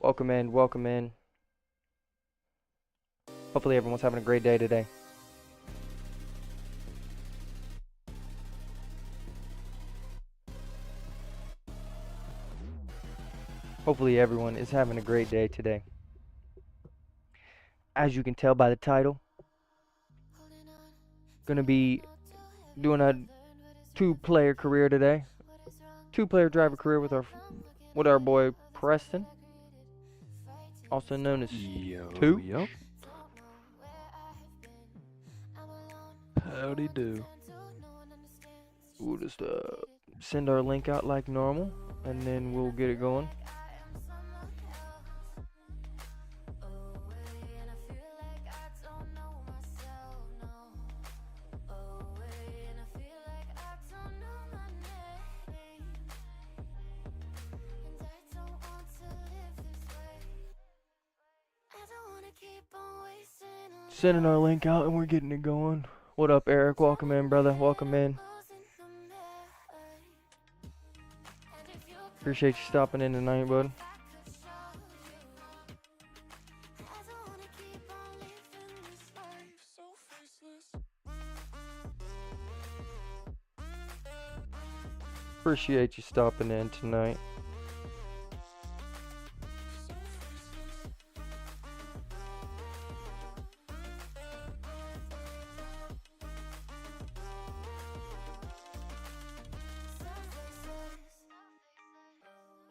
Welcome in, welcome in. Hopefully everyone's having a great day today. Hopefully everyone is having a great day today. As you can tell by the title, gonna be doing a two-player career today. Two-player driver career with our boy Preston, also known as Tooch. Yo. Howdy do. We'll just send our link out like normal, and then we'll get it going. Sending our link out and we're getting it going. What up, Eric? Welcome in, brother. Welcome in. Appreciate you stopping in tonight, bud. Appreciate you stopping in tonight.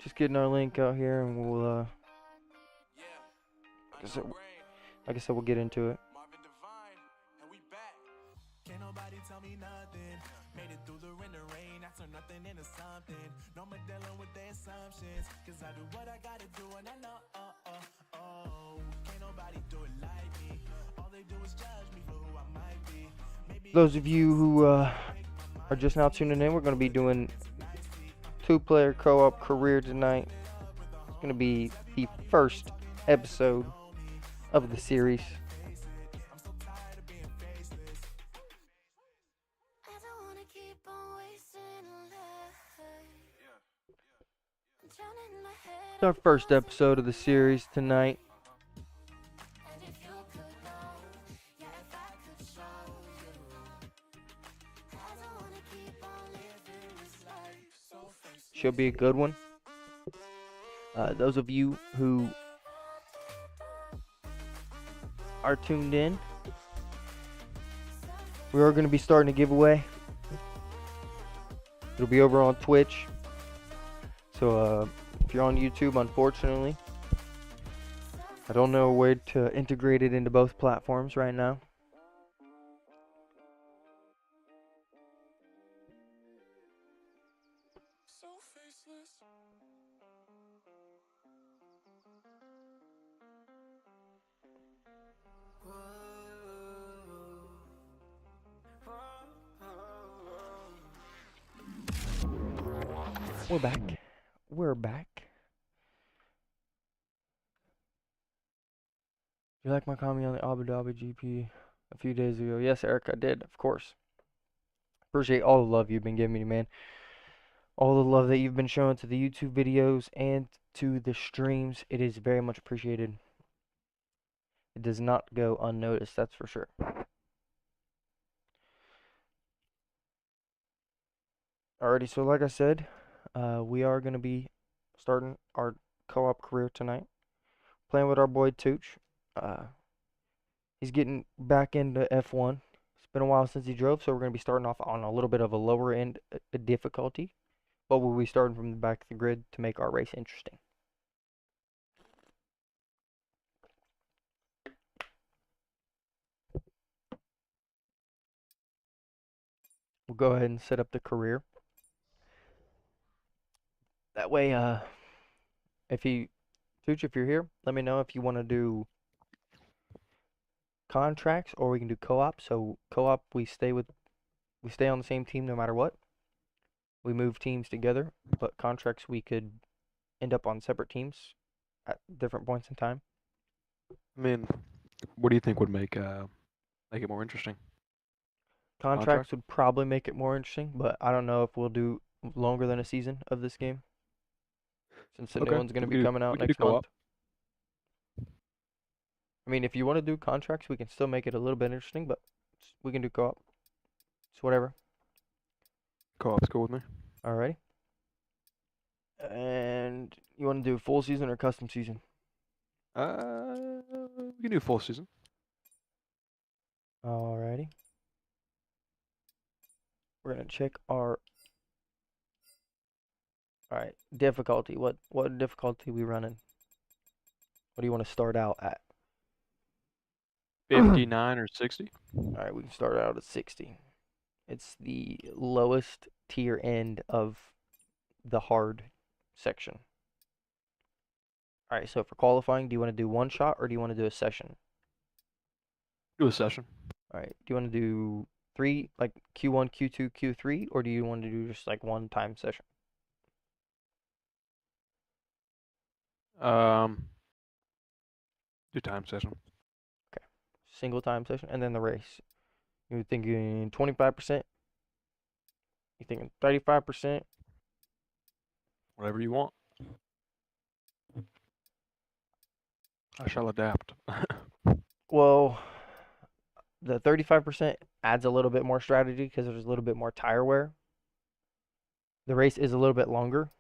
Just getting our link out here and we'll like I said, we'll get into it. Can't nobody tell me nothing. Made it through the rain, I turn nothing into something. No more dealing with the assumptions, cause I do what I gotta do and I know, can't nobody do it like me. All they do is judge me for who I might be. Those of you who are just now tuning in, we're going to be doing two-player co-op career tonight. It's going to be the first episode of the series. It's our first episode of the series tonight. Should be a good one. Those of you who are tuned in, we are going to be starting a giveaway. It'll be over on Twitch. So if you're on YouTube, unfortunately, I don't know a way to integrate it into both platforms right now. We're back. We're back. You like my comment on the Abu Dhabi GP a few days ago? Yes, Eric, I did, of course. Appreciate all the love you've been giving me, man. All the love that you've been showing to the YouTube videos and to the streams. It is very much appreciated. It does not go unnoticed, that's for sure. Alrighty, so like I said, we are going to be starting our co-op career tonight. Playing with our boy Tooch. He's getting back into F1. It's been a while since he drove, so we're going to be starting off on a little bit of a lower end difficulty. But we'll be starting from the back of the grid to make our race interesting. We'll go ahead and set up the career. That way, Tooch, if you're here, let me know if you want to do contracts or we can do co-op. So co-op, we stay on the same team no matter what. We move teams together, but contracts we could end up on separate teams at different points in time. I mean, what do you think would make it more interesting? Contracts would probably make it more interesting, but I don't know if we'll do longer than a season of this game, since the new one's going to be coming out next month. I mean, if you want to do contracts, we can still make it a little bit interesting, but we can do co-op. It's whatever. Co-op's cool with me. Alrighty. And you want to do full season or custom season? We can do full season. Alrighty. We're gonna check our. Alright, difficulty. What difficulty we running? What do you want to start out at? 59 or 60. Alright, we can start out at 60. It's the lowest tier end of the hard section. Alright, so for qualifying, do you want to do one shot or do you want to do a session? Do a session. Alright, do you want to do 3, like Q1, Q2, Q3, or do you want to do just like one time session? Do time session. Okay, single time session, and then the race. You're thinking 25%? You thinking 35%? Whatever you want. I shall adapt. Well, the 35% adds a little bit more strategy because there's a little bit more tire wear. The race is a little bit longer.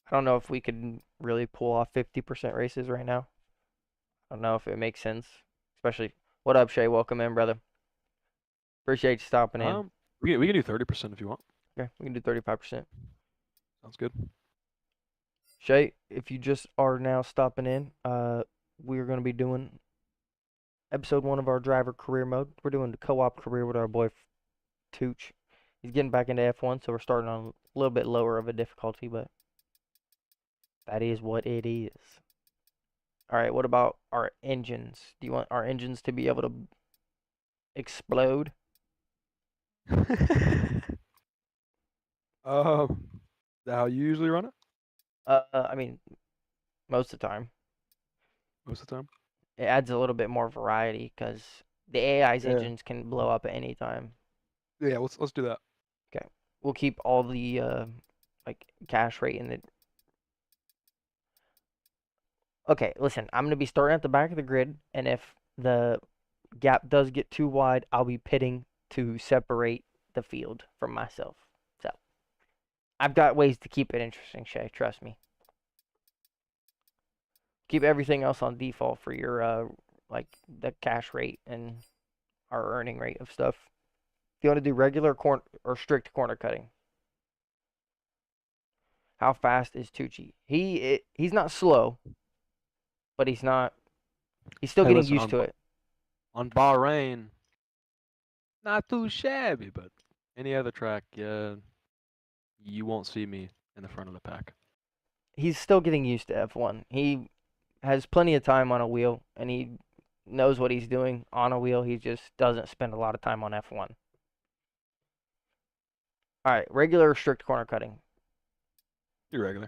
I don't know if we could really pull off 50% races right now. I don't know if it makes sense. Especially, what up, Shay? Welcome in, brother. Appreciate you stopping in. We can do 30% if you want. Okay, we can do 35%. Sounds good. Shay, if you just are now stopping in, we're going to be doing episode 1 of our driver career mode. We're doing the co-op career with our boy Tooch. He's getting back into F1, so we're starting on a little bit lower of a difficulty, but that is what it is. Alright, what about our engines? Do you want our engines to be able to explode? That how you usually run it? I mean, most of the time. Most of the time? It adds a little bit more variety because the AI's Yeah. engines can blow up at any time. Yeah, let's do that. Okay, we'll keep all the like cash rate in the. Okay, listen, I'm gonna be starting at the back of the grid, and if the gap does get too wide, I'll be pitting to separate the field from myself. So I've got ways to keep it interesting, Shay. Trust me. Keep everything else on default for your like the cash rate and our earning rate of stuff. If you want to do regular corner or strict corner cutting. How fast is Tucci? He's not slow, but he's still Hey, getting listen, used to it. On Bahrain, not too shabby, but any other track, yeah, you won't see me in the front of the pack. He's still getting used to F1. He has plenty of time on a wheel, and he knows what he's doing on a wheel. He just doesn't spend a lot of time on F1. All right, regular or strict corner cutting. You're regular.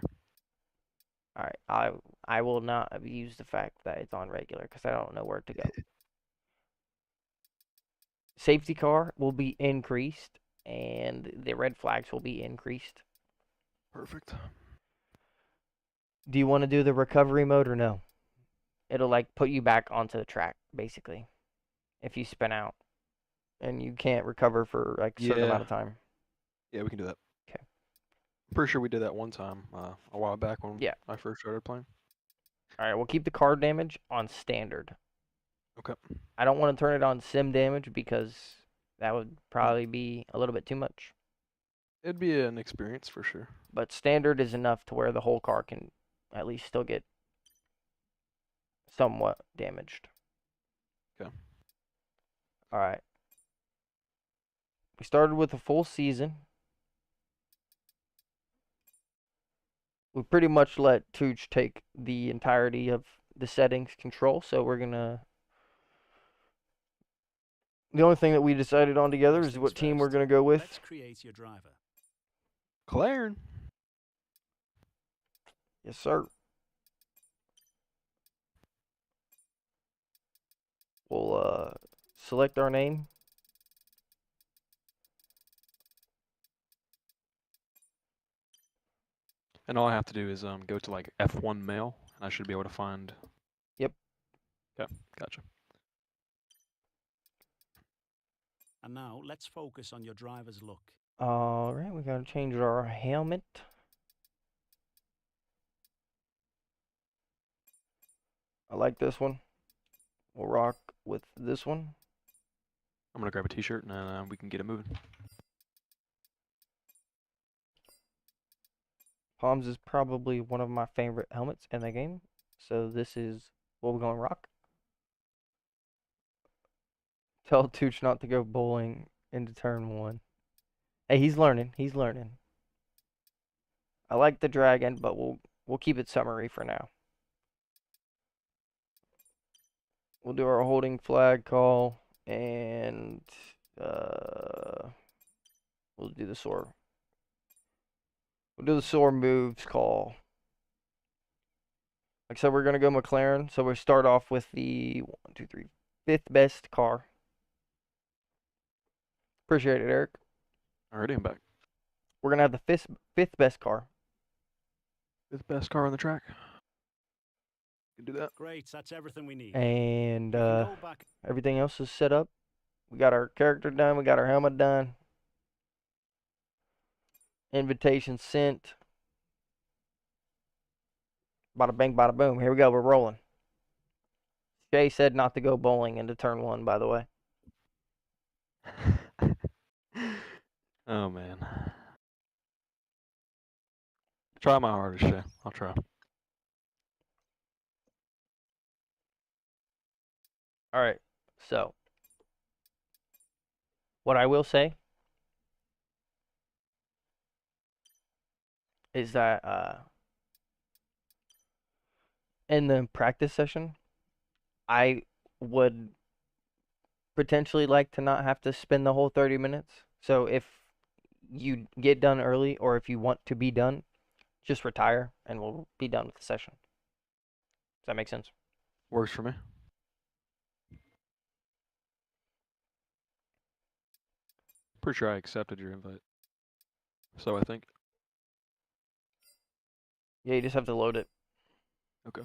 All right, I will not abuse the fact that it's on regular because I don't know where to go. Safety car will be increased, and the red flags will be increased. Perfect. Do you want to do the recovery mode or no? It'll like put you back onto the track, basically, if you spin out, and you can't recover for like a certain amount of time. Yeah, we can do that. Okay. I'm pretty sure we did that one time a while back when Yeah. I first started playing. All right, we'll keep the car damage on standard. Okay. I don't want to turn it on sim damage because that would probably be a little bit too much. It'd be an experience for sure. But standard is enough to where the whole car can at least still get somewhat damaged. Okay. All right. We started with a full season. We pretty much let Tooch take the entirety of the settings control, so we're gonna. The only thing that we decided on together is what team we're gonna go with. Let's create your driver. Mclaren. Yes, sir. We'll select our name. And all I have to do is go to like F1 mail and I should be able to find. Yep. Okay, gotcha. And now let's focus on your driver's look. All right, we gotta change our helmet. I like this one. We'll rock with this one. I'm gonna grab a t-shirt and we can get it moving. Palms is probably one of my favorite helmets in the game, so this is what we're gonna rock. Tell Tooch not to go bowling into turn 1. Hey, he's learning. He's learning. I like the dragon, but we'll keep it summary for now. We'll do our holding flag call, and we'll do the soar. We'll do the soar moves call. Like I said, we're gonna go McLaren, so we start off with the 1, 2, 3, 5th best car. Appreciate it, Eric. Alrighty, I'm back. We're gonna have the fifth best car. Fifth best car on the track. Can do that. Great, that's everything we need. And We can go back. everything else is set up. We got our character done. We got our helmet done. Invitation sent. Bada bang, bada boom. Here we go. We're rolling. Shay said not to go bowling into turn 1, by the way. Oh man. Try my hardest, Shay. I'll try. All right. So, what I will say is that in the practice session, I would potentially like to not have to spend the whole 30 minutes. So if you get done early, or if you want to be done, just retire and we'll be done with the session. Does that make sense? Works for me. Pretty sure I accepted your invite. So I think. Yeah, you just have to load it. Okay.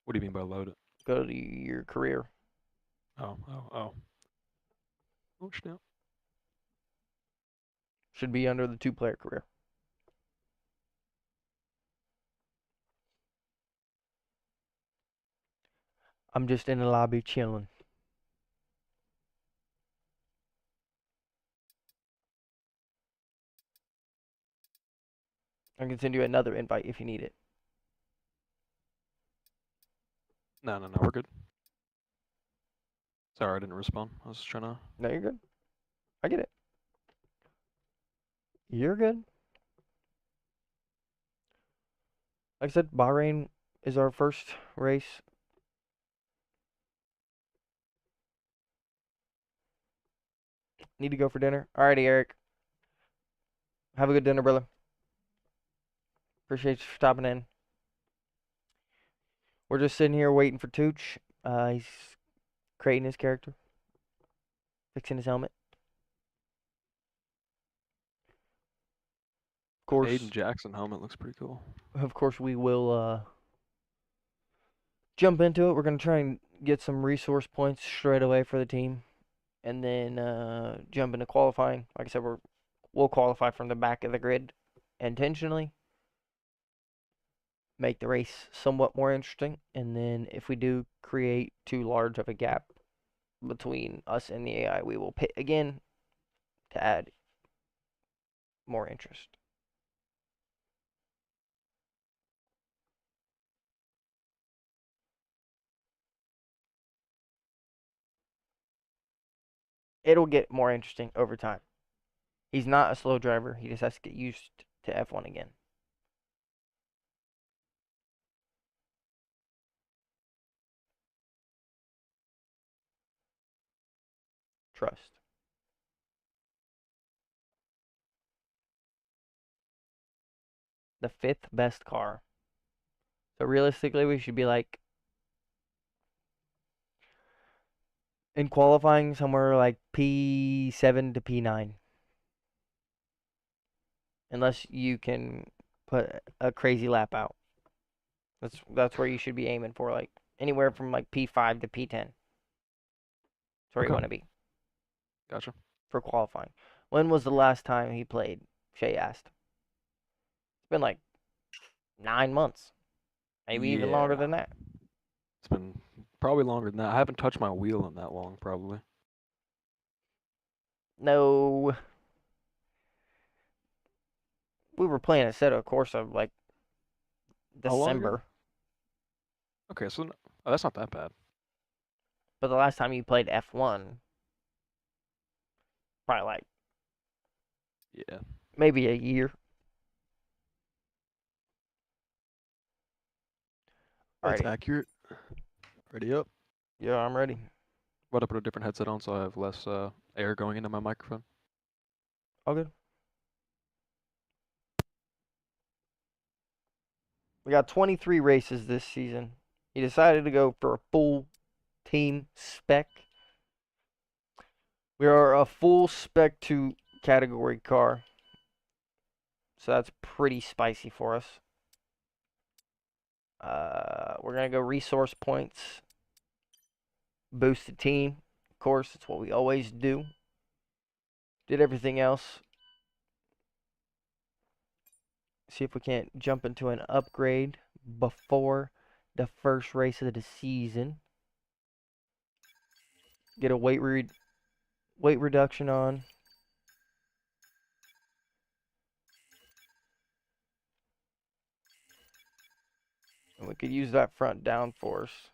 What do you mean by load it? Go to your career. Oh. Oh, snap. Should be under the 2-player career. I'm just in the lobby chilling. I can send you another invite if you need it. No, we're good. Sorry, I didn't respond. I was just trying to. No, you're good. I get it. You're good. Like I said, Bahrain is our first race. Need to go for dinner. Alrighty, Eric. Have a good dinner, brother. Appreciate you for stopping in. We're just sitting here waiting for Tooch. He's creating his character, fixing his helmet. Of course, Aiden Jackson helmet looks pretty cool. of course, we will jump into it. We're gonna try and get some resource points straight away for the team, and then jump into qualifying. Like I said, we'll qualify from the back of the grid intentionally. Make the race somewhat more interesting, and then if we do create too large of a gap between us and the AI, we will pit again to add more interest. It'll get more interesting over time. He's not a slow driver. He just has to get used to F1 again. Trust. The 5th best car. So realistically, we should be like in qualifying somewhere like P7 to P9. unless you can put a crazy lap out. That's where you should be aiming for, like anywhere from like P5 to P10. That's where you Okay. want to be Gotcha. for qualifying. When was the last time he played? Shay asked. It's been like 9 months, maybe even longer Yeah. than that. It's been probably longer than that. I haven't touched my wheel in that long, probably. No, we were playing a set of course of like How long ago? December, Okay, so oh, that's not that bad. but the last time you played F1, probably like Yeah. maybe a year. That's Alrighty, accurate. Ready up. yeah, I'm ready. About to put a different headset on so I have less air going into my microphone. All good. We got 23 races this season. He decided to go for a full team spec. We are a full spec 2 category car. So that's pretty spicy for us. We're going to go resource points. Boost the team. Of course, it's what we always do. Did everything else. See if we can't jump into an upgrade before the first race of the season. Get a weight reduction on. And we could use that front downforce.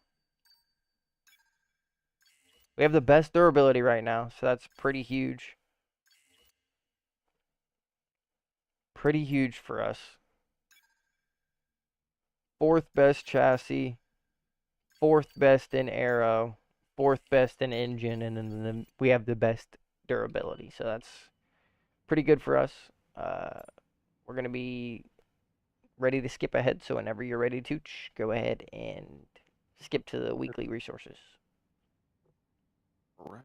We have the best durability right now, so that's pretty huge. Pretty huge for us. Fourth best chassis. Fourth best in aero. Fourth best in engine. And then we have the best durability. So that's pretty good for us. We're going to be ready to skip ahead. So whenever you're ready to, go ahead and skip to the weekly resources. Right.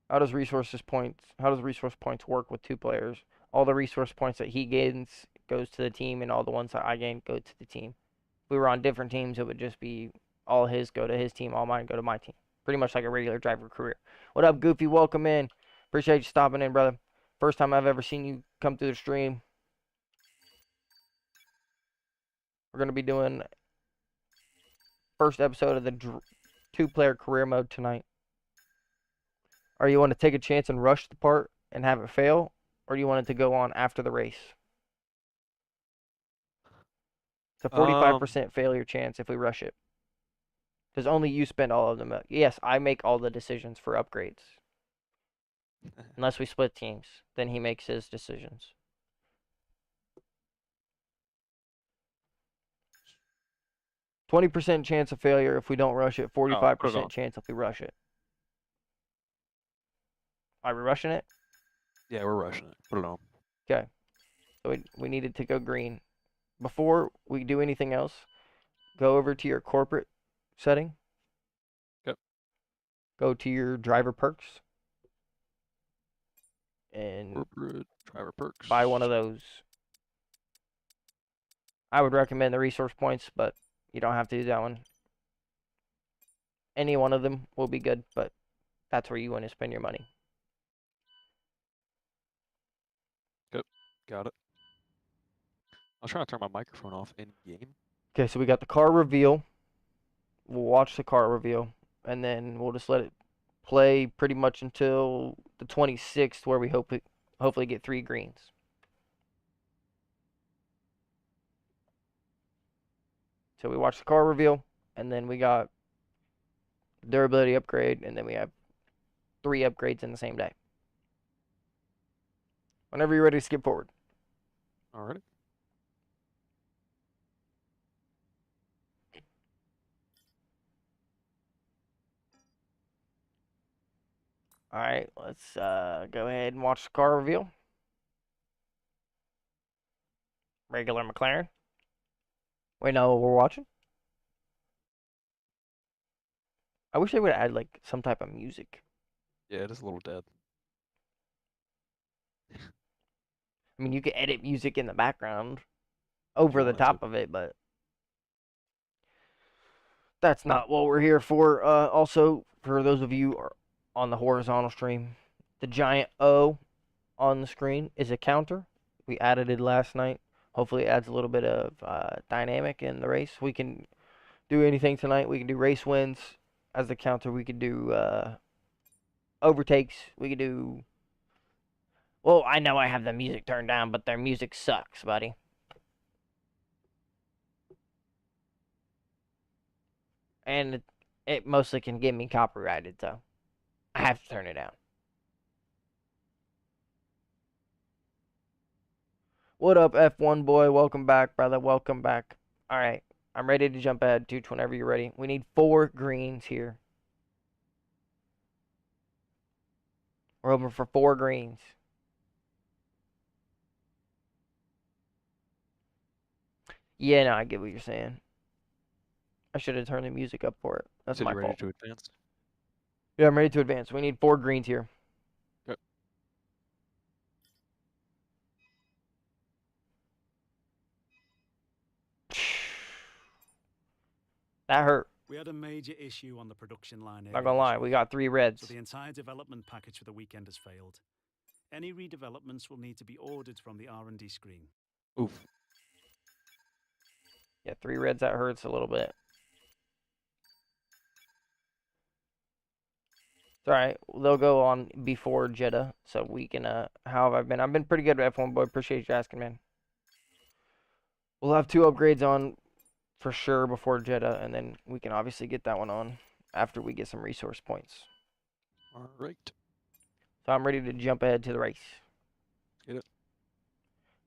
How does resource points work with 2 players? All the resource points that he gains goes to the team, and all the ones that I gain go to the team. If we were on different teams, it would just be all his go to his team, all mine go to my team. Pretty much like a regular driver career. What up, Goofy? Welcome in. Appreciate you stopping in, brother. First time I've ever seen you come through the stream. We're going to be doing first episode of the 2-player career mode tonight. Or you want to take a chance and rush the part and have it fail? Or do you want it to go on after the race? It's a 45% failure chance if we rush it. Because only you spend all of them. Yes, I make all the decisions for upgrades. Unless we split teams. Then he makes his decisions. %20 chance of failure if we don't rush it. 45% chance if we rush it. Are we rushing it? Yeah, we're rushing it. Put it on. Okay. So we needed to go green. Before we do anything else, go over to your corporate setting. Yep. Go to your driver perks. And Corporate driver perks. buy one of those. I would recommend the resource points, but you don't have to do that one. Any one of them will be good, but that's where you want to spend your money. Yep, got it. I was trying to turn my microphone off in game. Okay, so we got the car reveal. We'll watch the car reveal, and then we'll just let it play pretty much until the 26th, where we hopefully get 3 greens. So we watch the car reveal, and then we got durability upgrade, and then we have 3 upgrades in the same day. Whenever you're ready to skip forward. Alrighty. All right, let's go ahead and watch the car reveal. Regular McLaren. We know what we're watching. I wish they would add like some type of music. Yeah, it is a little dead. I mean, you could edit music in the background If you over the wanted to. top of it, but that's not what we're here for. Also, for those of you on the horizontal stream, the giant O on the screen is a counter. We added it last night. Hopefully, it adds a little bit of dynamic in the race. We can do anything tonight. We can do race wins as the counter. We could do overtakes. We could do. Well, I know I have the music turned down, but their music sucks, buddy. And it mostly can get me copyrighted, so I have to turn it down. What up, F1 boy? Welcome back, brother. Welcome back. All right, I'm ready to jump ahead, Tooch, whenever you're ready. We need 4 greens here. We're hoping for 4 greens. Yeah, no, I get what you're saying. I should have turned the music up for it. That's Said my you're ready fault. to advance. Yeah, I'm ready to advance. We need 4 greens here. Yep. That hurt. We had a major issue on the production line. Not gonna lie, we got 3 reds. So the entire development package for the weekend has failed. Any redevelopments will need to be ordered from the R&D screen. Oof. Yeah, 3 reds, that hurts a little bit. It's alright. They'll go on before Jeddah, so we can, how have I been? I've been pretty good at F1, boy. Appreciate you asking, man. We'll have 2 upgrades on for sure before Jeddah, and then we can obviously get that one on after we get some resource points. All right. So I'm ready to jump ahead to the race. Get it.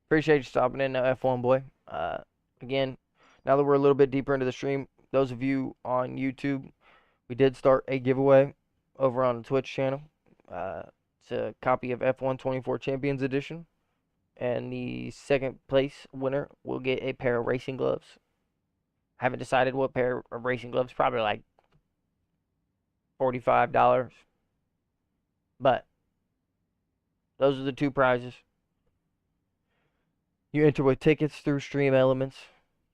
Appreciate you stopping in, F1 boy. Again, now that we're a little bit deeper into the stream, those of you on YouTube, we did start a giveaway over on the Twitch channel. It's a copy of F1 24 Champions Edition, and the second place winner will get a pair of racing gloves. Haven't decided what pair of racing gloves, probably like $45. But those are the 2 prizes. You enter with tickets through Stream Elements.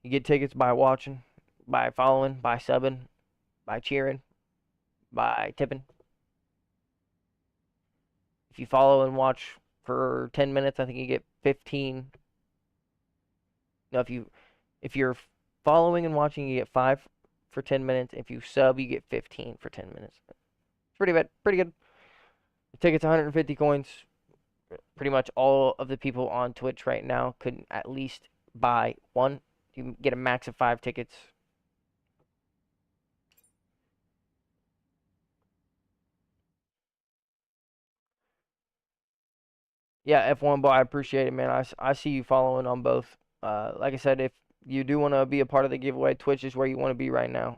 You get tickets by watching, by following, by subbing, by cheering, by tipping. If you follow and watch for 10 minutes, I think you get 15. No, if you're following and watching, you get 5 for 10 minutes. If you sub, you get 15 for 10 minutes. It's pretty bad, pretty good. The ticket's 150 coins. Pretty much all of the people on Twitch right now could at least buy one. You can get a max of 5 tickets. Yeah, F1 boy, I appreciate it, man. I see you following on both. Like I said, if you do want to be a part of the giveaway, Twitch is where you want to be right now.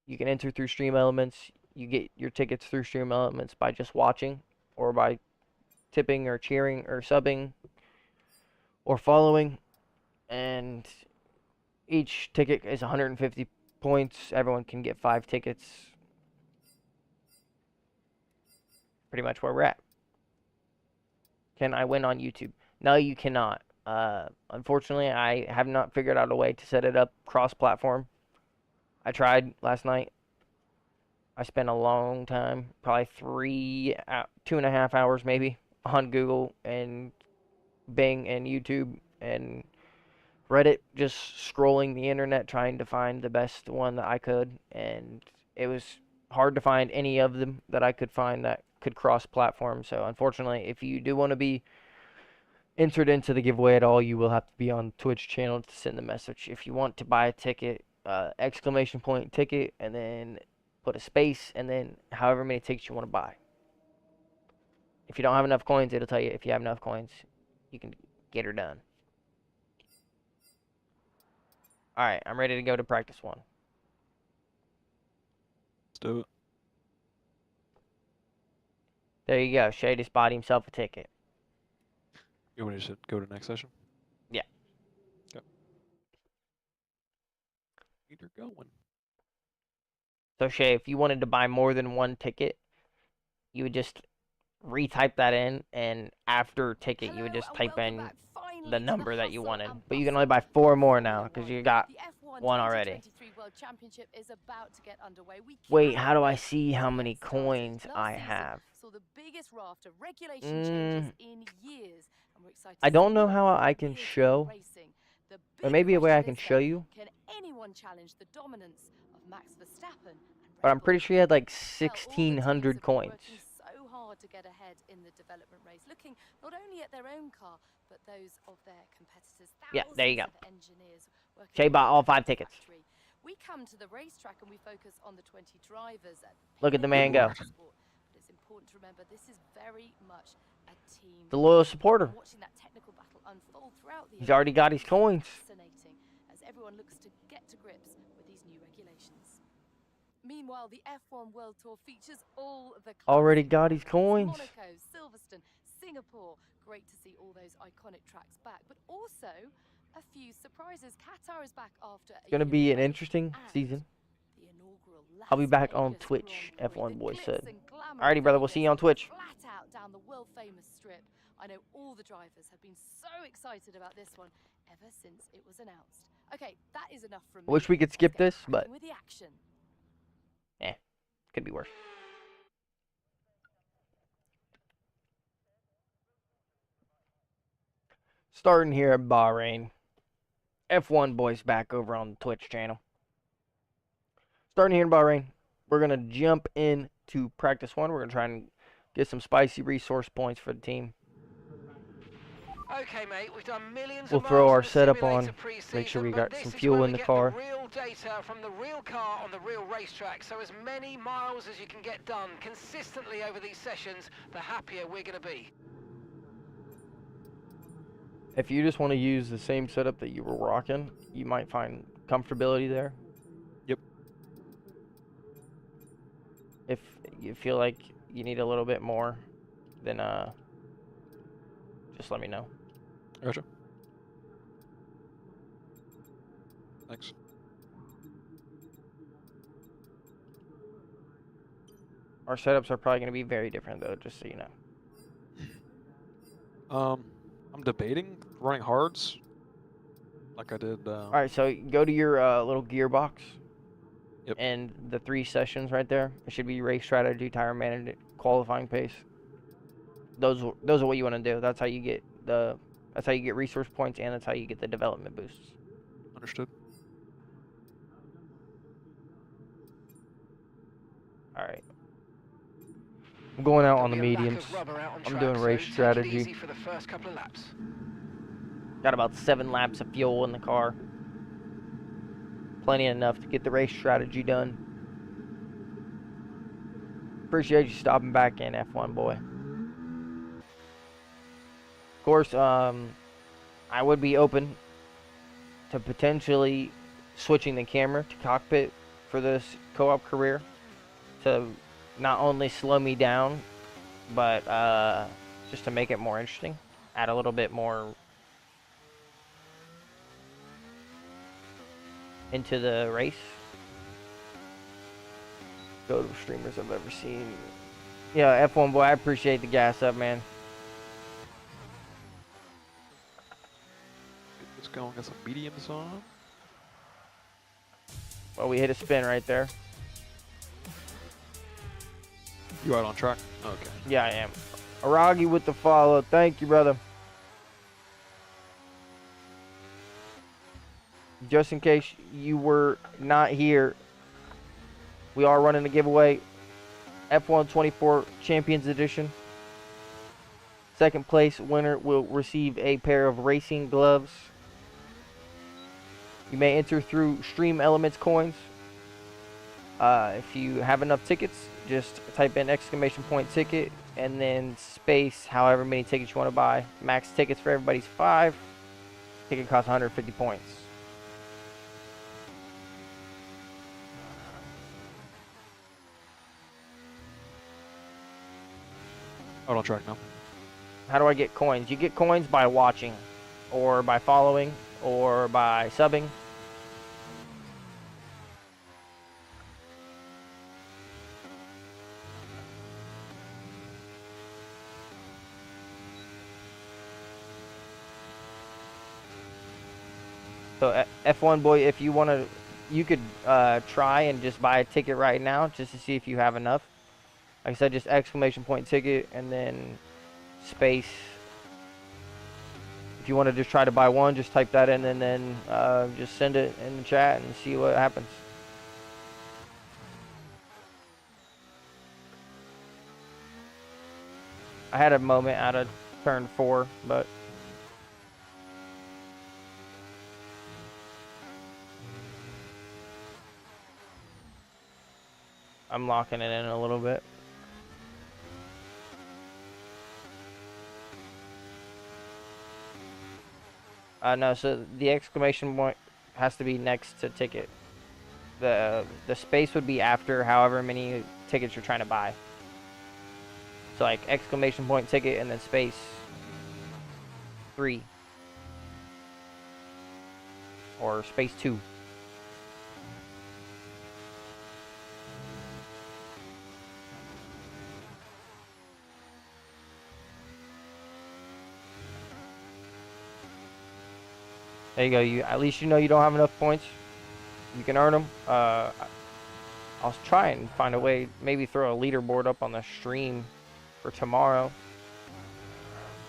You can enter through Stream Elements. You get your tickets through Stream Elements by just watching, or by tipping, or cheering, or subbing, or following. And each ticket is 150 points. Everyone can get 5 tickets. Pretty much where we're at. Can I win on YouTube? No, you cannot. Unfortunately, I have not figured out a way to set it up cross-platform. I tried last night. I spent a long time, probably 2.5 hours maybe, on Google and Bing and YouTube and Reddit, just scrolling the internet trying to find the best one that I could, and it was hard to find any of them that I could find that could cross platform. So unfortunately, if you do want to be entered into the giveaway at all, you will have to be on Twitch channel to send the message. If you want to buy a ticket, exclamation point ticket, and then put a space, and then however many tickets you want to buy. If you don't have enough coins, it'll tell you if you have enough coins, you can get her done. Alright, I'm ready to go to practice 1. Let's do it. There you go. Shay just bought himself a ticket. You want me to go to next session? Yeah. Go. You're going. So Shay, if you wanted to buy more than one ticket, you would just retype that in, and after ticket, you would just type in the number that you wanted. But you can only buy 4 more now because you got one already. Wait, how do I see how many coins I have? I don't know how I can show. There may be a way I can show you. Can anyone challenge the dominance of Max Verstappen and But I'm Red pretty Bull? sure he had like Well, all the teams 1,600 have been coins. working so hard to get ahead in the development race, looking not only at their own car, but those of their competitors. Yeah, there you go. Thousands of engineers working Shay bought all hard at 5 the tickets. factory. We come to the racetrack and we focus on the 20 drivers. Look at the man go. But it's important to remember this is very much a team. The loyal supporter. Watching that technical battle unfold throughout the He's already got his coins. fascinating as everyone looks to get to grips with these new regulations. Meanwhile, the F1 World Tour features all the Already classic got his tracks. coins. Monaco, Silverstone, Singapore. Great to see all those iconic tracks back, but also a few surprises. Qatar is back after It's gonna be an interesting season. I'll be back on Twitch, F1 Boy said. Alrighty, brother, we'll see you on Twitch. Flat out down the world famous strip. I know all the drivers have been so excited about this one ever since it was announced. Okay, that is enough from me. I wish we could skip Let's get this, but cracking with the action. could be worse. Starting here at Bahrain. F1 Boys back over on the Twitch channel. Starting here in Bahrain, we're going to jump into practice 1. We're going to try and get some spicy resource points for the team. Okay, mate, we've done millions We'll of throw miles our in the setup simulator on, make pre-season, sure we but got this some is fuel where in we the get car. real data from the real car on the real racetrack. So as many miles as you can get done consistently over these sessions, the happier we're going to be. If you just want to use the same setup that you were rocking, you might find comfortability there. Yep. If you feel like you need a little bit more, then just let me know. Gotcha. Thanks. Our setups are probably going to be very different though, just so you know. I'm debating running hards, like I did. Alright, so go to your little gearbox. Yep. And the 3 sessions right there. It should be race strategy, tire management, qualifying pace. Those are what you want to do. That's how you get resource points, and that's how you get the development boosts. Understood. Alright. I'm going out on the There'll be a lack mediums. of rubber out on I'm track, doing so race take it strategy. easy for the first couple of laps. Got about 7 laps of fuel in the car. Plenty enough to get the race strategy done. Appreciate you stopping back in, F1 boy. Of course, I would be open to potentially switching the camera to cockpit for this co-op career to not only slow me down, but just to make it more interesting, add a little bit more into the race. Go to streamers I've ever seen. Yeah, F1 boy, I appreciate the gas up, man. Get this going. Got some mediums on. Well, we hit a spin right there. You out on track? Okay. Yeah, I am. Aragi with the follow. Thank you, brother. Just in case you were not here, we are running a giveaway. F1 24 Champions Edition. Second place winner will receive a pair of racing gloves. You may enter through Stream Elements coins. If you have enough tickets, just type in !ticket and then space however many tickets you want to buy. Max tickets for everybody's 5. Ticket costs 150 points. Out on track now. How do I get coins? You get coins by watching, or by following, or by subbing. So F1 boy, if you want to, you could try and just buy a ticket right now just to see if you have enough. Like I said, just exclamation point ticket and then space. If you want to just try to buy one, just type that in and then just send it in the chat and see what happens. I had a moment out of turn 4, but I'm locking it in a little bit. No, so the exclamation point has to be next to ticket. The space would be after however many tickets you're trying to buy. So like exclamation point ticket and then space 3 or space 2. There you go. You at least you know you don't have enough points. You can earn them. I'll try and find a way, maybe throw a leaderboard up on the stream for tomorrow.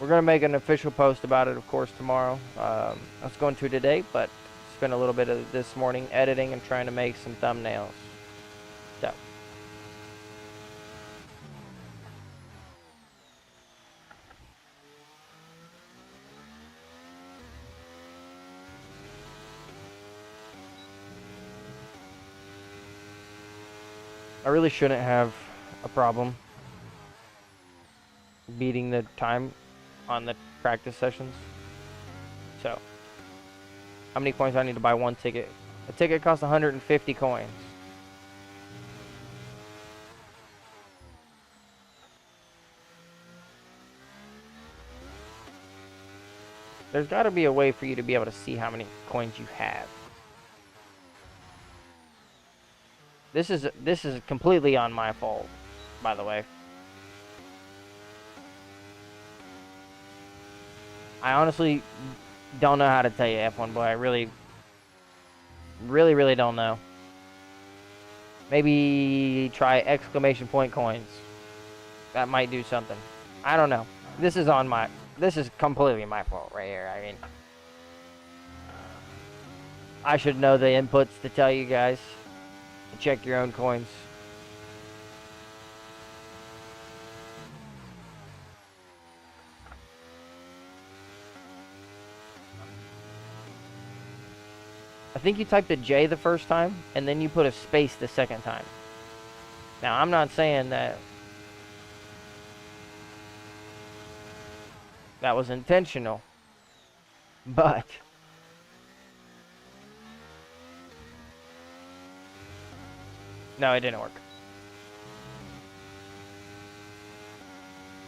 We're gonna make an official post about it, of course, tomorrow. I was going to today, but spent a little bit of this morning editing and trying to make some thumbnails. So. I really shouldn't have a problem beating the time on the practice sessions. So, how many coins do I need to buy one ticket? A ticket costs 150 coins. There's got to be a way for you to be able to see how many coins you have. This is completely on my fault, by the way. I honestly don't know how to tell you, F1 boy. I really don't know. Maybe try exclamation point coins. That might do something. I don't know. This is completely my fault right here. I mean, I should know the inputs to tell you guys. Check your own coins. I think you typed a J the first time, and then you put a space the second time. Now, I'm not saying that that was intentional, but no, it didn't work.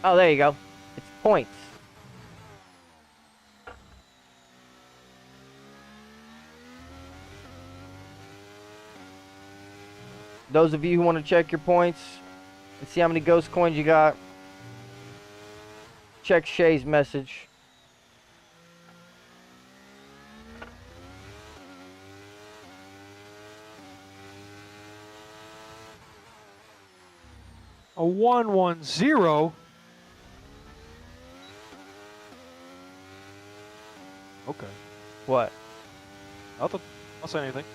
Oh, there you go. It's points. Those of you who want to check your points and see how many ghost coins you got, check Shay's message. A 110. Okay. What? Nothing. I'll say anything.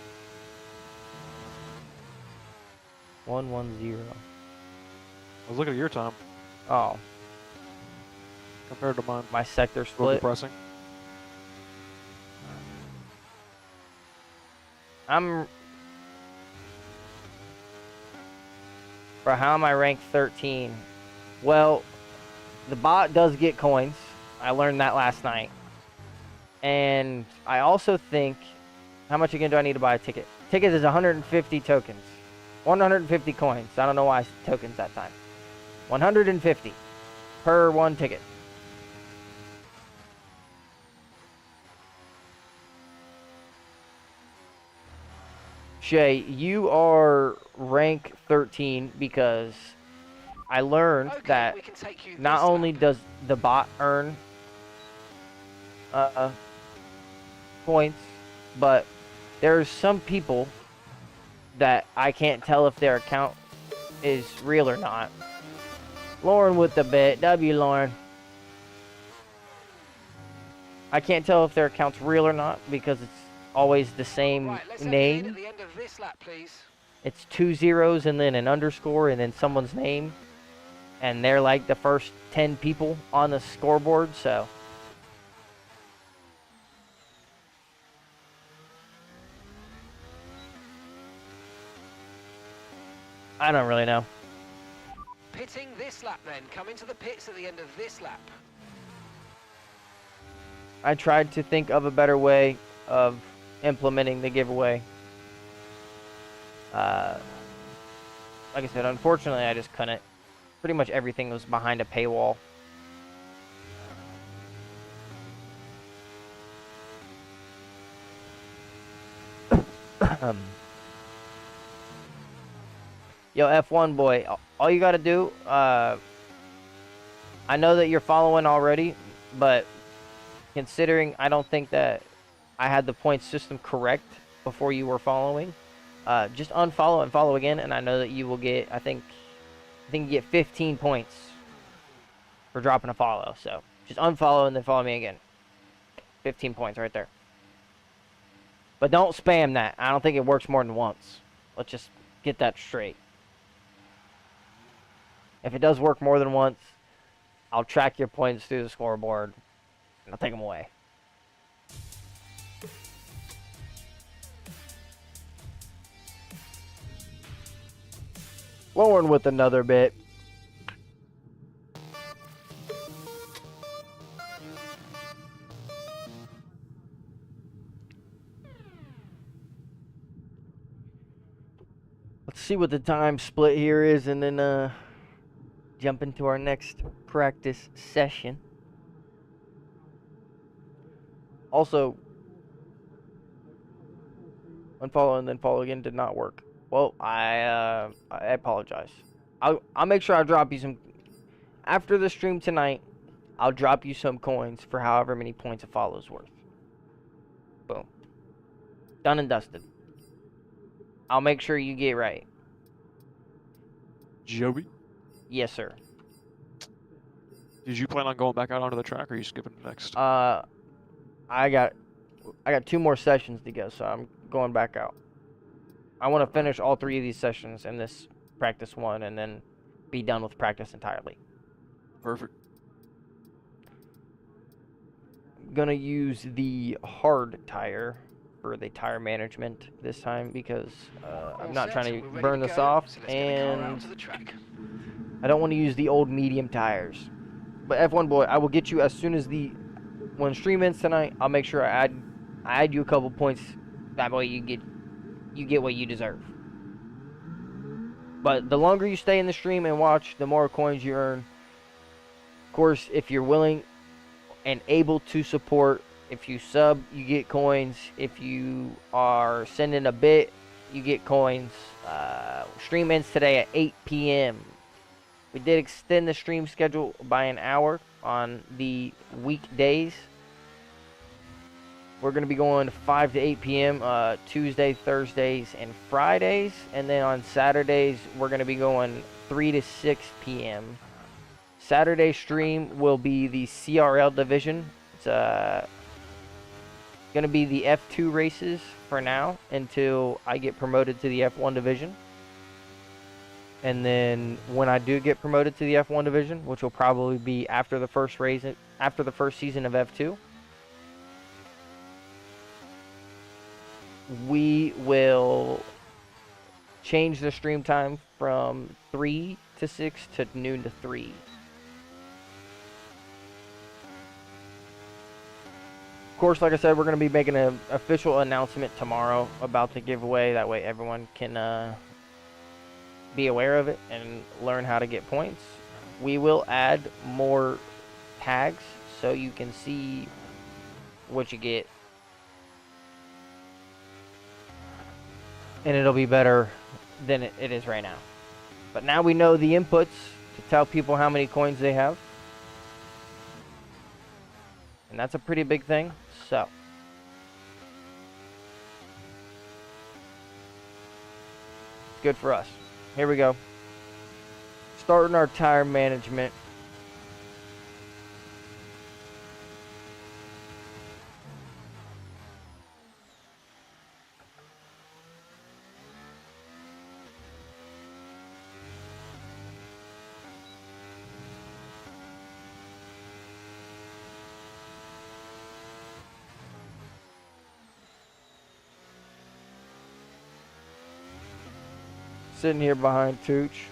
110. I was looking at your time Oh, compared to mine. my sector A little split. depressing. Bro, how am I ranked 13? Well, the bot does get coins. I learned that last night. And I also think, how much again do I need to buy a ticket? Ticket is 150 tokens. 150 coins. I don't know why I said tokens that time. 150 per one ticket. Shay, you are rank 13 because I learned Okay, that we can take you not this only lap. does the bot earn points, but there's some people that I can't tell if their account is real or not. Lauren with the bit. W, Lauren. I can't tell if their account's real or not because it's always the same Right, let's have you in at name. the end of this lap, please. It's 2 zeros and then an underscore and then someone's name. And they're like the first 10 people on the scoreboard, so. I don't really know. Pitting this lap then. Come into the pits at the end of this lap. I tried to think of a better way of implementing the giveaway. Like I said, unfortunately, I just couldn't. Pretty much everything was behind a paywall. Yo, F1 boy, all you gotta do, I know that you're following already, but considering I don't think that I had the point system correct before you were following, just unfollow and follow again, and I know that you will get, I think you get 15 points for dropping a follow. So just unfollow and then follow me again. 15 points right there. But don't spam that. I don't think it works more than once. Let's just get that straight. If it does work more than once, I'll track your points through the scoreboard and I'll take them away. Lauren with another bit. Let's see what the time split here is and then jump into our next practice session. Also, unfollow and then follow again did not work. Well, I apologize. I'll make sure I drop you some after the stream tonight. I'll drop you some coins for however many points a follow is worth. Boom. Done and dusted. I'll make sure you get right. Joey, Yes, sir. did you plan on going back out onto the track, or are you skipping next? I got 2 more sessions to go, so I'm going back out. I want to finish all 3 of these sessions in this practice 1 and then be done with practice entirely. Perfect. I'm going to use the hard tire for the tire management this time because I'm not trying to burn this off, and I don't want to use the old medium tires. But F1 boy, I will get you as soon as when stream ends tonight. I'll make sure I add you a couple points. That way you get what you deserve. But the longer you stay in the stream and watch, the more coins you earn. Of course, if you're willing and able to support, if you sub, you get coins. If you are sending a bit, you get coins. Stream ends today at 8 p.m. We did extend the stream schedule by an hour on the weekdays. We're going to be going 5 to 8 p.m. Tuesday, Thursdays, and Fridays. And then on Saturdays, we're going to be going 3 to 6 p.m. Saturday stream will be the CRL division. It's going to be the F2 races for now until I get promoted to the F1 division. And then when I do get promoted to the F1 division, which will probably be after the first season of F2, we will change the stream time from 3 to 6 to noon to 3. Of course, like I said, we're going to be making an official announcement tomorrow about the giveaway. That way everyone can be aware of it and learn how to get points. We will add more tags so you can see what you get. And it'll be better than it is right now. But now we know the inputs to tell people how many coins they have. And that's a pretty big thing. So good for us. Here we go. Starting our tire management. Sitting here behind Tooch.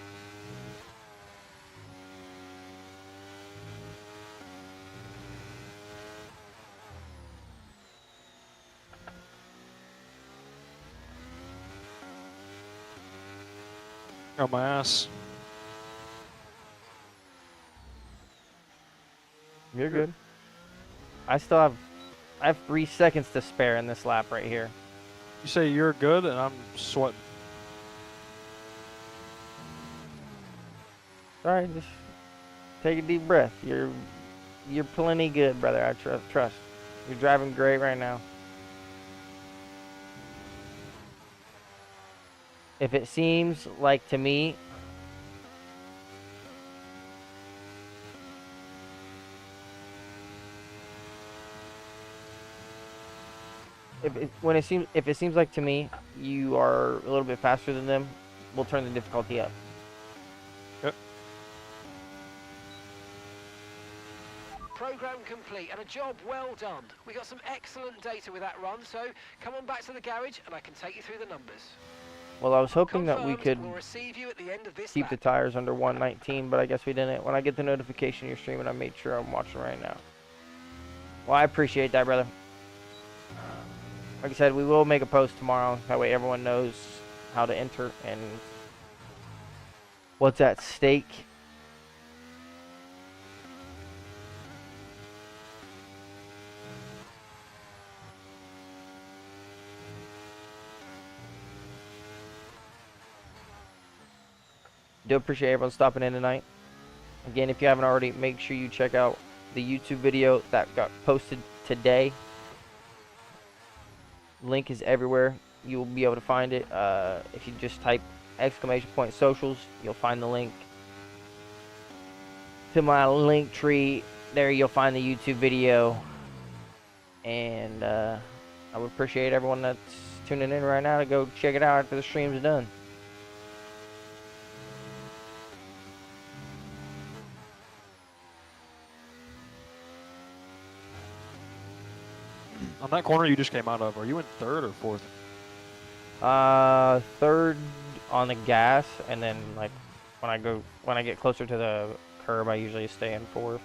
Oh, my ass. You're good. I have 3 seconds to spare in this lap right here. You say you're good, and I'm sweating. All right, just take a deep breath. You're plenty good, brother. I trust. You're driving great right now. If it seems like to me if it seems like to me you are a little bit faster than them, we'll turn the difficulty up. Yep. Program complete and a job well done. We got some excellent data with that run, so come on back to the garage and I can take you through the numbers. Well, I was hoping that we Confirmed, could we'll receive you at the end of this keep the lap. tires under 119, but I guess we didn't. When I get the notification you're streaming, I made sure I'm watching right now. Well, I appreciate that, brother. Like I said, we will make a post tomorrow. That way everyone knows how to enter and what's at stake. Do appreciate everyone stopping in tonight. Again, if you haven't already, make sure you check out the YouTube video that got posted today. Link is everywhere. You will be able to find it. If you just type !socials, you'll find the link to my link tree. There you'll find the YouTube video. And I would appreciate everyone that's tuning in right now to go check it out after the stream's done. On that corner you just came out of, are you in third or fourth? Third on the gas, and then like when I get closer to the curb, I usually stay in fourth.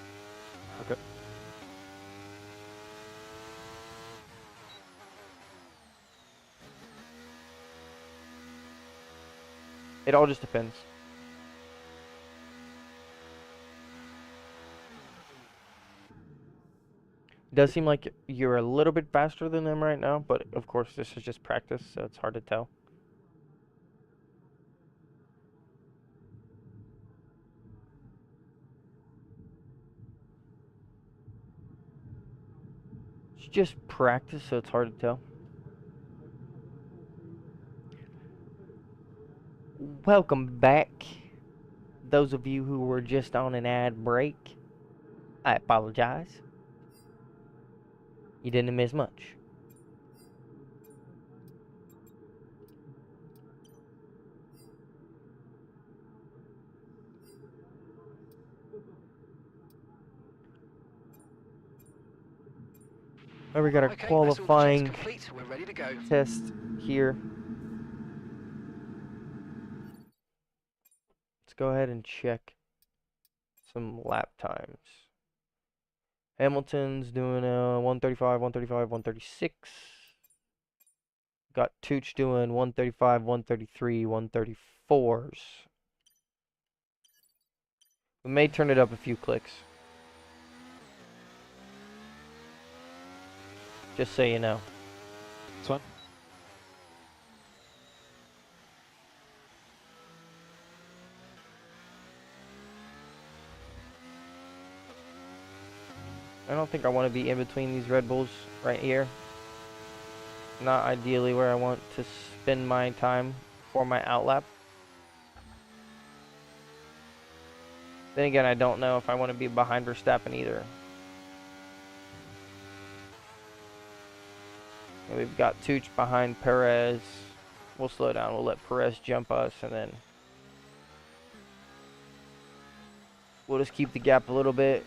Okay. It all just depends. Does seem like you're a little bit faster than them right now, but of course this is just practice, so it's hard to tell. It's just practice, so it's hard to tell. Welcome back. Those of you who were just on an ad break, I apologize. You didn't miss much. Now we got our Okay, qualifying that's all the checks complete. We're ready to go. test here. Let's go ahead and check some lap times. Hamilton's doing 135, 135, 136. Got Tooch doing 135, 133, 134s. We may turn it up a few clicks. Just so you know. This one? I don't think I want to be in between these Red Bulls right here. Not ideally where I want to spend my time for my outlap. Then again, I don't know if I want to be behind Verstappen either. And we've got Tooch behind Perez. We'll slow down. We'll let Perez jump us, and then we'll just keep the gap a little bit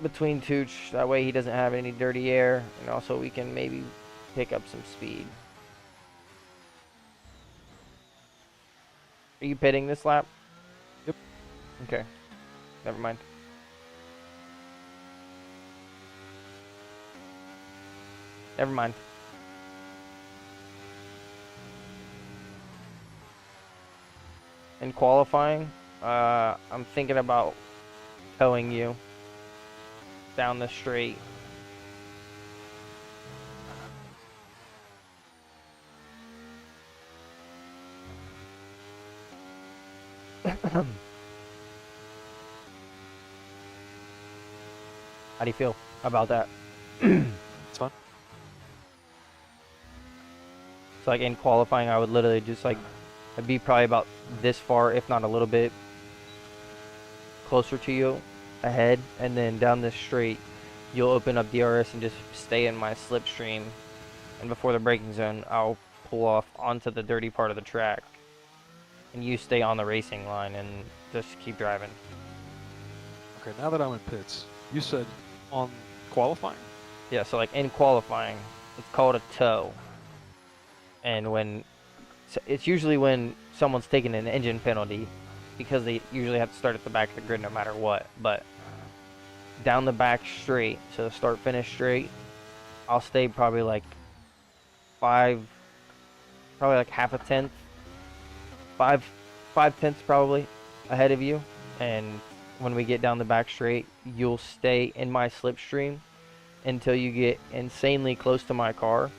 between Tooch. That way he doesn't have any dirty air, and also we can maybe pick up some speed. Are you pitting this lap? Yep. Okay. Never mind. Never mind. In qualifying, I'm thinking about towing you down the straight. How do you feel about that? It's fun. So like in qualifying, I would literally just like, I'd be probably about this far, if not a little bit closer to you ahead, and then down this straight, you'll open up DRS and just stay in my slipstream, and before the braking zone, I'll pull off onto the dirty part of the track, and you stay on the racing line and just keep driving. Okay, now that I'm in pits, you said on qualifying? Yeah, so like in qualifying, it's called a tow. And when, so it's usually when someone's taking an engine penalty, because they usually have to start at the back of the grid no matter what. But down the back straight, so the start finish straight, I'll stay probably like probably like half a tenth, five tenths probably ahead of you. And when we get down the back straight, you'll stay in my slipstream until you get insanely close to my car,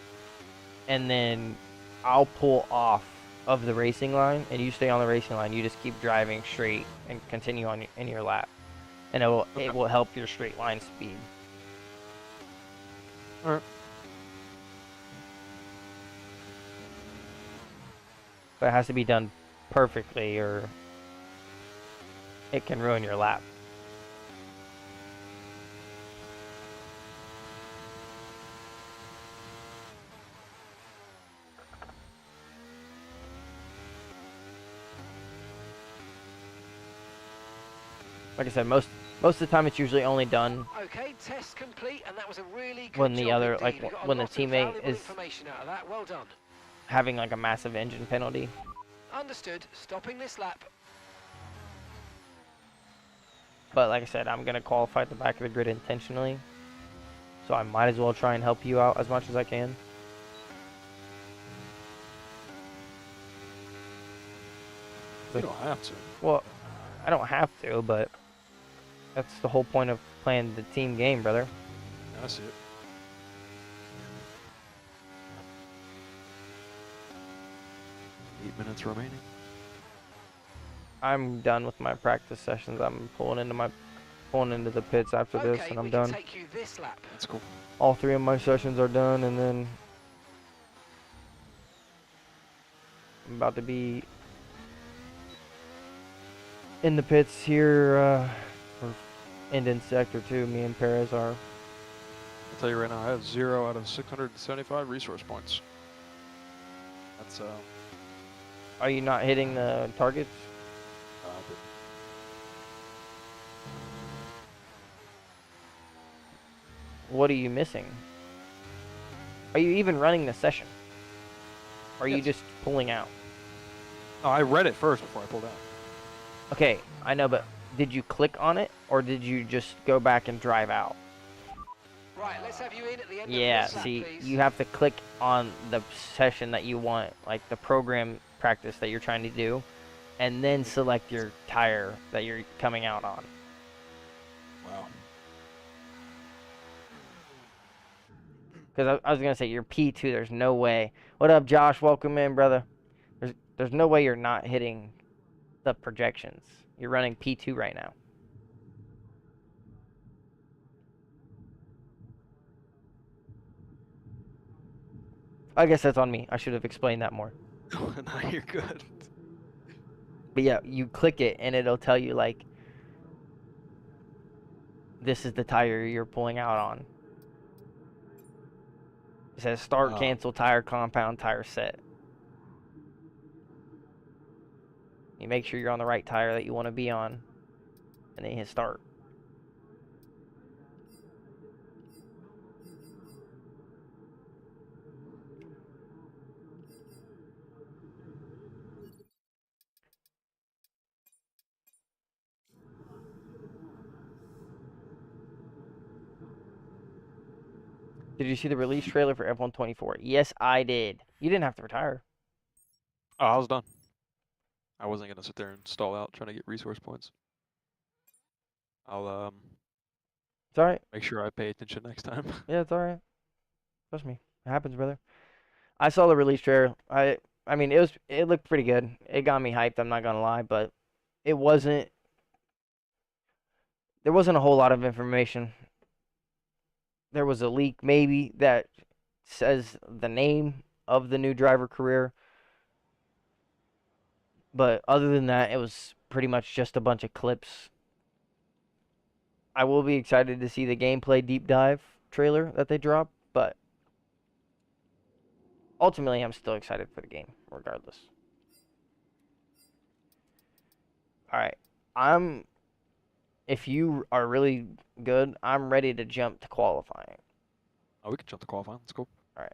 and then I'll pull off of the racing line, and you stay on the racing line. You just keep driving straight and continue on in your lap, and it will help your straight line speed. All right. But it has to be done perfectly, or it can ruin your lap. Like I said, most of the time it's usually only done Okay, test complete, and that was a really good when the job other, indeed. like We got a when the lot of teammate valuable is information out of that. Well done. having like a massive engine penalty. Understood. Stopping this lap. But like I said, I'm gonna qualify at the back of the grid intentionally, so I might as well try and help you out as much as I can. You don't have to. Well, I don't have to, but that's the whole point of playing the team game, brother. I see it. Eight minutes remaining. I'm done with my practice sessions. I'm pulling into the pits after this, Okay, and I'm we done. can take you this lap. That's cool. All 3 of my sessions are done, and then I'm about to be in the pits here, or ending sector 2. Me and Perez are. I'll tell you right now, I have 0 out of 675 resource points. That's Are you not hitting the targets? but What are you missing? Are you even running the session? Or are you Yes. just pulling out? no, I read it first before I pulled out. Okay, I know, but did you click on it, or did you just go back and drive out? Right, let's have you in at the end Yeah, of this lap, see, please. you have to click on the session that you want, like the program practice that you're trying to do, and then select your tire that you're coming out on. Wow. Because I was going to say, you're P2, there's no way. What up, Josh? Welcome in, brother. There's no way you're not hitting the projections. You're running P2 right now. I guess that's on me. I should have explained that more. No, you're good. But yeah, you click it and it'll tell you like this is the tire you're pulling out on. It says start, cancel, tire, compound, tire set. You make sure you're on the right tire that you want to be on, and then you hit start. Did you see the release trailer for F124? Yes, I did. You didn't have to retire. Oh, I was done. I wasn't gonna sit there and stall out trying to get resource points. I'll It's alright. make sure I pay attention next time. Yeah, it's alright. Trust me. It happens, brother. I saw the release trailer. I mean, it looked pretty good. It got me hyped, I'm not gonna lie, but there wasn't a whole lot of information. There was a leak maybe that says the name of the new driver career. But other than that, it was pretty much just a bunch of clips. I will be excited to see the gameplay deep dive trailer that they drop, but ultimately I'm still excited for the game, regardless. Alright. If you are really good, I'm ready to jump to qualifying. Oh, we can jump to qualifying. Let's go. Alright.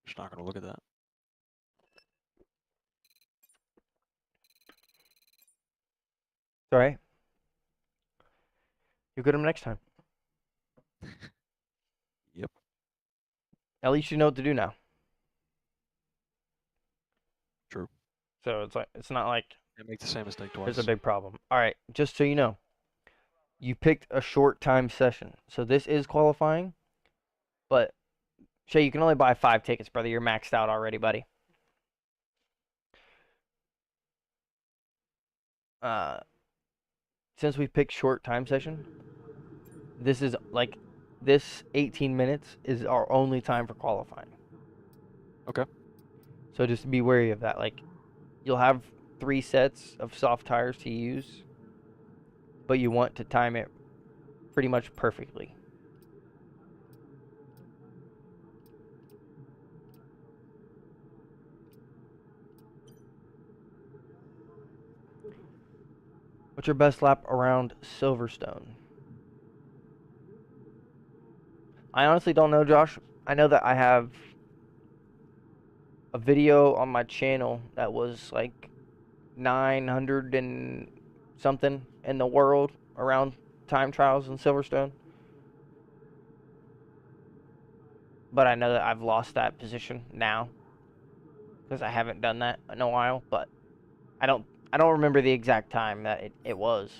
Just not gonna look at that. It's alright. You'll get them next time. Yep. At least you know what to do now. True. So it's not like Can't make the same mistake twice. there's a big problem. Alright, just so you know. You picked a short time session. So this is qualifying. But Shay, you can only buy 5 tickets, brother. You're maxed out already, buddy. Since we picked short time session, this 18 minutes is our only time for qualifying. Okay. So just be wary of that. Like, you'll have 3 sets of soft tires to use, but you want to time it pretty much perfectly. What's your best lap around Silverstone? I honestly don't know, Josh. I know that I have a video on my channel that was like 900 and something in the world around time trials in Silverstone. But I know that I've lost that position now because I haven't done that in a while, but I don't remember the exact time that it was.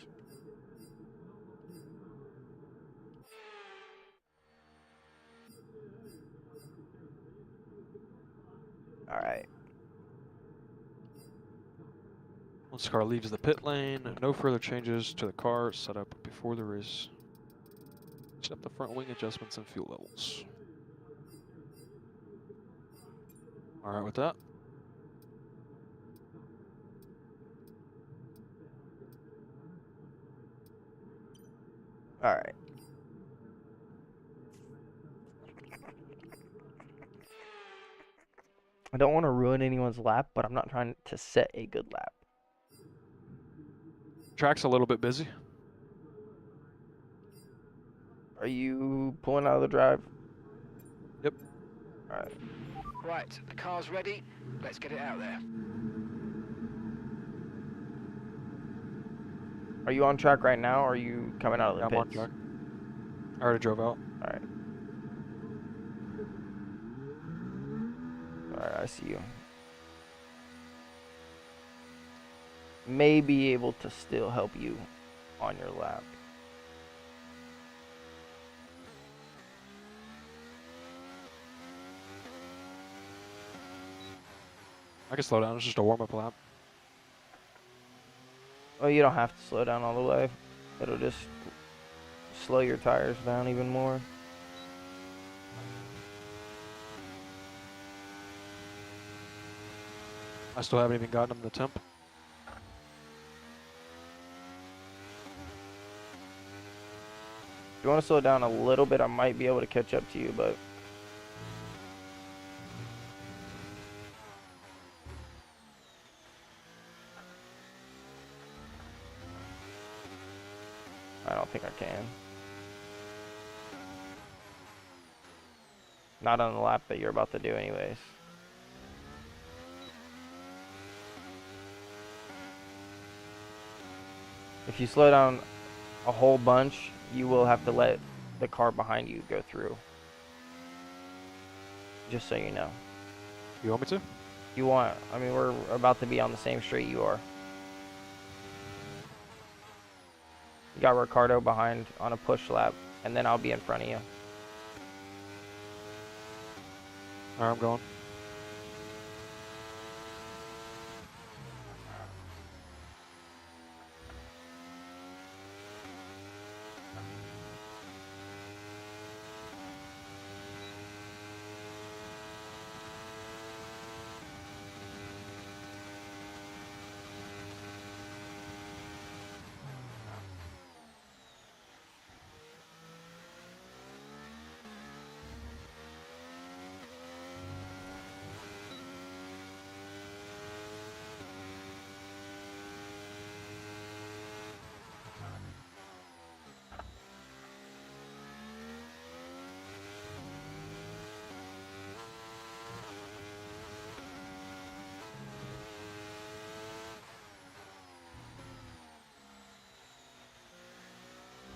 All right. Once the car leaves the pit lane, no further changes to the car set up before the race. Except the front wing adjustments and fuel levels. Alright with that. All right. I don't want to ruin anyone's lap, but I'm not trying to set a good lap. Track's a little bit busy. Are you pulling out of the drive? Yep. All right. Right, the car's ready. Let's get it out there. Are you on track right now, or are you coming out of the Yeah, I'm on pits? track. I already drove out. All right. All right, I see you. May be able to still help you on your lap. I can slow down. It's just a warm-up lap. Oh, you don't have to slow down all the way. It'll just slow your tires down even more. I still haven't even gotten him the temp. If you want to slow down a little bit, I might be able to catch up to you, but I don't think I can. Not on the lap that you're about to do anyways. If you slow down a whole bunch, you will have to let the car behind you go through. Just so you know. You want me to? You want, I mean, we're about to be on the same street you are. You got Ricardo behind on a push lap, and then I'll be in front of you. Alright, I'm going.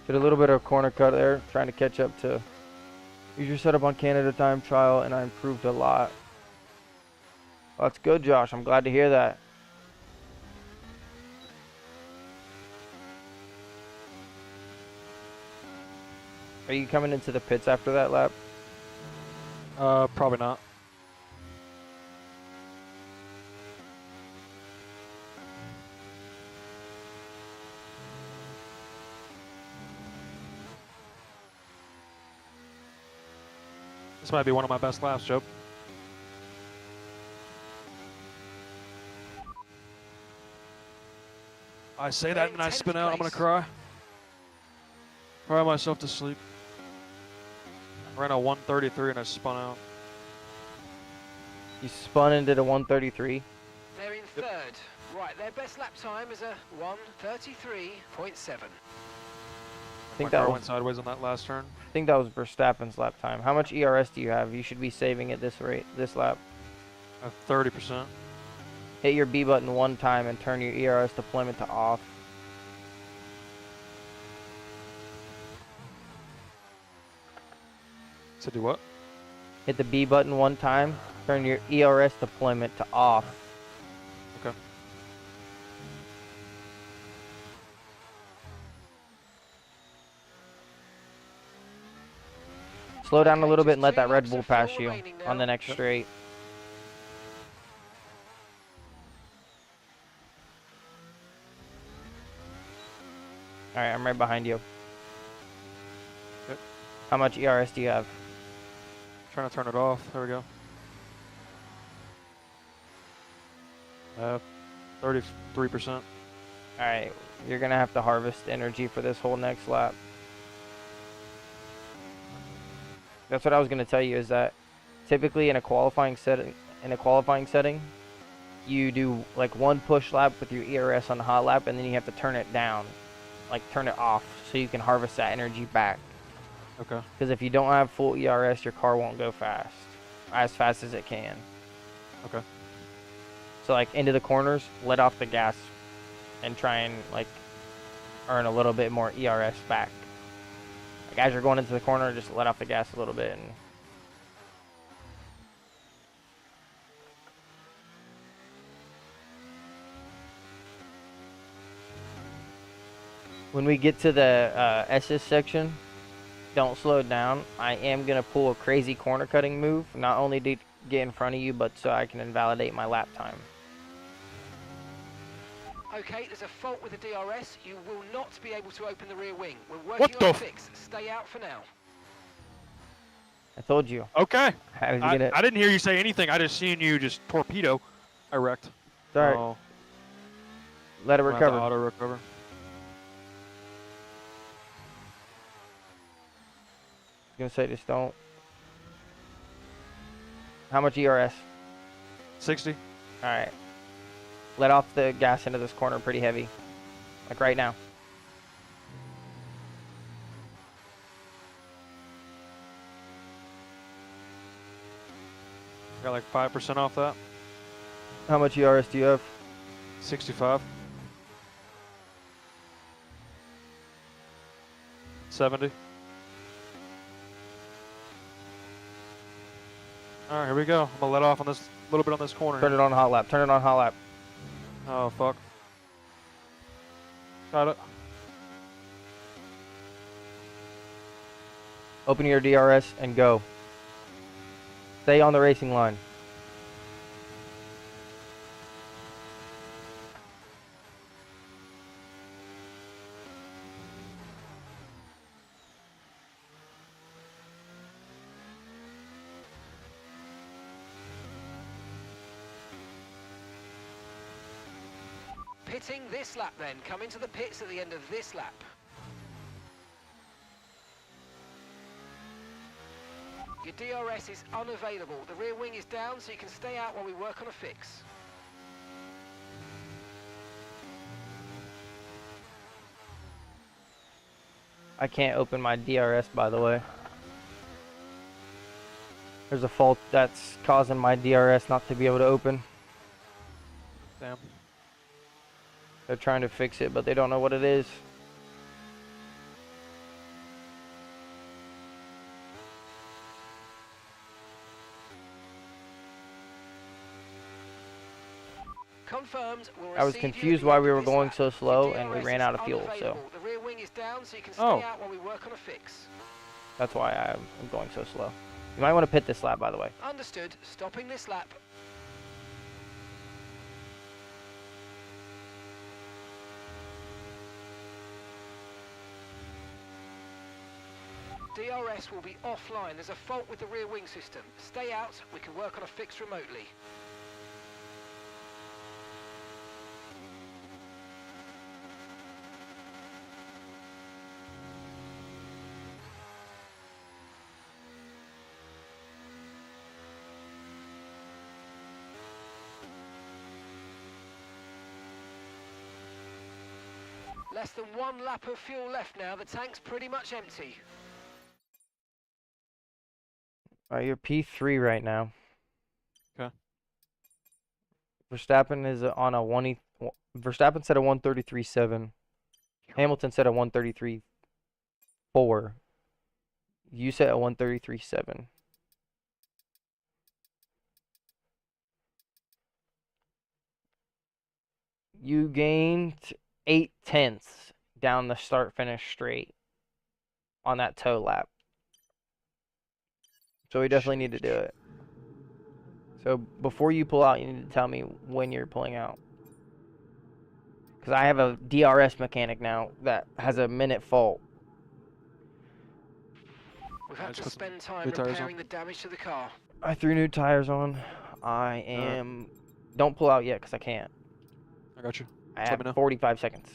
Did a little bit of corner cut there, trying to catch up to use your setup on Canada time trial, and I improved a lot. Well, that's good, Josh. I'm glad to hear that. Are you coming into the pits after that lap? Probably not. This might be one of my best laps, Joe. I say that and I spin out, I'm gonna cry. Cry myself to sleep. I ran a 133 and I spun out. You spun and did a 133. They're in third. Right, their best lap time is a 1:33.7. I think My that car went was, sideways on that last turn. I think that was Verstappen's lap time. How much ERS do you have? You should be saving it this lap. 30%. Hit your B button one time and turn your ERS deployment to off. So do what? Hit the B button one time, turn your ERS deployment to off. Okay. Slow down a Okay, little bit just and let 3 that Red laps Bull of fuel pass you remaining on now. the next Yep. straight. Alright, I'm right behind you. Yep. How much ERS do you have? Trying to turn it off. There we go. 33%. Alright, you're gonna have to harvest energy for this whole next lap. That's what I was gonna tell you, is that typically in a qualifying setting, you do like one push lap with your ERS on the hot lap, and then you have to turn it down, like turn it off, so you can harvest that energy back. Okay. Because if you don't have full ERS, your car won't go as fast as it can. Okay. So like into the corners, let off the gas, and try and like earn a little bit more ERS back. Like as you're going into the corner, just let off the gas a little bit. And when we get to the SS section, don't slow down. I am gonna pull a crazy corner cutting move, not only to get in front of you, but so I can invalidate my lap time. Okay, there's a fault with the DRS. You will not be able to open the rear wing. We're What working the on a f- fix. Stay out for now. I told you. Okay. I was gonna. I didn't hear you say anything. I just seen you just torpedo. I wrecked. Sorry. Oh, Let it I'm gonna have to recover. auto recover. Gonna say just don't. How much ERS? 60. All right. Let off the gas into this corner pretty heavy, like right now. Got like 5% off that. How much ERS do you have? 65. 70. All right, here we go. I'm gonna let off on this little bit on this corner. Turn it on hot lap. Turn it on hot lap. Oh fuck. Got it. Open your DRS and go. Stay on the racing line. Pitting this lap then. Come into the pits at the end of this lap. Your DRS is unavailable. The rear wing is down, so you can stay out while we work on a fix. I can't open my DRS, by the way. There's a fault that's causing my DRS not to be able to open. Damn. They're trying to fix it, but they don't know what it is. Confirmed. We'll I was receive you at confused the why end we of were this going lap. so slow Your and we DRS ran is out of fuel, so unavailable. The rear wing is down, so you can stay Oh. out while we work on a fix. that's why I'm going so slow. You might want to pit this lap, by the way. Understood. Stopping this lap. DRS will be offline. There's a fault with the rear wing system. Stay out. We can work on a fix remotely. Less than one lap of fuel left now. The tank's pretty much empty. Alright, you're P3 right now. Okay. Verstappen is on a Verstappen said a 133.7. Hamilton said a 133.4. You said a 133.7. You gained 8/10 down the start-finish straight on that toe lap. So we definitely need to do it. So before you pull out, you need to tell me when you're pulling out. Because I have a DRS mechanic now that has a minute fault. We've had Let's to put spend time new tires repairing on. the damage to the car. I threw new tires on. I am... Don't pull out yet because I can't. I got you. I Just let have me know. 45 seconds.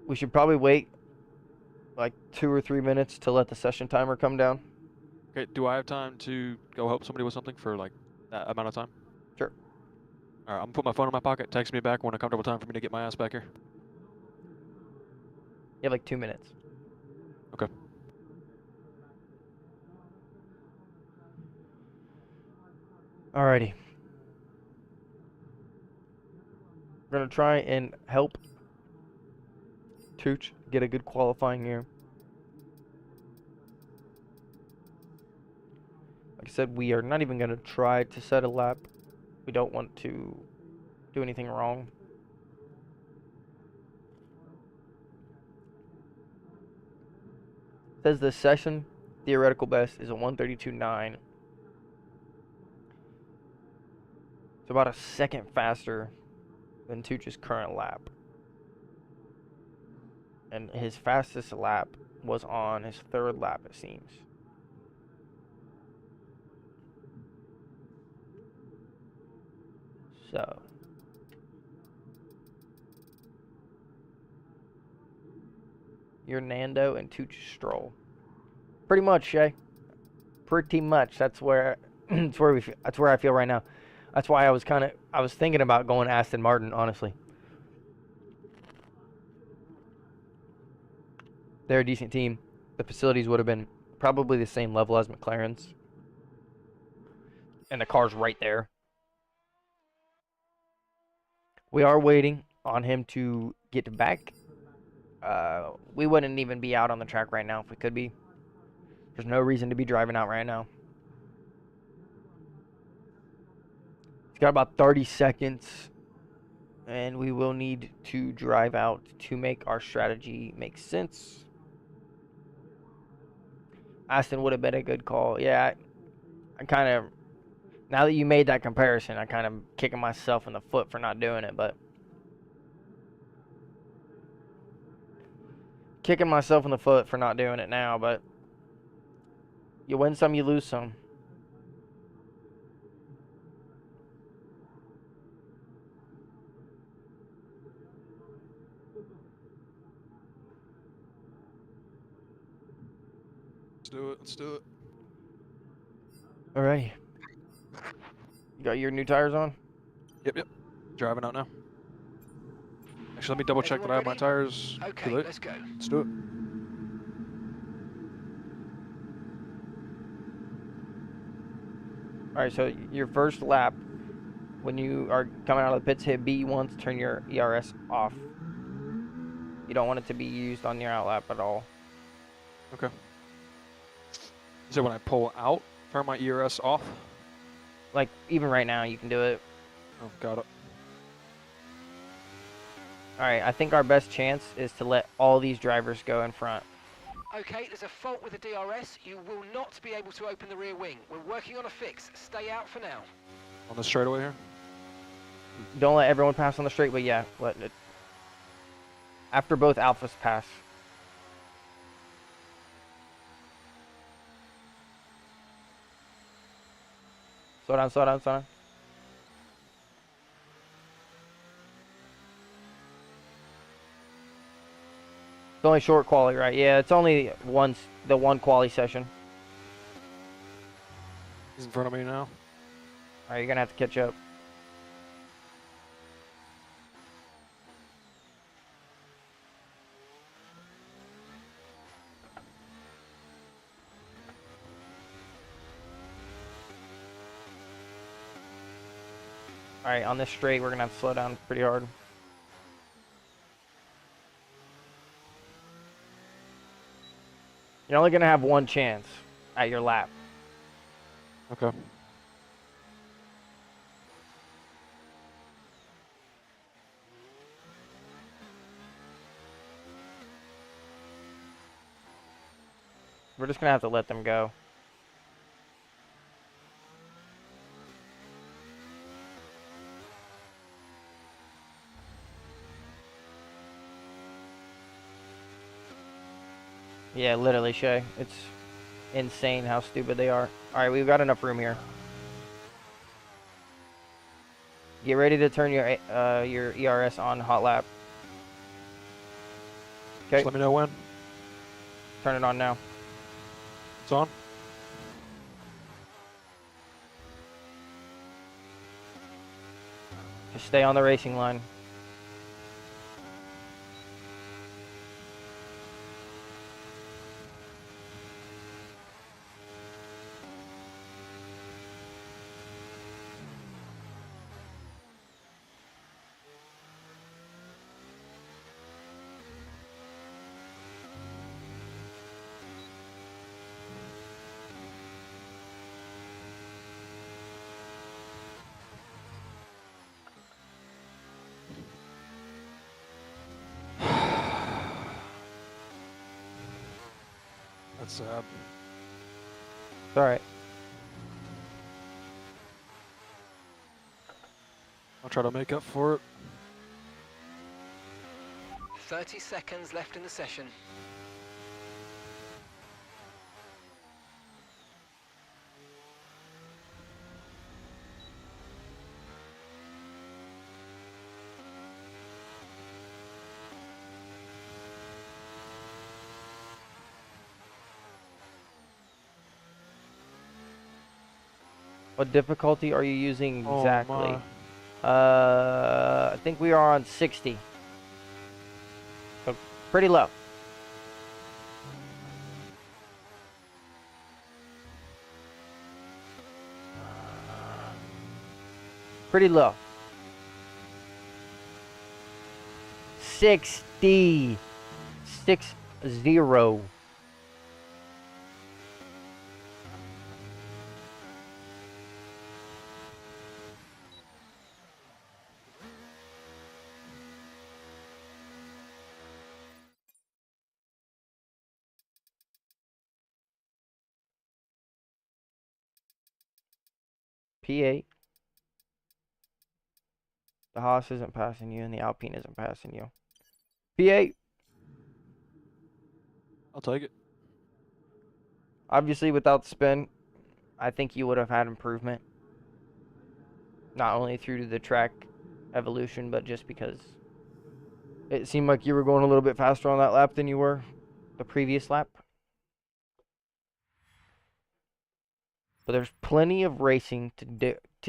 We should probably wait like 2 or 3 minutes to let the session timer come down. Okay, do I have time to go help somebody with something for like that amount of time? Sure. All right, I'm gonna put my phone in my pocket. Text me back when a comfortable time for me to get my ass back here. You have like 2 minutes. Okay. Alrighty. We're going to try and help Tooch get a good qualifying here. Like I said, we are not even going to try to set a lap. We don't want to do anything wrong. Says the session theoretical best is a 132.9. It's about a second faster than Tooch's current lap. And his fastest lap was on his third lap, it seems. So. You're Nando and Tooch Stroll. Pretty much, Shay. Pretty much. That's where that's where I feel right now. That's why I was thinking about going Aston Martin, honestly. They're a decent team. The facilities would have been probably the same level as McLaren's. And the car's right there. We are waiting on him to get back. We wouldn't even be out on the track right now if we could be. There's no reason to be driving out right now. It's got about 30 seconds. And we will need to drive out to make our strategy make sense. Aston would have been a good call. Yeah, I kind of, now that you made that comparison, I kind of kicking myself in the foot for not doing it, but kicking myself in the foot for not doing it now, but you win some, you lose some. Let's do it. Let's do it. Alrighty. You got your new tires on? Yep. Driving out now. Actually, let me double check that I have my tires. Okay, Too late. let's go. Let's do it. Alright, so your first lap, when you are coming out of the pits, hit B once, turn your ERS off. You don't want it to be used on your outlap at all. Okay. So when I pull out, turn my ERS off? Like, even right now, you can do it. Oh, got it. Alright, I think our best chance is to let all these drivers go in front. Okay, there's a fault with the DRS. You will not be able to open the rear wing. We're working on a fix. Stay out for now. On the straightaway here? Don't let everyone pass on the straight, but yeah, let it. After both alphas pass. Slow down, slow down, slow down. It's only short quali, right? Yeah, it's only the one quali session. He's in front of me now. Alright, you're gonna have to catch up. Alright, on this straight, we're gonna have to slow down pretty hard. You're only gonna have one chance at your lap. Okay. We're just gonna have to let them go. Yeah, literally, Shay. It's insane how stupid they are. Alright, we've got enough room here. Get ready to turn your ERS on hot lap. Okay, Just let me know when. turn it on now. It's on. Just stay on the racing line. That's sad. It's alright. I'll try to make up for it. 30 seconds left in the session. What difficulty are you using Oh, exactly? my. I think we are on 60. So pretty low. Pretty low. 60. 60. P8. The Haas isn't passing you, and the Alpine isn't passing you. P8. I'll take it. Obviously, without the spin, I think you would have had improvement. Not only through the track evolution, but just because it seemed like you were going a little bit faster on that lap than you were the previous lap. But there's plenty of racing to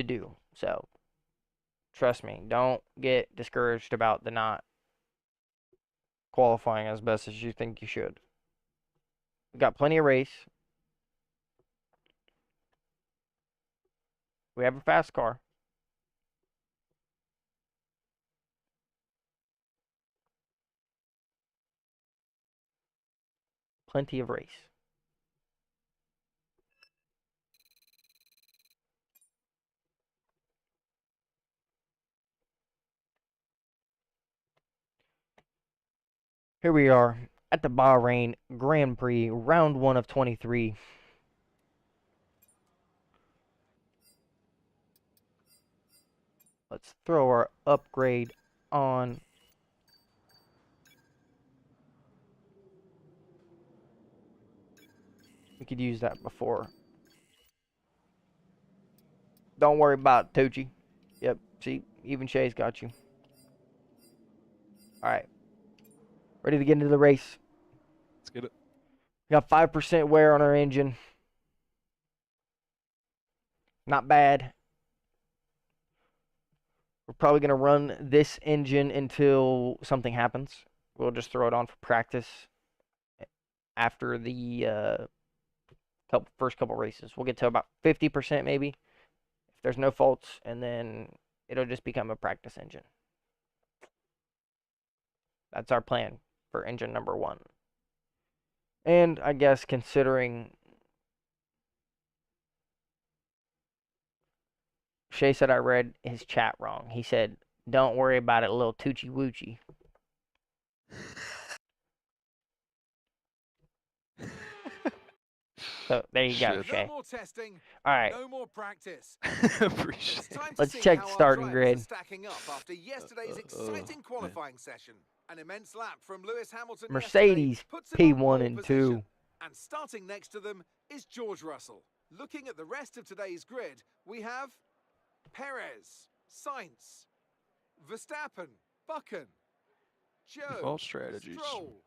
do. So, trust me, don't get discouraged about the not qualifying as best as you think you should. We got plenty of race. We have a fast car. Plenty of race. Here we are at the Bahrain Grand Prix, round 1 of 23. Let's throw our upgrade on. We could use that before. Don't worry about it, Toochie. Yep, see, even Shay's got you. Alright. Ready to get into the race. Let's get it. We got 5% wear on our engine. Not bad. We're probably going to run this engine until something happens. We'll just throw it on for practice after the first couple races. We'll get to about 50% maybe, if there's no faults, and then it'll just become a practice engine. That's our plan for engine number 1. And I guess considering Shay said I read his chat wrong. He said, "Don't worry about it, little Toochie Woochie." So there you go, Shit. Shay. No more testing. All right, No more practice. Appreciate It's it. time to Let's see check how the our starting drivers are grid. stacking up after yesterday's exciting man. qualifying session. An immense lap from Lewis Hamilton Mercedes yesterday puts him on P1 pole and position. 2. And starting next to them is George Russell. Looking at the rest of today's grid, we have Perez, Sainz, Verstappen, Buchan, Joe, Default strategies. Stroll,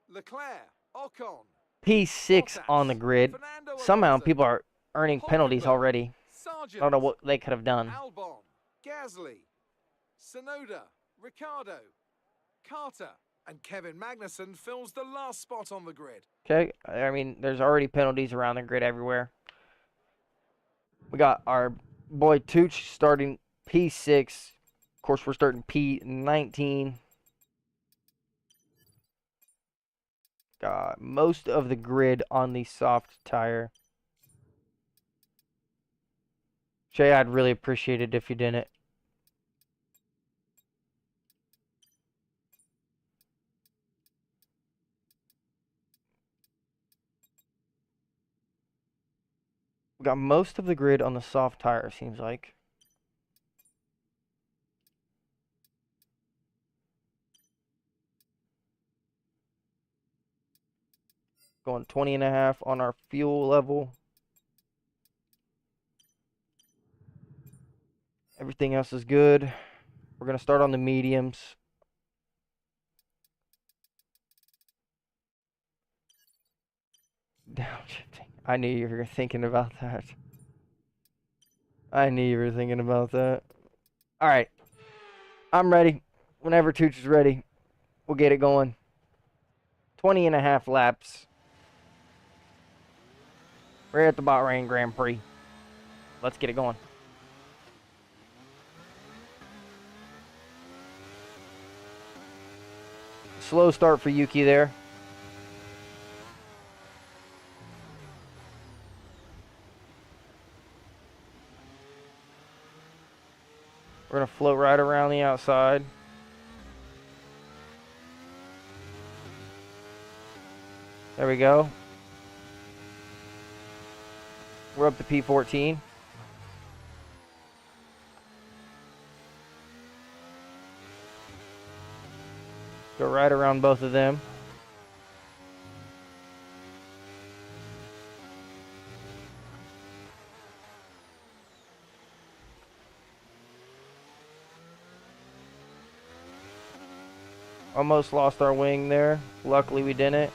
Leclerc, Ocon, P6 on the Bottas, grid. Fernando Somehow Alonso, people are earning penalties Hulkenberg, already. I Sargent, don't know what they could have done. Albon, Gasly, Sonoda, Ricciardo, Carter, and Kevin Magnussen fills the last spot on the grid. Okay, I mean, there's already penalties around the grid everywhere. We got our boy Tooch starting P6. Of course, we're starting P19. Got most of the grid on the soft tire. Shay, I'd really appreciate it if you didn't. We got most of the grid on the soft tire, seems like. Going 20.5 on our fuel level. Everything else is good. We're going to start on the mediums. Downshifting. I knew you were thinking about that. I knew you were thinking about that. Alright. I'm ready. Whenever Tooch is ready, we'll get it going. 20.5 laps. We're at the Bahrain Grand Prix. Let's get it going. Slow start for Yuki there. We're going to float right around the outside. There we go. We're up to P14. Go right around both of them. Almost lost our wing there. Luckily we didn't.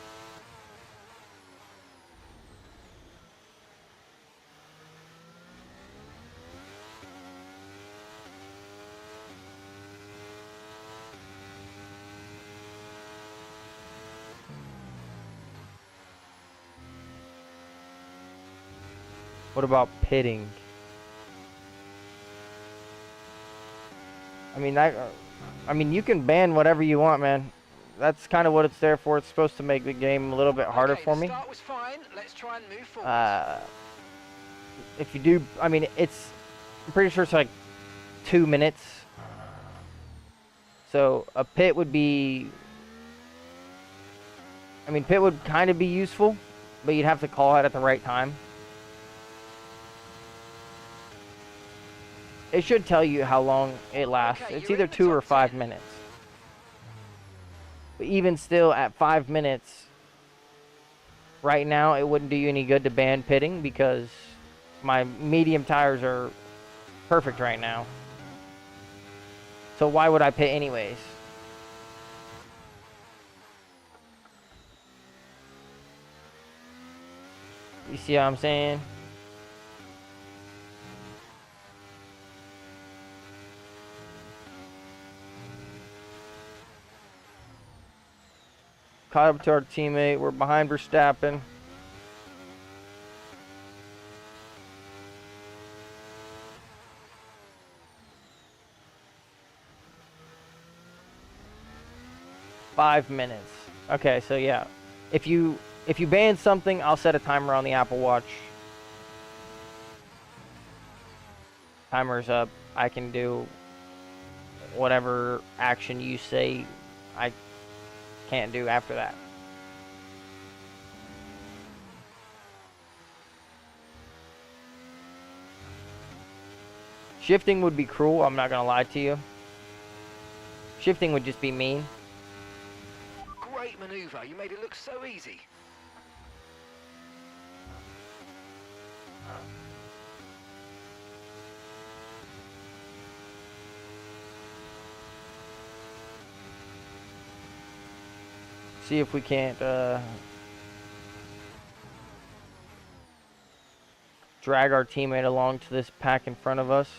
What about pitting? I mean, you can ban whatever you want, man. That's kind of what it's there for. It's supposed to make the game a little bit harder for me. Start was fine. Let's try and move forward. If you do, I mean, I'm pretty sure it's like 2 minutes. So a pit would be, I mean, pit would kind of be useful, but you'd have to call it at the right time. It should tell you how long it lasts. Okay, it's you're either in the 2 or top 5 10. minutes. But even still, at 5 minutes, right now, it wouldn't do you any good to ban pitting because my medium tires are perfect right now. So why would I pit anyways? You see what I'm saying? Caught up to our teammate. We're behind Verstappen. Five minutes. Okay, so yeah. If you ban something, I'll set a timer on the Apple Watch. Timer's up. I can do whatever action you say I can't do after that. Shifting would be cruel, I'm not gonna lie to you. Shifting would just be mean. Great maneuver. You made it look so easy. See if we can't drag our teammate along to this pack in front of us.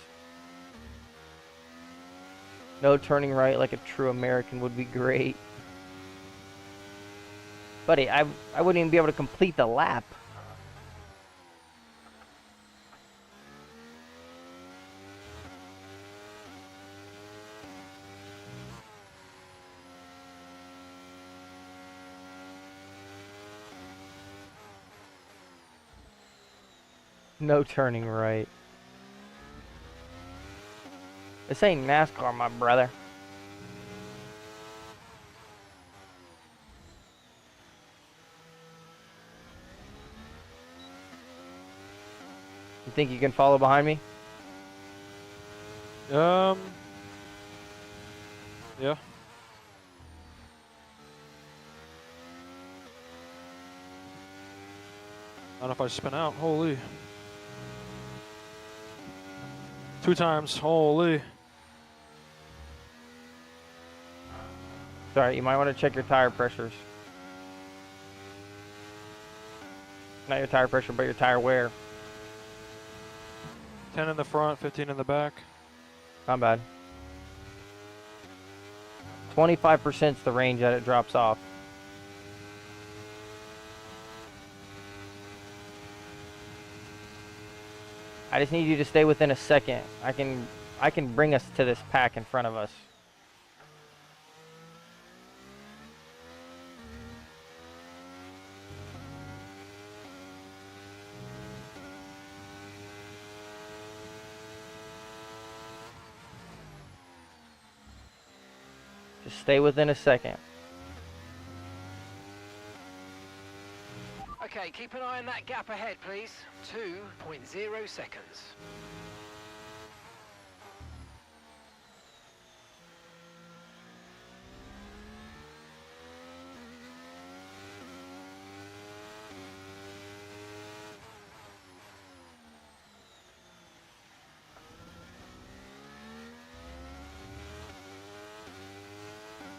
No turning right like a true American would be great. Buddy, I wouldn't even be able to complete the lap. No turning right. This ain't NASCAR, my brother. You think you can follow behind me? Yeah. don't know if I spin out. Holy. 2 times. Holy. Sorry, you might want to check your tire pressures. Not your tire pressure, but your tire wear. 10 in the front, 15 in the back. Not bad. 25% is the range that it drops off. I just need you to stay within a second. I can bring us to this pack in front of us. Just stay within a second. Okay, keep an eye on that gap ahead, please. 2.0 seconds.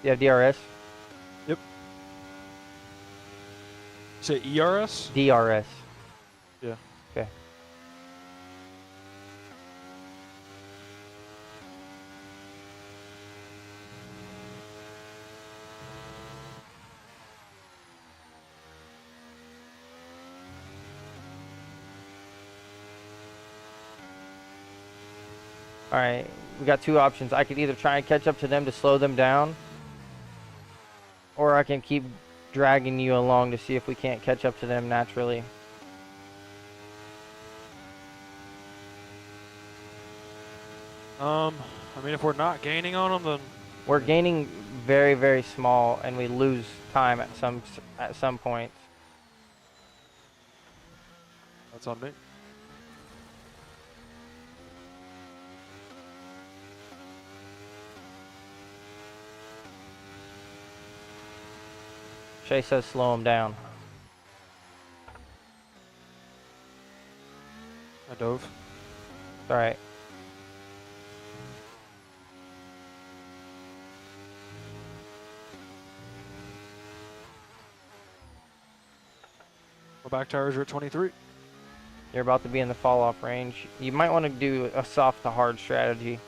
You have DRS? Yep. Say ERS? DRS. Yeah. Okay. Alright, we got 2 options. I could either try and catch up to them to slow them down, or I can keep dragging you along to see if we can't catch up to them naturally. I mean, if we're not gaining on them, then We're gaining very, very small, and we lose time at some points. that's on me. Shay says slow him down. I dove. Alright. My back tires are at 23. You're about to be in the fall off range. You might want to do a soft to hard strategy.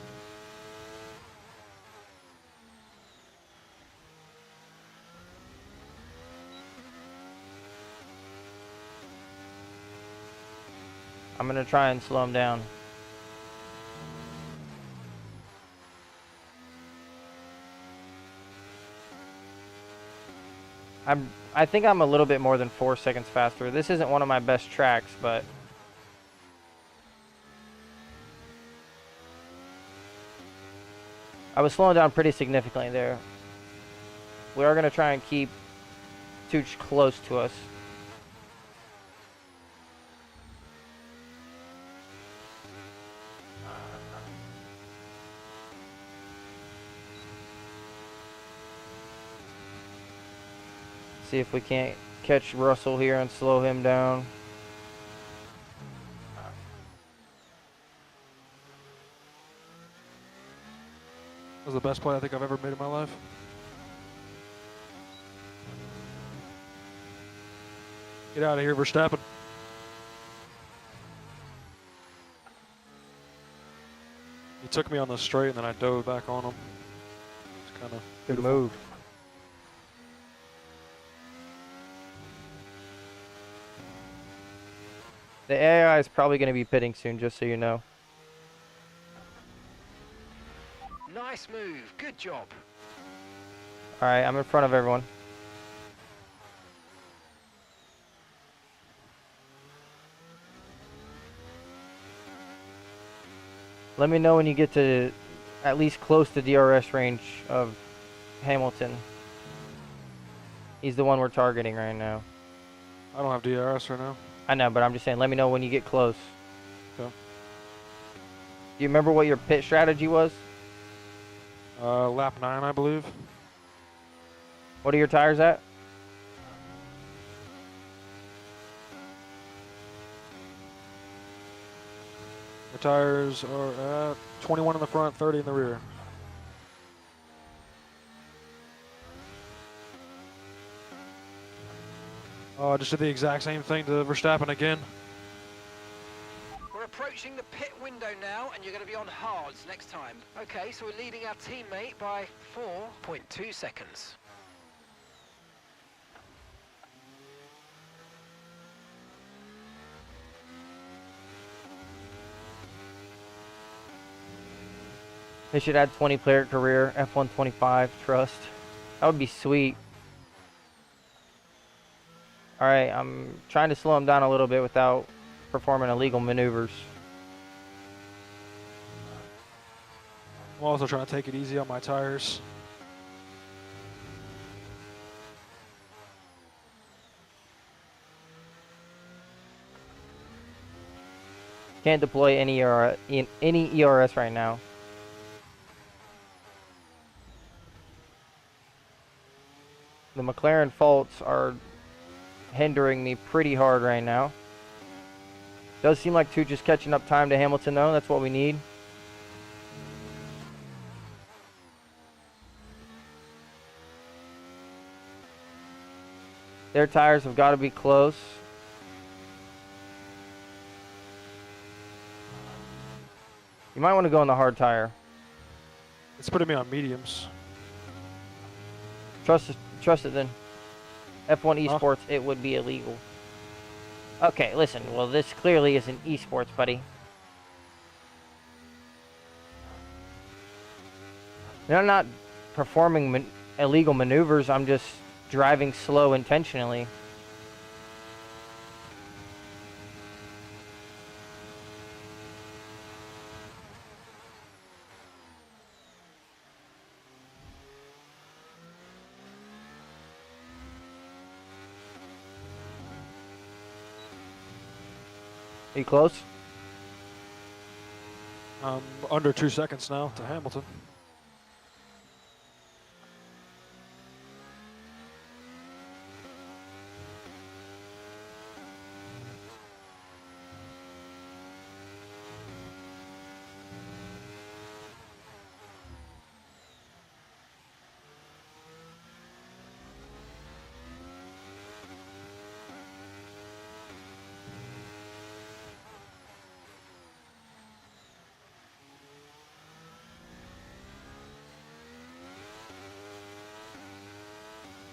I'm going to try and slow him down. I think I'm a little bit more than 4 seconds faster. This isn't one of my best tracks, but I was slowing down pretty significantly there. We are going to try and keep Tooch close to us. See if we can't catch Russell here and slow him down. That was the best play I think I've ever made in my life. Get out of here, Verstappen. He took me on the straight and then I dove back on him. It's kind of Good move. The AI is probably going to be pitting soon, just so you know. Nice move. Good job. Alright, I'm in front of everyone. Let me know when you get to at least close to DRS range of Hamilton. He's the one we're targeting right now. I don't have DRS right now. I know, but I'm just saying, let me know when you get close. Okay. Do you remember what your pit strategy was? Lap 9, I believe. What are your tires at? The tires are at 21 in the front, 30 in the rear. Oh, I just did the exact same thing to Verstappen again. We're approaching the pit window now, and you're going to be on hards next time. Okay, so we're leading our teammate by 4.2 seconds. They should add 20-player career, F125 trust. That would be sweet. Alright, I'm trying to slow him down a little bit without performing illegal maneuvers. I'm also trying to take it easy on my tires. Can't deploy any ERS right now. The McLaren faults are hindering me pretty hard right now. Does seem like Tooch is catching up time to Hamilton though. That's what we need. Their tires have got to be close. You might want to go on the hard tire. It's putting me on mediums. Trust it then. F1 Huh? esports, it would be illegal. Okay, listen. Well, this clearly isn't esports, buddy. I'm not performing illegal maneuvers. I'm just driving slow intentionally. Are you close? Under 2 seconds now to Hamilton.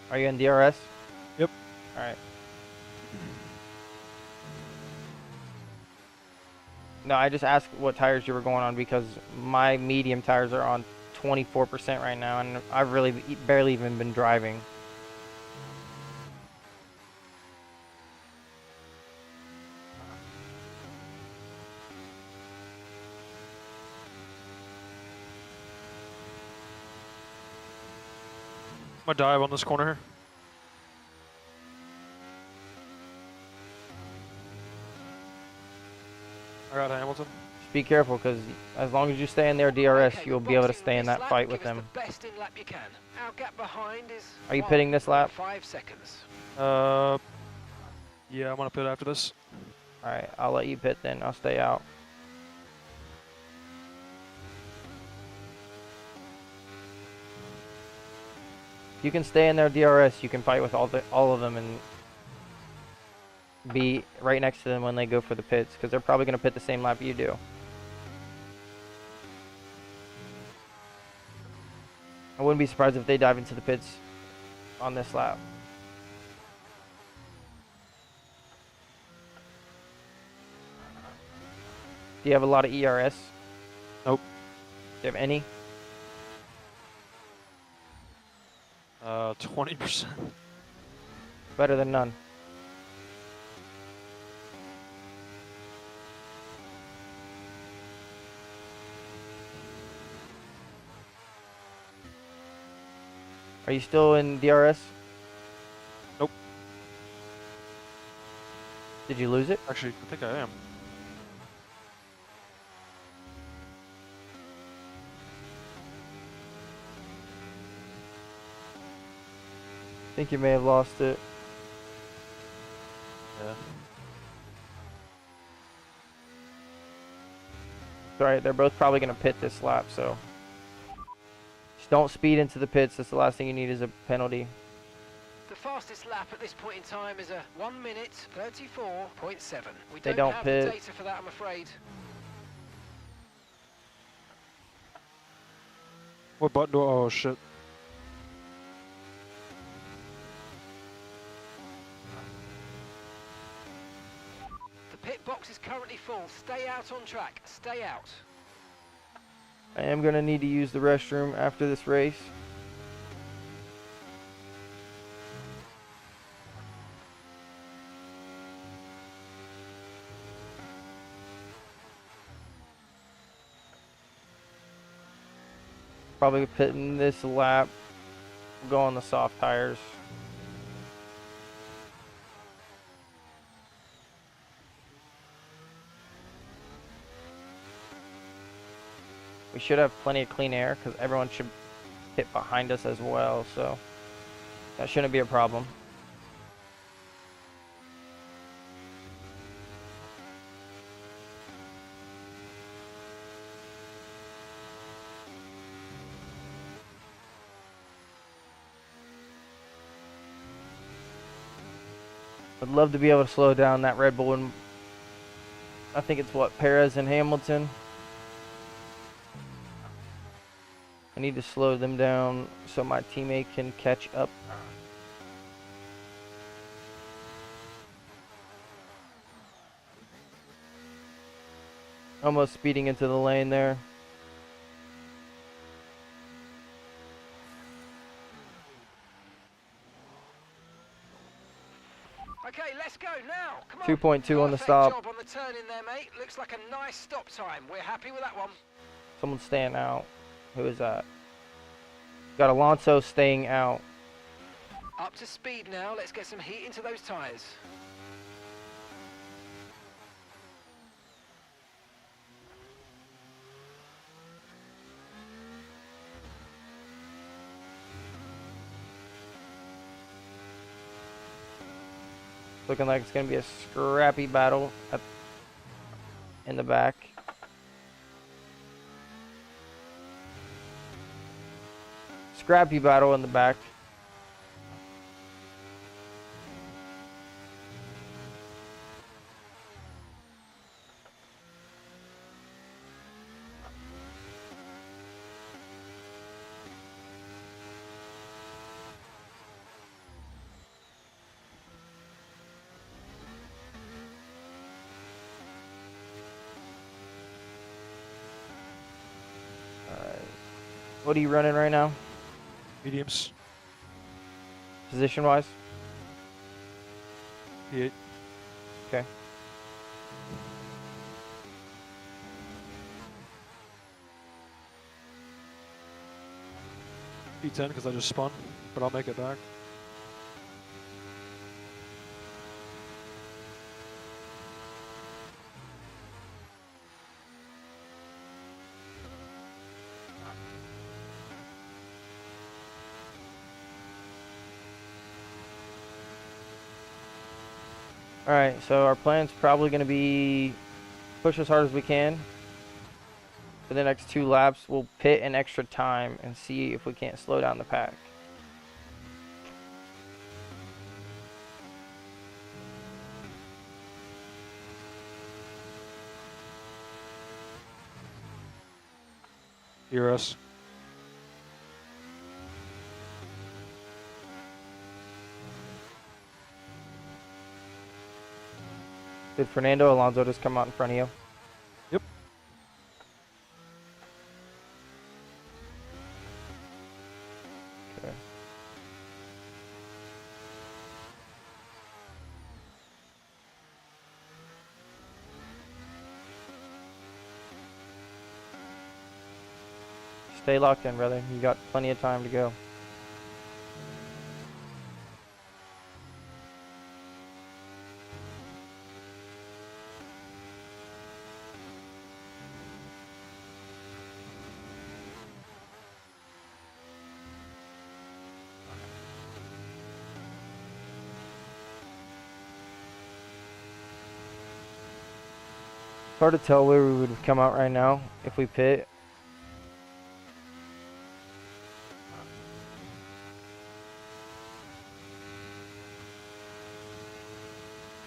Are you in DRS? Yep. All right. No, I just asked what tires you were going on because my medium tires are on 24% right now, and I've really barely even been driving. I'm gonna dive on this corner here. I got Hamilton. Just be careful, because as long as you stay in their DRS, Okay, you'll we're be able to boxing stay in this that lap. fight with Give us them. the best in lap you can. Our gap behind is Are you pitting this lap? 5 seconds. Yeah, I'm gonna pit after this. All right, I'll let you pit then. I'll stay out. If you can stay in their DRS, you can fight with all of them and be right next to them when they go for the pits, because they're probably going to pit the same lap you do. I wouldn't be surprised if they dive into the pits on this lap. Do you have a lot of ERS? Nope. Do you have any? 20%. Better than none. Are you still in DRS? Nope. Did you lose it? Actually, I think I am. I think you may have lost it. Yeah. Right, they're both probably going to pit this lap, so just don't speed into the pits. That's the last thing you need is a penalty. The fastest lap at this point in time is a 1 minute 34.7. We They don't don't have pit. the data for that, I'm afraid. What button do I... Oh, shit. The pit box is currently full. Stay out on track. Stay out. I am going to need to use the restroom after this race. Probably pitting this lap. Go on the soft tires. We should have plenty of clean air because everyone should hit behind us as well, so that shouldn't be a problem. I'd love to be able to slow down that Red Bull, and I think it's what, Perez and Hamilton. I need to slow them down so my teammate can catch up. Almost speeding into the lane there. Okay, let's go now. Come on. 2.2 on the Perfect stop. job on the turn in there, mate. Looks like a nice stop time. We're happy with that one. Someone's staying out. Who is that? Got Alonso staying out. Up to speed now. Let's get some heat into those tyres. Looking like it's going to be a scrappy battle in the back. Scrappy battle in the back. What are you running right now, Mediums. position-wise? P8. Okay. P10 because I just spun, but I'll make it back. Alright, so our plan's probably going to be push as hard as we can. For the next 2 laps, we'll pit an extra time and see if we can't slow down the pack. Hear us. Did Fernando Alonso just come out in front of you? Yep. Okay. Stay locked in, brother. You got plenty of time to go. Hard to tell where we would come out right now if we pit.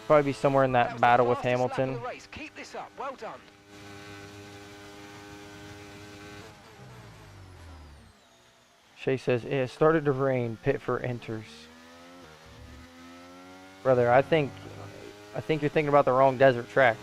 Probably be somewhere in that was the battle with fastest lap of Hamilton. the race. Keep this up. Well done. Shay says, it has started to rain. Pit for enters. Brother, I think you're thinking about the wrong desert track.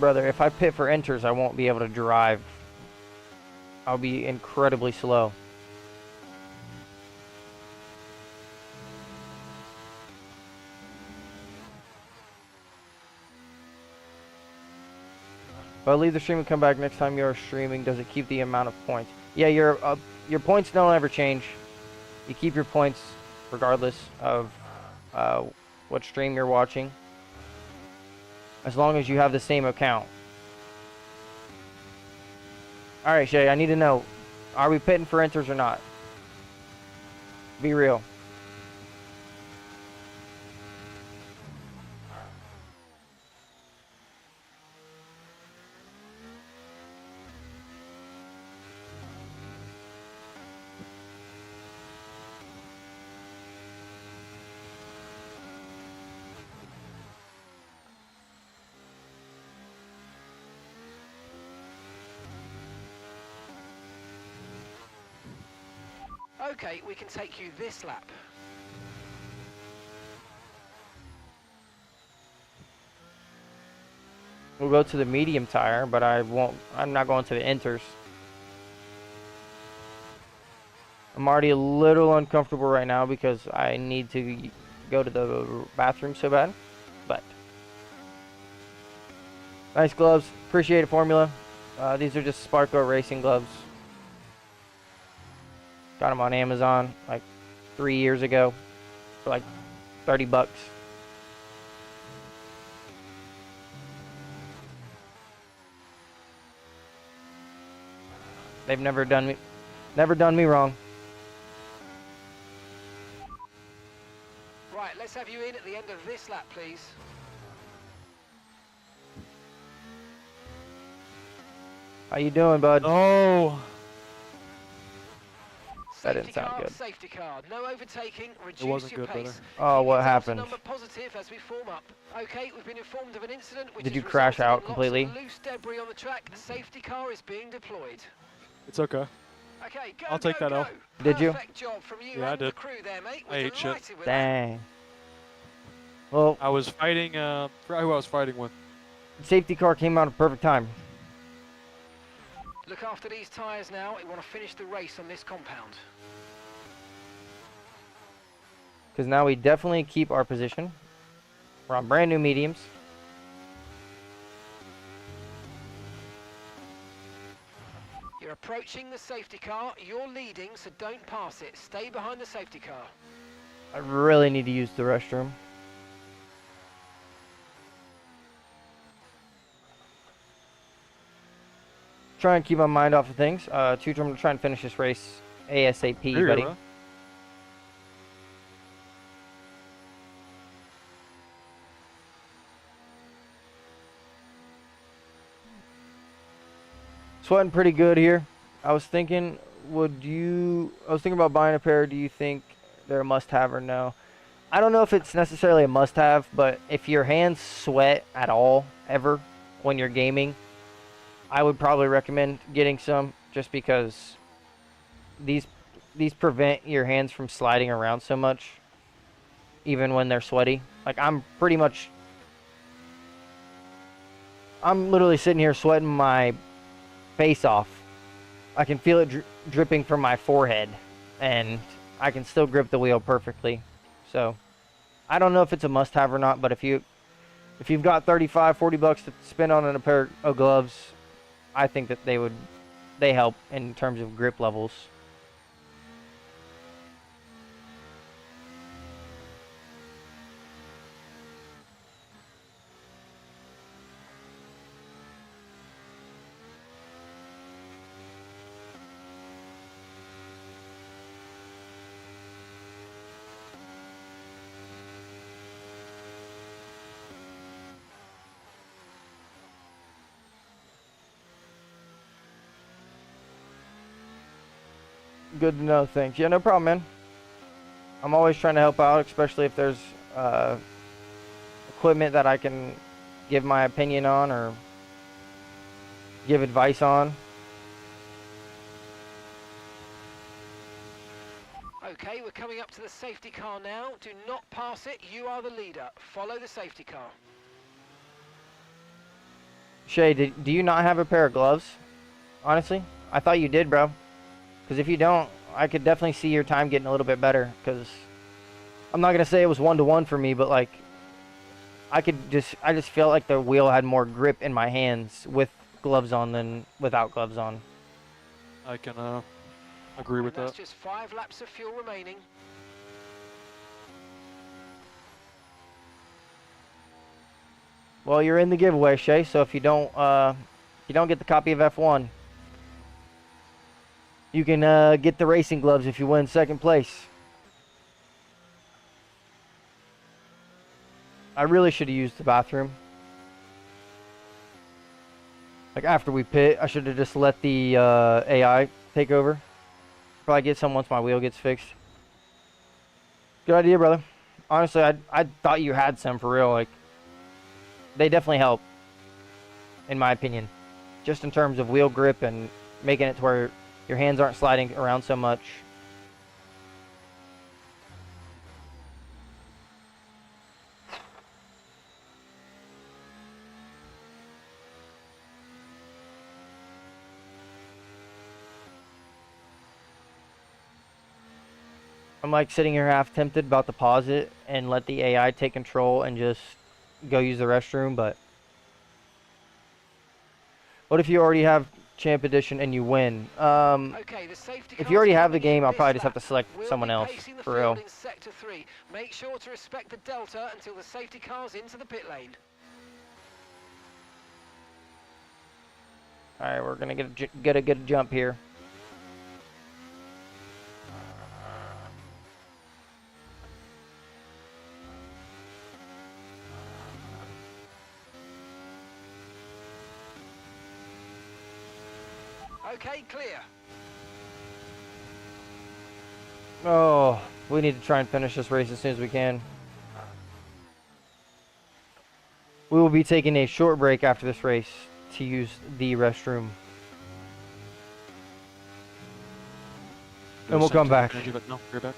Brother, if I pit for enters, I won't be able to drive. I'll be incredibly slow. If I leave the stream and come back next time you are streaming, does it keep the amount of points? Yeah, your points don't ever change. You keep your points regardless of what stream you're watching, as long as you have the same account. All right, Shay, I need to know, are we pitting for enters or not? Be real. Okay, we can take you this lap. We'll go to the medium tire, but I'm not going to the enters. I'm already a little uncomfortable right now because I need to go to the bathroom so bad. But nice gloves. Appreciate it, Formula. These are just Sparko Racing gloves. Got them on Amazon like 3 years ago for like 30 bucks. They've never done me wrong. Right, let's have you in at the end of this lap, please. How you doing, bud? Oh, That didn't sound good. Safety car, no overtaking, reduce wasn't your good, pace. brother. Oh, Keep what your happened? number positive as we form up. Okay, we've been informed of an incident which Did has you crash resulted in out lots completely? of loose debris on the track. The safety car is being deployed. it's okay. Okay, go, I'll take go, that L. go. Did you? Perfect job from you Yeah, I and the did. crew there, mate. I We're ate shit. delighted with that. Dang. Well, I was fighting, forgot who I was fighting with. safety car came out at perfect time. Look after these tyres now. We want to finish the race on this compound. Because now we definitely keep our position. We're on brand new mediums. You're approaching the safety car. You're leading, so don't pass it. Stay behind the safety car. I really need to use the restroom. Try and keep my mind off of things. Tooch, I'm going to try and finish this race ASAP, Here, buddy. bro. Sweating pretty good here. I was thinking about buying a pair. Do you think they're a must-have or no? I don't know if it's necessarily a must-have, but if your hands sweat at all, ever, when you're gaming, I would probably recommend getting some, just because these prevent your hands from sliding around so much, even when they're sweaty. Like, I'm literally sitting here sweating my face off I can feel it dripping from my forehead, and I can still grip the wheel perfectly. So I don't know if it's a must-have or not, but if you've got 35, 40 bucks to spend on a pair of gloves, I think that they help in terms of grip levels. Good to know, thanks. Yeah, no problem, man. I'm always trying to help out, especially if there's equipment that I can give my opinion on or give advice on. Okay, we're coming up to the safety car now. Do not pass it. You are the leader. Follow the safety car. Shay, do you not have a pair of gloves? Honestly, I thought you did, bro. Because if you don't, I could definitely see your time getting a little bit better. Because I'm not gonna say it was 1-to-1 for me, but like I just felt like the wheel had more grip in my hands with gloves on than without gloves on. I can agree with That's that. just 5 laps of fuel remaining. Well, you're in the giveaway, Shay. So if you don't get the copy of F1, you can get the racing gloves if you win second place. I really should have used the bathroom. Like after we pit, I should have just let the AI take over. Probably get some once my wheel gets fixed. Good idea, brother. Honestly, I thought you had some for real. Like, they definitely help, in my opinion. Just in terms of wheel grip and making it to where your hands aren't sliding around so much. I'm like sitting here half tempted about to pause it and let the AI take control and just go use the restroom, but what if you already have Champ Edition and you win? Okay, the safety If you already car's have the coming in game, I'll this probably just have lap. to select We'll someone be else, pacing the for field real. in sector 3. Make sure to respect the delta until the safety car's into the pit lane. Alright, we're gonna get a good jump here. Okay, clear. Oh, we need to try and finish this race as soon as we can. We will be taking a short break after this race to use the restroom. And we'll come back. Energy, but no, you're back.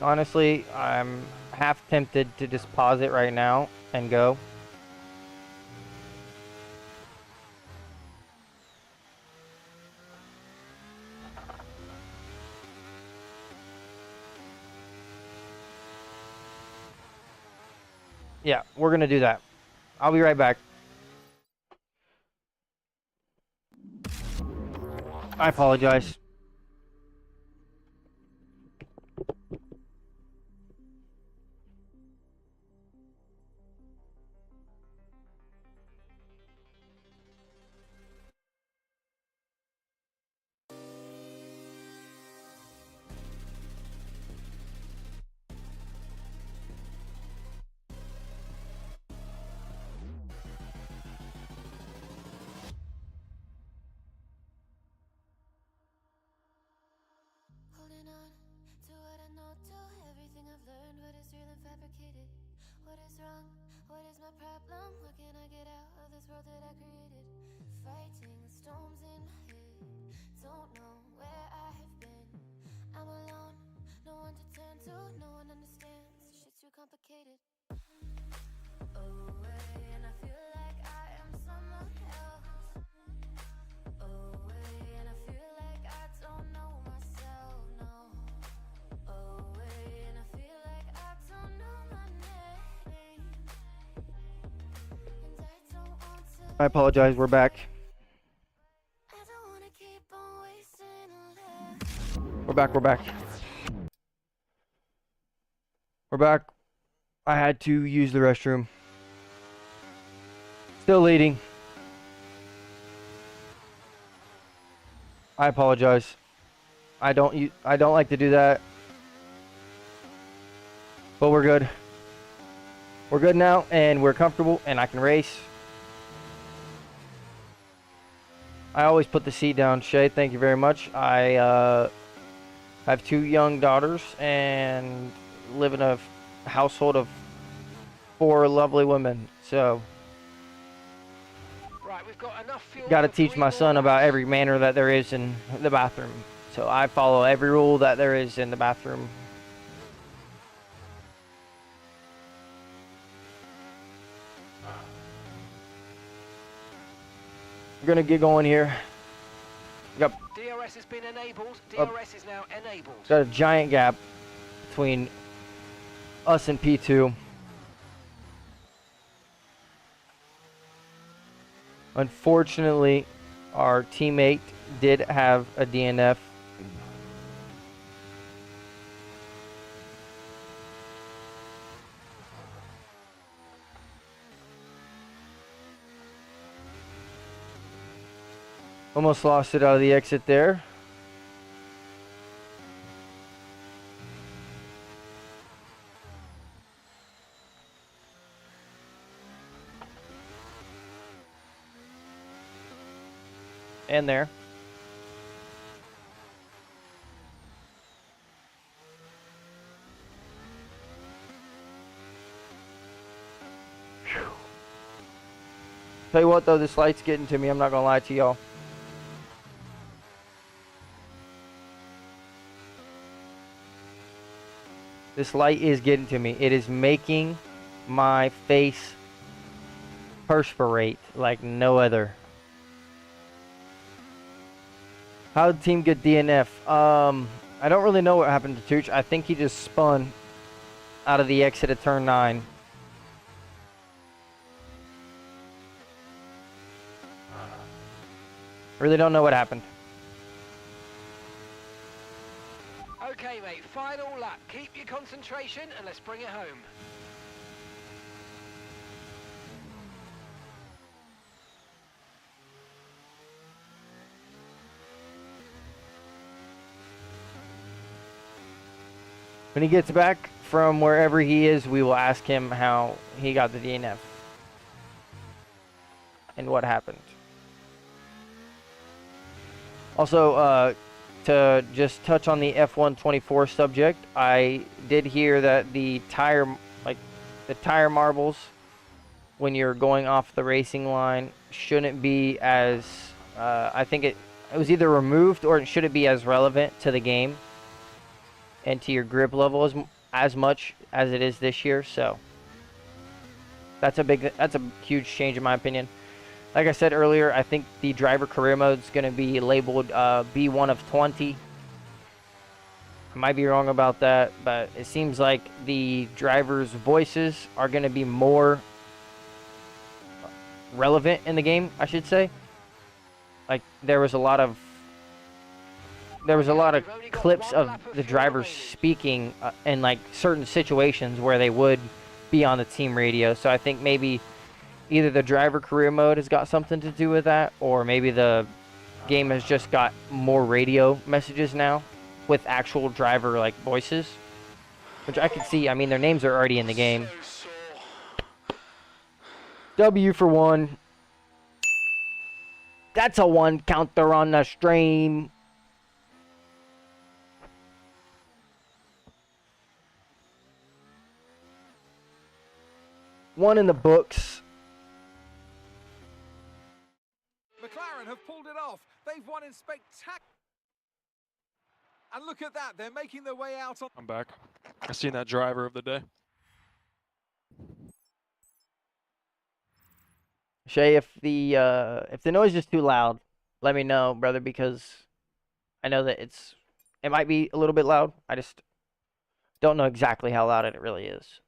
Honestly, I'm half tempted to just pause it right now and go. Yeah, we're gonna do that. I'll be right back. I apologize. Holding on to what I know, to everything I've learned, what is real and fabricated. What is wrong? What is my problem? What can I get out of this world that I created? Fighting the storms in my head, don't know where I have been. I'm alone, no one to turn to, no one understands. Shit's too complicated. Away, and I feel like I am someone else. Away, and I feel like I don't know myself, no. Away, and I feel like I don't know my name. And I don't want to. I apologize. We're back. I don't wanna keep on wasting love. We're back. We're back. We're back. I had to use the restroom. Still leading. I apologize. I don't like to do that. But we're good. We're good now, and we're comfortable, and I can race. I always put the seat down. Shay, thank you very much. I have 2 young daughters and live in a household of 4 lovely women. So, Right, we've got enough fuel. got to for teach 3 my more son about laps. every manner that there is in the bathroom. So I follow every rule that there is in the bathroom. We're gonna get going here. Got DRS has been enabled. Up. DRS is now enabled. got a giant gap between us and P2. Unfortunately, our teammate did have a DNF. Almost lost it out of the exit there. And there. Whew. Tell you what though, this light's getting to me, I'm not gonna lie to y'all. This light is getting to me. It is making my face perspirate like no other. How did the team get DNF? I don't really know what happened to Tooch. I think he just spun out of the exit at turn 9. Really don't know what happened. Okay, mate, final lap. Keep your concentration and let's bring it home. When he gets back from wherever he is, we will ask him how he got the DNF and what happened. Also, to just touch on the F124 subject, I did hear that the tire marbles, when you're going off the racing line, shouldn't be as, I think it was either removed or it shouldn't be as relevant to the game and to your grip level as much as it is this year. So that's a huge change in my opinion. Like I said earlier, I think the driver career mode is going to be labeled B1 of 20. I might be wrong about that, but it seems like the drivers' voices are going to be more relevant in the game, I should say. Like there was a lot of clips of the drivers speaking in like certain situations where they would be on the team radio. So I think maybe either the driver career mode has got something to do with that, or maybe the game has just got more radio messages now with actual driver like voices, which I can see. I mean, their names are already in the game. W for 1. That's a 1 counter on the stream. One in the books. Mclaren have pulled it off. They've won in spectacular. And look at that, they're making their way out on. I'm back. I seen that driver of the day. Shay, if the noise is too loud, let me know, brother, because I know that it might be a little bit loud. I just don't know exactly how loud it really is.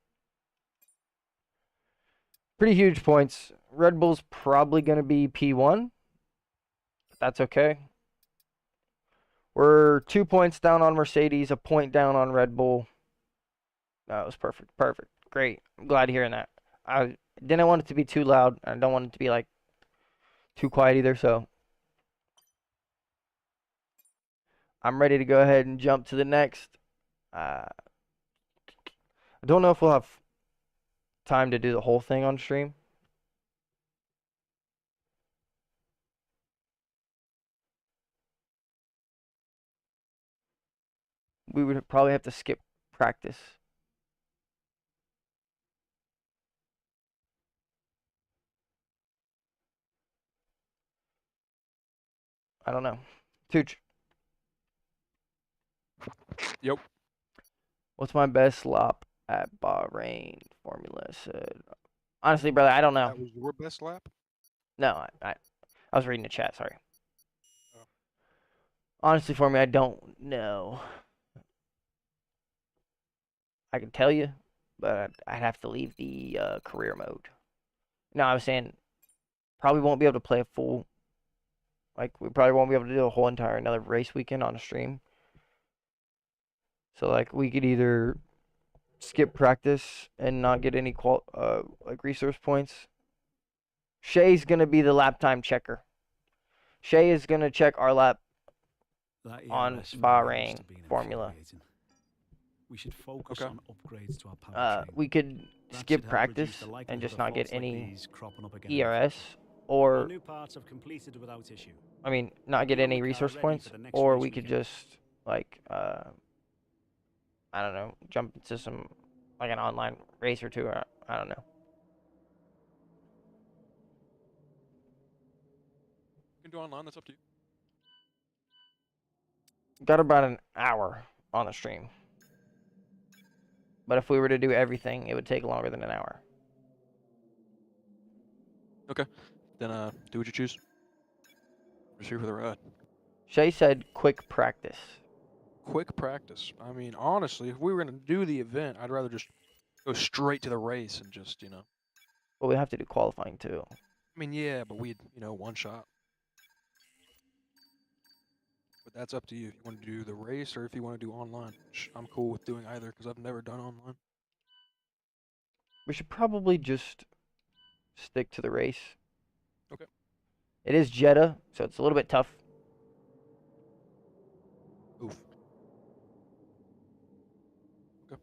Pretty huge points. Red Bull's probably going to be P1, but that's okay. We're 2 points down on Mercedes, a point down on Red Bull. That was perfect. Perfect. Great. I'm glad hearing that. I didn't want it to be too loud. I don't want it to be like too quiet either, so I'm ready to go ahead and jump to the next. I don't know if we'll have time to do the whole thing on stream. We would probably have to skip practice. I don't know. Tooch, Yep. what's my best lap at Bahrain? Formula said. Honestly, brother, I don't know. That was your best lap? No, I was reading the chat. Sorry. Oh. Honestly, for me, I don't know. I can tell you, but I'd have to leave the career mode. No, I was saying probably won't be able to play a full. Like, we probably won't be able to do a whole entire another race weekend on a stream. So, like, we could either skip practice and not get any like resource points. Shay's gonna be the lap time checker. Shay is gonna check our lap That on ERS failure Bahrain must have been formula. infuriating. We should focus Okay. on upgrades to our powertrain. We could That skip should help reduce practice the and likelihood just of not get faults like any these cropping up again in the ERS, future. or All new parts have completed without issue. I mean, not get Be on any the car resource ready points, for the next or race we could weekend. just like I don't know, jump into some like an online race or two. Or, I don't know. You can do online, that's up to you. Got about an hour on the stream, but if we were to do everything, it would take longer than an hour. Then do what you choose. Just here for the ride. Shay said quick practice. Quick practice. I mean, honestly, if we were gonna do the event, I'd rather just go straight to the race and just, But we have to do qualifying too. I mean, yeah, but we'd, one shot. But that's up to you if you want to do the race or if you want to do online. I'm cool with doing either because I've never done online. We should probably just stick to the race. Okay. It is Jeddah, so it's a little bit tough. Oof. Okay.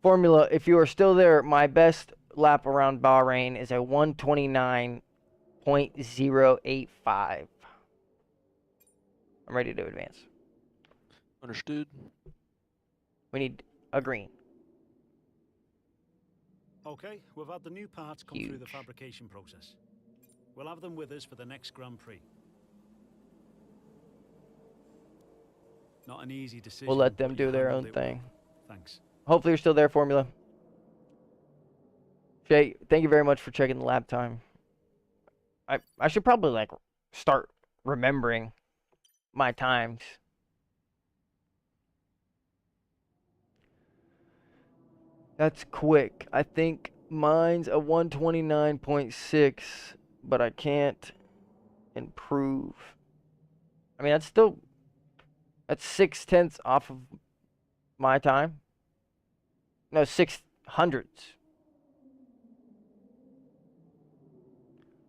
Formula, if you are still there, my best lap around Bahrain is a 129.085. I'm ready to advance. Understood. We need a green. Okay, we've had the new parts come through the Huge. fabrication process. We'll have them with us for the next Grand Prix. Not an easy decision. We'll let them but you do their handled own it well. thing. Thanks. Hopefully you're still there, Formula. Shay, thank you very much for checking the lap time. I should probably like start remembering my times. That's quick. I think mine's a 129.6, but I can't improve. I mean, that's 6/10 off of my time. No, 600s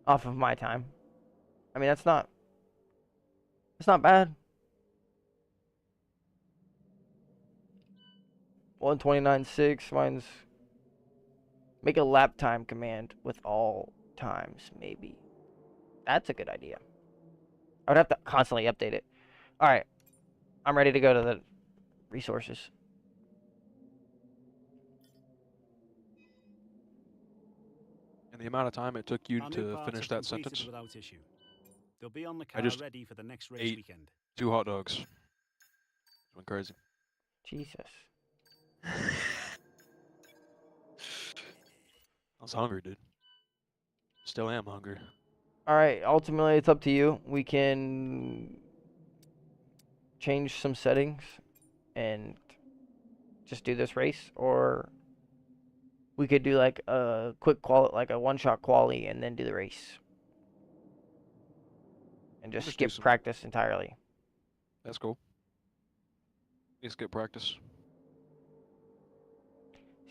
off of my time. I mean, that's not bad. 129.6. Mine's make a lap time command with all times, maybe. That's a good idea. I would have to constantly update it. All right, I'm ready to go to the resources. And the amount of time it took you Our new to parts finish have that completed sentence? without issue. They'll be on the I car just ready for the next race ate weekend. 2 hot dogs. Went crazy. Jesus. I was hungry, dude. Still am hungry. All right, ultimately it's up to you. We can change some settings and just do this race, or we could do like a quick like a one-shot quali and then do the race. And just Just do skip some. practice entirely. That's cool. Let's get practice.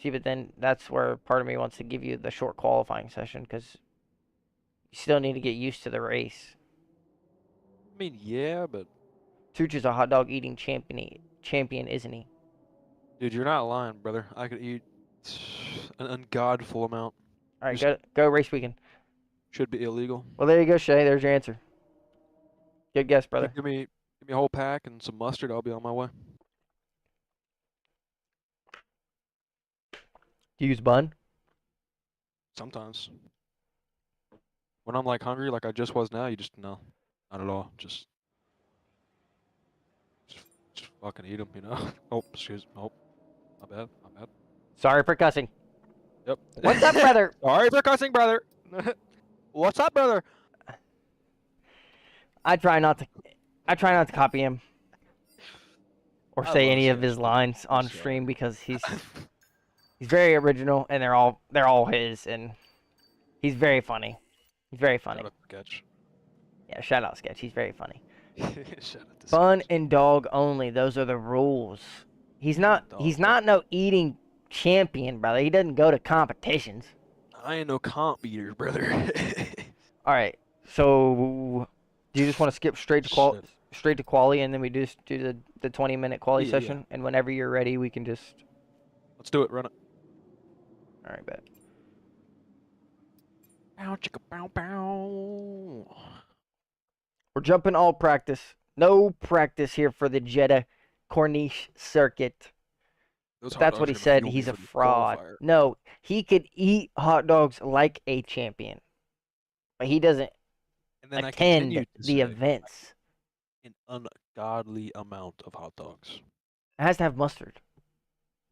See, but then that's where part of me wants to give you the short qualifying session, because you still need to get used to the race. I mean, yeah, but Tooch is a hot dog eating champion, isn't he? dude, you're not lying, brother. I could eat an ungodful amount. All right, Just- go race weekend. Should be illegal. Well, there you go, Shay. There's your answer. Good guess, brother. Give me a whole pack and some mustard. I'll be on my way. Do you use bun? Sometimes. When I'm like hungry, like I just was now, you just no, not at all. Just fucking eat them, you know. Oh, excuse. Oh, my bad. My bad. Sorry for cussing. Yep. What's up, brother? Sorry for cussing, brother. What's up, brother? I try not to copy him or I say love any of Sketch. his lines on Sorry. stream, because he's very original and they're all his, and he's very funny. He's very funny. Shout out to Sketch. Yeah, shout out Sketch. He's very funny. Shout out to Fun Sketch. and dog only. Those are the rules. He's not Dog. no eating champion, brother. He doesn't go to competitions. I ain't no comp eater, brother. All right. So do you just want to skip straight to quali, and then we just do the 20-minute quali Yeah, session, and whenever you're ready, we can just. Let's do it. Run it. All right, bet. Bow chicka bow bow. We're jumping all practice. No practice here for the Jeddah Corniche circuit. Those hot That's dogs what are he gonna said. fuel me He's a for the fraud. qualifier. No, he could eat hot dogs like a champion, but he doesn't And then I attend continue to the say events. an ungodly amount of hot dogs. It has to have mustard.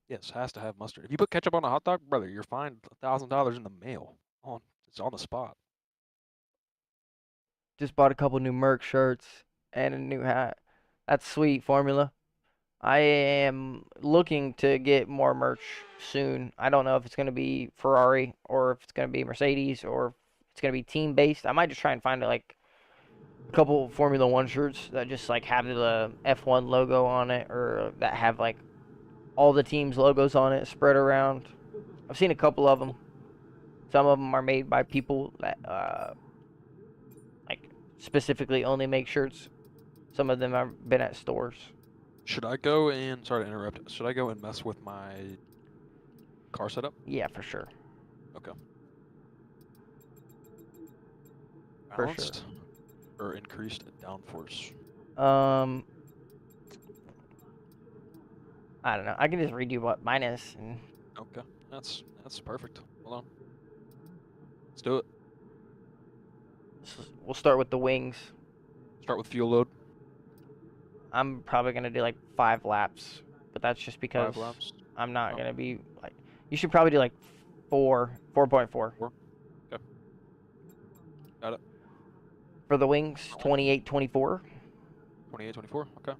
Yes, has to have mustard. If you put ketchup on a hot dog, brother, you're fined $1,000 in the mail. It's on the spot. Just bought a couple new Merc shirts and a new hat. That's sweet, Formula. I am looking to get more merch soon. I don't know if it's going to be Ferrari or if it's going to be Mercedes or if it's going to be team based. I might just try and find like a couple Formula 1 shirts that just like have the F1 logo on it, or that have like all the teams' logos on it spread around. I've seen a couple of them. Some of them are made by people that like specifically only make shirts. Some of them have been at stores. Should I go and sorry to interrupt? Should I go and mess with my car setup? Yeah, for sure. Okay. For sure. Balanced or increased downforce? I don't know. I can just read you what mine is. And Okay, that's perfect. Hold on. Let's do it. we'll start with the wings. Start with fuel load. I'm probably gonna do like 5 laps, but that's just because 5 laps. I'm not Oh. gonna be like. You should probably do like 4.4. Okay. Got it. For the wings, 28-24. 28, 24. Okay.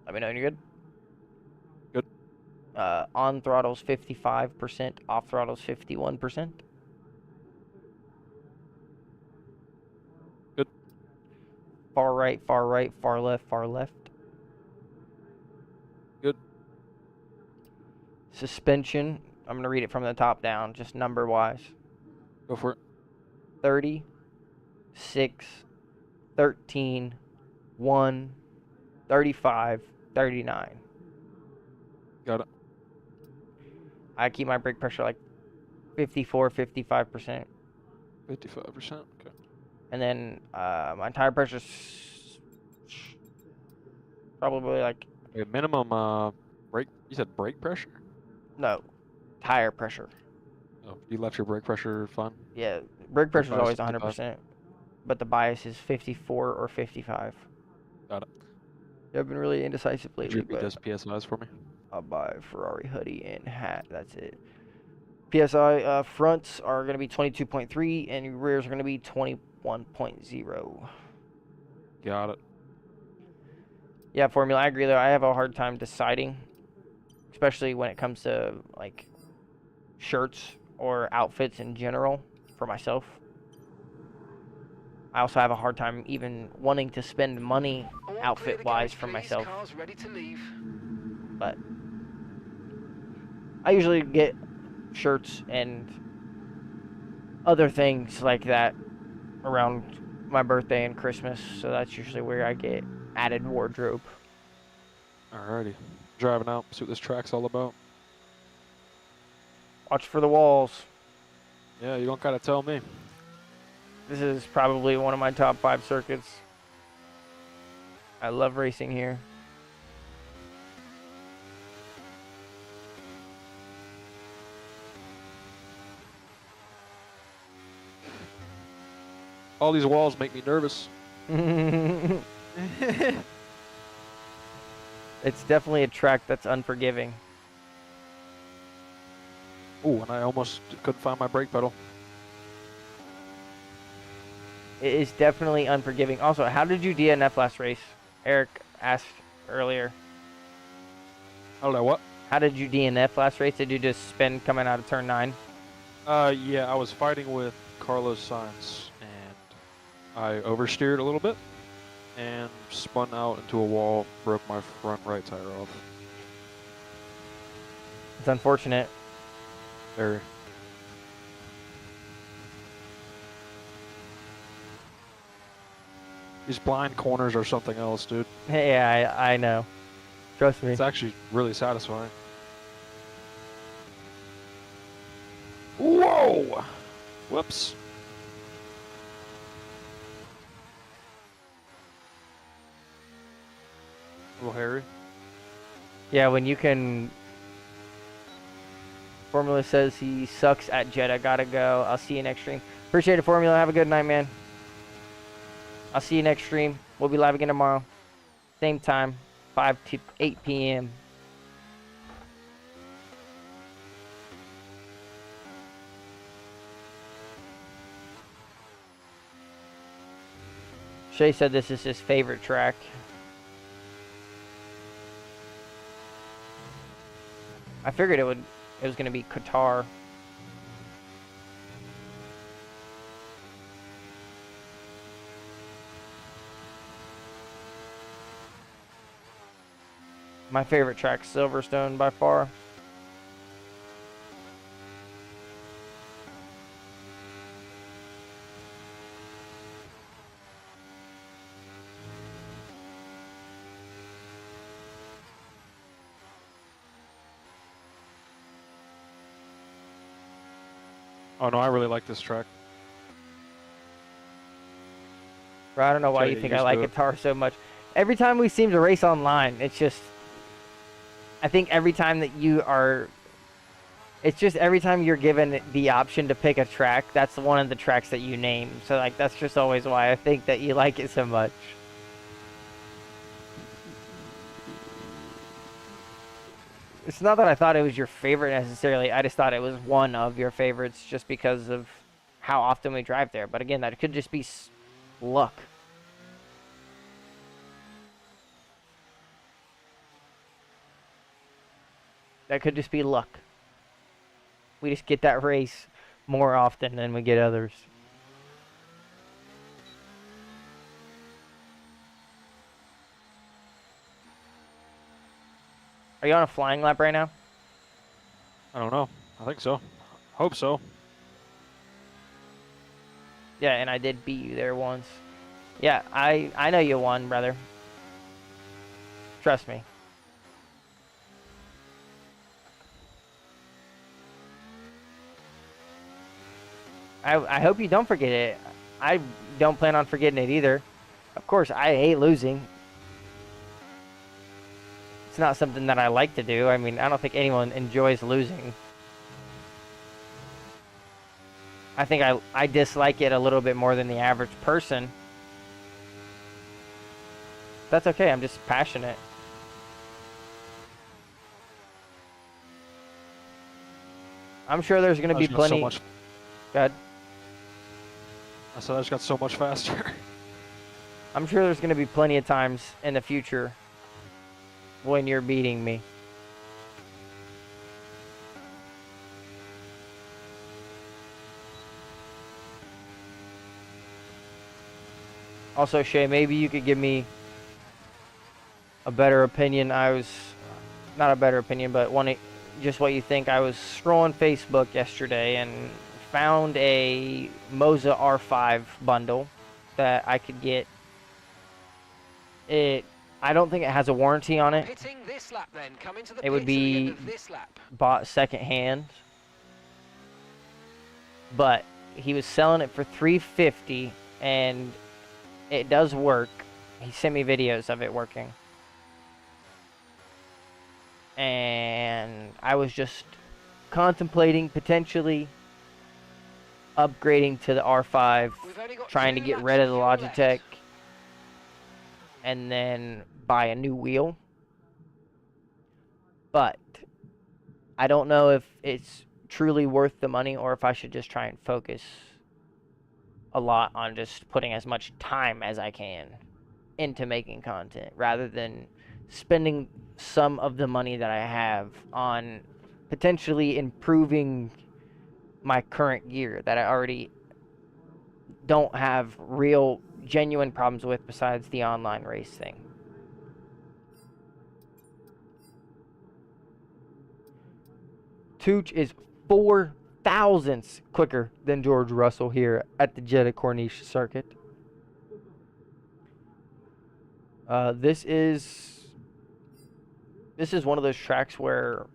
Let me know when you're good. Good. On throttle's 55%. Off throttle's 51%. Good. Far right, far right, far left, far left. Good. Suspension. I'm gonna read it from the top down, just number wise. Go for it. 30, 6, 13, 1, 35, 39. Got it. I keep my brake pressure like 54, 55%. 55%. Okay. And then my tire pressure's probably like, Okay, minimum brake. You said brake pressure? no, tire pressure. Oh, you left your brake pressure fun. Yeah, brake pressure's bias always 55. 100%, but the bias is 54 or 55. Got it. I've been really indecisive Could lately, you repeat but those PSIs for me? I'll buy a Ferrari hoodie and hat. That's it. PSI fronts are going to be 22.3 and rears are going to be 21.0. Got it. Yeah, Formula, I agree though. I have a hard time deciding, especially when it comes to like shirts or outfits in general for myself. I also have a hard time even wanting to spend money All clear to outfit-wise garage, for please. myself. Cars ready to leave. But I usually get shirts and other things like that around my birthday and Christmas, so that's usually where I get added wardrobe. Alrighty. Driving out, see what this track's all about. Watch for the walls. Yeah, you don't gotta tell me. This is probably one of my top 5 circuits. I love racing here. All these walls make me nervous. It's definitely a track that's unforgiving. Ooh, and I almost couldn't find my brake pedal. It is definitely unforgiving. Also, how did you DNF last race? Eric asked earlier. How did I what? How did you DNF last race? Did you just spin coming out of turn 9? Yeah, I was fighting with Carlos Sainz, and I oversteered a little bit, and spun out into a wall, broke my front right tire off. It's unfortunate. Very. These blind corners are something else, dude. Yeah, I know. Trust me. It's actually really satisfying. Whoa! Whoops. A little hairy. Yeah, when you can... Formula says he sucks at Jeddah. Gotta go. I'll see you next stream. Appreciate it, Formula. Have a good night, man. I'll see you next stream. We'll be live again tomorrow. Same time. 5 to 8 p.m. Shay said this is his favorite track. I figured it was going to be Qatar. My favorite track, Silverstone, by far. Oh no, I really like this track. Bro, I don't know why Okay, you think you I just like do it. guitar so much. Every time we seem to race online, it's just... I think every time that you are... It's just every time you're given the option to pick a track, that's one of the tracks that you name. So, like, that's just always why I think that you like it so much. It's not that I thought it was your favorite necessarily. I just thought it was one of your favorites just because of how often we drive there. But again, that could just be luck. That could just be luck. We just get that race more often than we get others. Are you on a flying lap right now? I don't know. I think so. Hope so. Yeah, and I did beat you there once. Yeah, I know you won, brother. Trust me. I hope you don't forget it. I don't plan on forgetting it either. Of course, I hate losing. It's not something that I like to do. I mean, I don't think anyone enjoys losing. I think I dislike it a little bit more than the average person. That's okay. I'm just passionate. I'm sure there's going to I be just got so plenty. much. Go ahead. I said I just got so much faster. I'm sure there's going to be plenty of times in the future when you're beating me. Also, Shay, maybe you could give me a better opinion. I was not a better opinion, but just what you think. I was scrolling Facebook yesterday and found a Moza R5 bundle that I could get. I don't think it has a warranty on it. Pitting this lap then. Come into the It would pits at the end be of this lap. bought secondhand, but he was selling it for $350, and it does work. He sent me videos of it working, and I was just contemplating potentially upgrading to the R5, We've only got trying to 2 get laps rid of the fuel left. Logitech and then buy a new wheel. But I don't know if it's truly worth the money or if I should just try and focus a lot on just putting as much time as I can into making content rather than spending some of the money that I have on potentially improving my current gear that I already don't have real genuine problems with besides the online race thing. Tooch is 4 thousandths quicker than George Russell here at the Jeddah Corniche circuit. This is one of those tracks where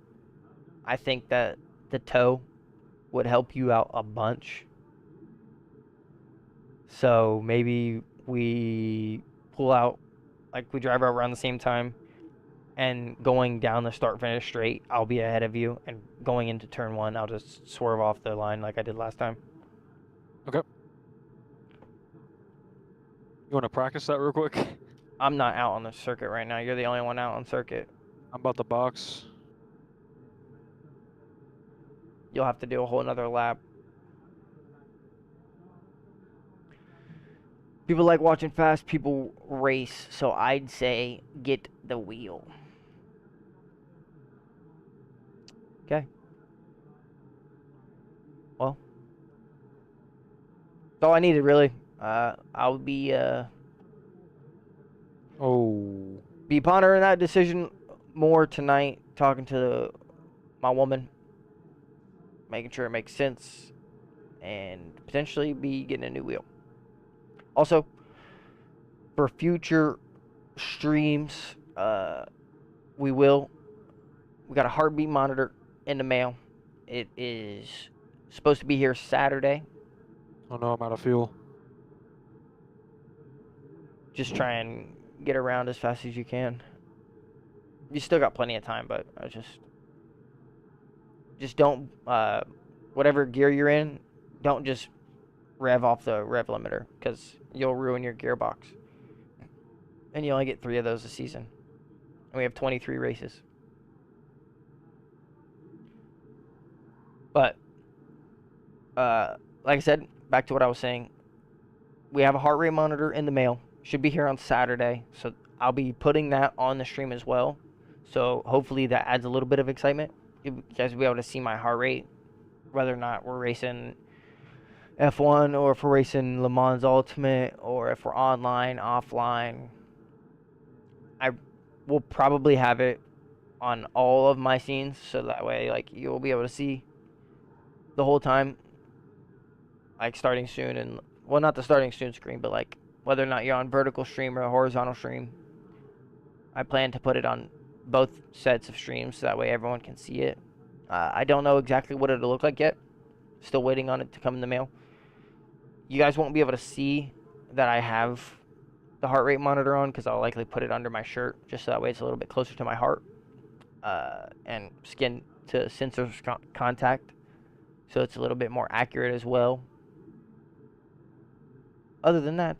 I think that the toe would help you out a bunch. So maybe we pull out, like we drive around the same time, and going down the start finish straight, I'll be ahead of you, and going into turn 1, I'll just swerve off the line like I did last time. Okay. You want to practice that real quick? I'm not out on the circuit right now. You're the only one out on circuit. I'm about to box. You'll have to do a whole another lap. People like watching fast people race, so I'd say get the wheel. Okay. Well, that's all I needed, really. I'll be pondering that decision more tonight, talking to my woman, making sure it makes sense, and potentially be getting a new wheel. Also, for future streams, we got a heartbeat monitor in the mail. It is supposed to be here Saturday. Oh no, I'm out of fuel. Just try and get around as fast as you can. You still got plenty of time, but just don't, whatever gear you're in, don't just rev off the rev limiter, because you'll ruin your gearbox. And you only get 3 of those a season. And we have 23 races. But, like I said, back to what I was saying. We have a heart rate monitor in the mail. Should be here on Saturday. So I'll be putting that on the stream as well. So hopefully that adds a little bit of excitement. You guys will be able to see my heart rate, whether or not we're racing F1 or if we're racing Le Mans Ultimate or if we're online, offline. I will probably have it on all of my scenes, so that way, like, you'll be able to see the whole time, like, starting soon, and, well, not the starting soon screen, but, like, whether or not you're on vertical stream or a horizontal stream. I plan to put it on both sets of streams, so that way everyone can see it. I don't know exactly what it'll look like yet. Still waiting on it to come in the mail. You guys won't be able to see that I have the heart rate monitor on, because I'll likely put it under my shirt, just so that way it's a little bit closer to my heart, and skin to sensor contact, so it's a little bit more accurate as well. Other than that,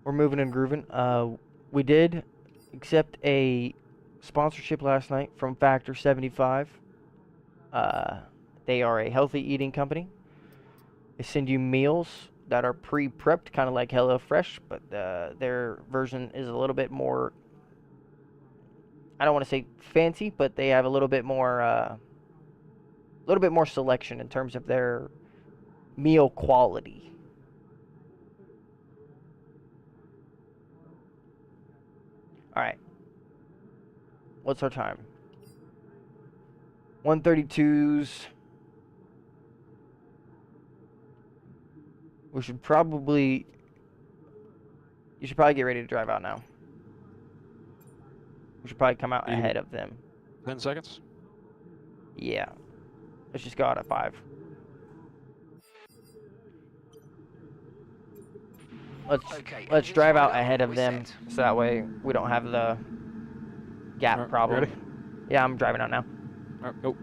we're moving and grooving. We did accept a sponsorship last night from Factor 75. They are a healthy eating company. They send you meals that are pre-prepped, kind of like HelloFresh, but their version is a little bit more, I don't want to say fancy, but they have a little bit more selection in terms of their meal quality. All right. What's our time? 1:32s. You should probably get ready to drive out now. We should probably come out ahead of them. 10 seconds. Yeah. Let's just go out at 5. Let's drive out ahead of them, so that way we don't have the gap Alright, problem. ready? Yeah, I'm driving out now. Alright, go.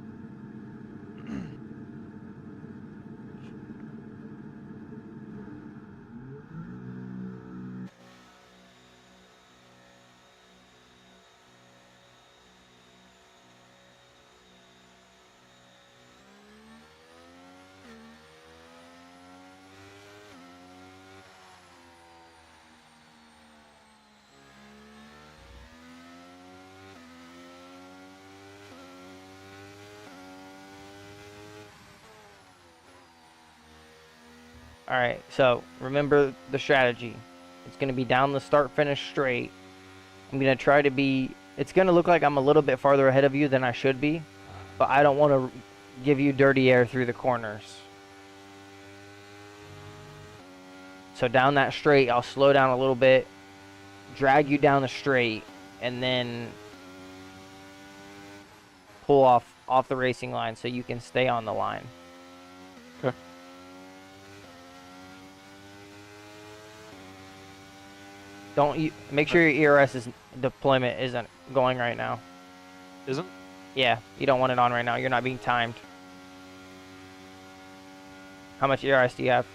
Alright, so remember the strategy. It's going to be down the start-finish straight. I'm going to try to be... It's going to look like I'm a little bit farther ahead of you than I should be, but I don't want to give you dirty air through the corners. So down that straight, I'll slow down a little bit, drag you down the straight, and then pull off the racing line so you can stay on the line. Okay. Make sure your ERS deployment isn't going right now. Isn't? Yeah, you don't want it on right now. You're not being timed. How much ERS do you have?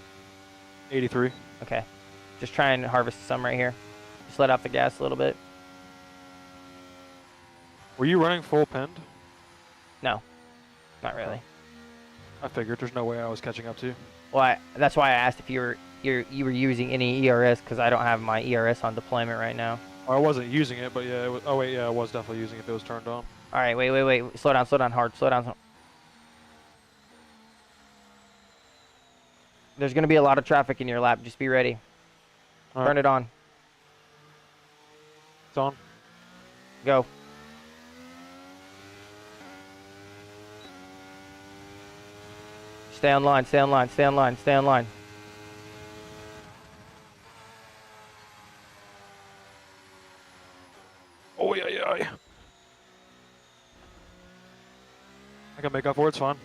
83. Okay. Just try and harvest some right here. Just let off the gas a little bit. Were you running full pinned? No, not really. I figured there's no way I was catching up to you. Well, that's why I asked if you were using any ERS, because I don't have my ERS on deployment right now. I wasn't using it, but yeah. It was, oh wait, yeah, I was definitely using it if it was turned on. All right, wait. Slow down hard. Slow down. There's going to be a lot of traffic in your lap. Just be ready. All Turn right. it on. It's on. Go. Stay on line. Oh yeah. I can make up for it. It's fine.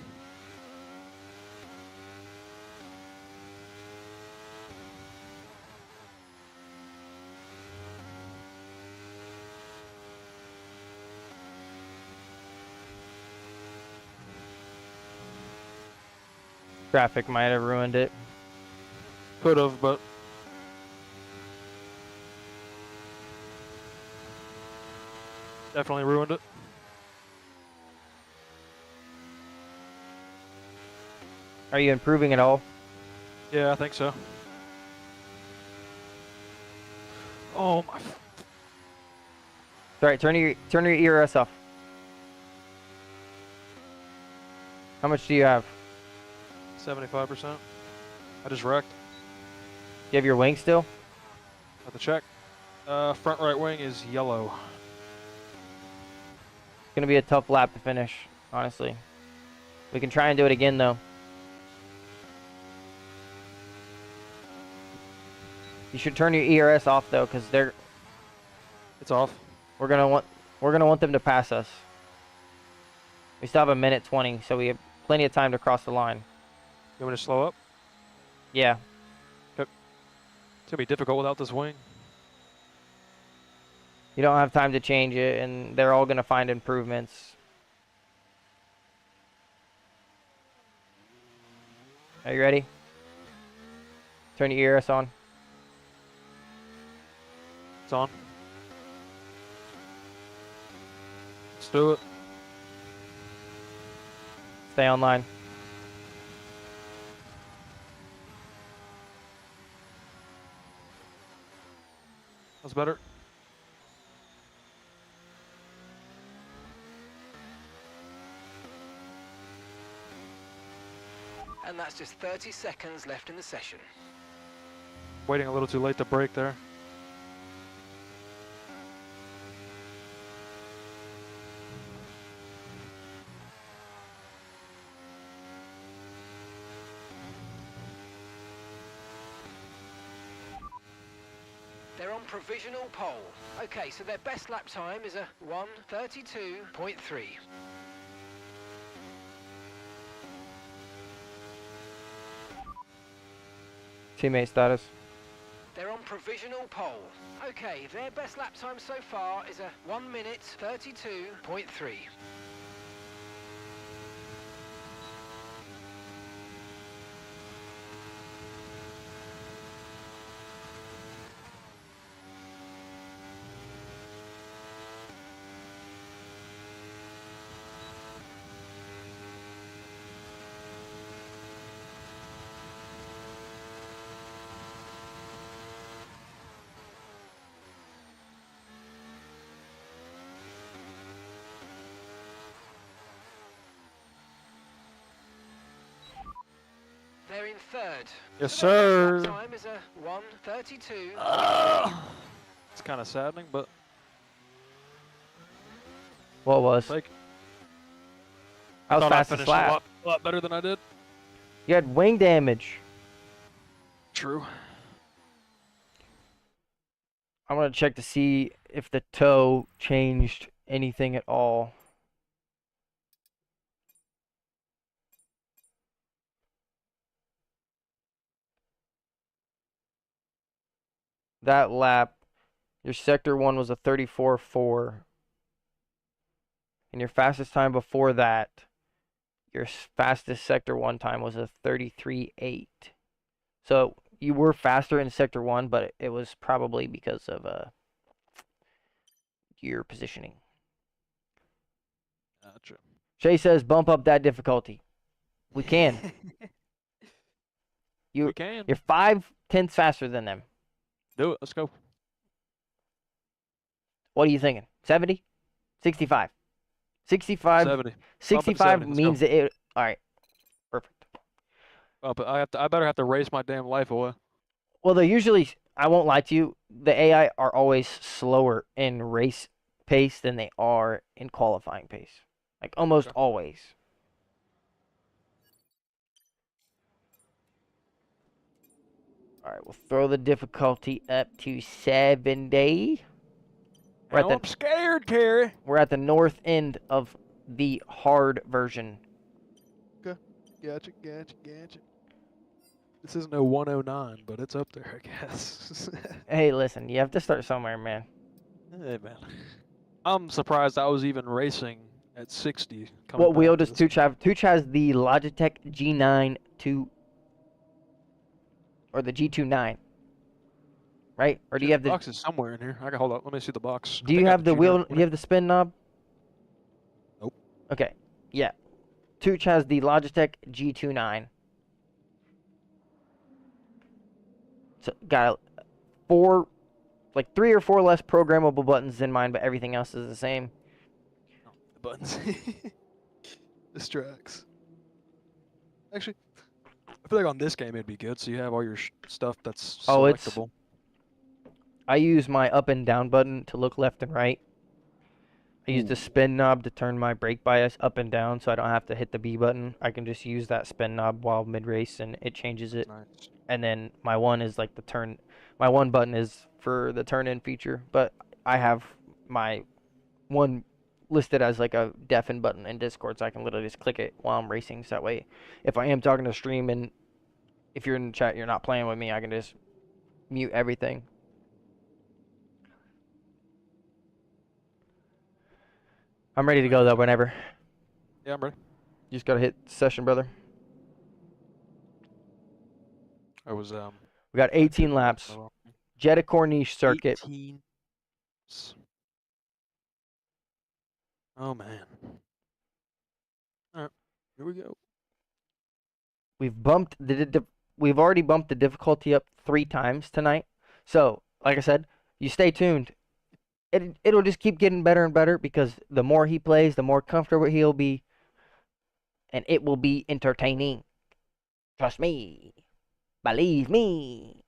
Traffic might have ruined it. Could have, but definitely ruined it. Are you improving at all? Yeah, I think so. Oh my! All right, turn your ERS off. How much do you have? 75%. I just wrecked. You have your wing still? Have to check. Front right wing is yellow. It's gonna be a tough lap to finish, honestly. We can try and do it again though. You should turn your ERS off though, because It's off. we're gonna want them to pass us. We still have a minute 20, so we have plenty of time to cross the line. You want me to slow up? Yeah. It's gonna be difficult without this wing. You don't have time to change it, and they're all gonna find improvements. Are you ready? Turn your ERS on. It's on. do it. Stay online. That's better. And that's just 30 seconds left in the session. Waiting a little too late to brake there. They're on provisional pole. Okay, so their best lap time is a 1:32.3. Teammate status. They're on provisional pole. Okay, their best lap time so far is a 1:32.3. They're in third. Yes, So their best sir. lap time is a 1:32. It's kind of saddening, but What was? like I was thought I fastest finished lap. a lot better than I did. You had wing damage. True. I want to check to see if the toe changed anything at all. That lap, your sector 1 was a 34.4. And your fastest time before that, your fastest sector 1 time was a 33.8. So you were faster in sector 1, but it was probably because of your positioning. Gotcha. Shay says bump up that difficulty. We can. We can. You're 5/10 faster than them. Do it. Let's go. What are you thinking? 70? 65? 65? 70. 65 70, let's means go. that it... All right. Perfect. Oh, but I better have to race my damn life away. Well, they're usually... I won't lie to you. The AI are always slower in race pace than they are in qualifying pace. Like, almost Okay. always. All right, we'll throw the difficulty up to 70. I'm scared, Carrie. We're at the north end of the hard version. Gotcha. This isn't a 109, but it's up there, I guess. Hey, listen, you have to start somewhere, man. Hey, man. I'm surprised I was even racing at 60. What wheel does Tooch have? Tooch has the Logitech G9 or the G29, right? Or do you have the box is somewhere in here? I got hold up. Let me see the box. Do you have the wheel? Do you have the spin knob? Nope. Okay. Yeah. Tooch has the Logitech G29. So got three or four less programmable buttons than mine, but everything else is the same. Oh, the buttons. Distracts. Actually, I feel like on this game it'd be good. So you have all your stuff that's selectable. I use my up and down button to look left and right. I use the spin knob to turn my brake bias up and down, so I don't have to hit the B button. I can just use that spin knob while mid-race, and it changes it. Nice. And then my one is like the turn. My one button is for the turn-in feature, but I have my one listed as like a deafen button in Discord, so I can literally just click it while I'm racing. So that way, if I am talking to stream and if you're in the chat, you're not playing with me, I can just mute everything. I'm ready to go though. Whenever. Yeah, I'm ready. You just gotta hit session, brother. I was We got 18 laps. Jetta Corniche circuit. 18. Oh, man. All right, here we go. We've already bumped the difficulty up 3 times tonight. So, like I said, you stay tuned. It'll just keep getting better and better because the more he plays, the more comfortable he'll be, and it will be entertaining. Trust me. Believe me.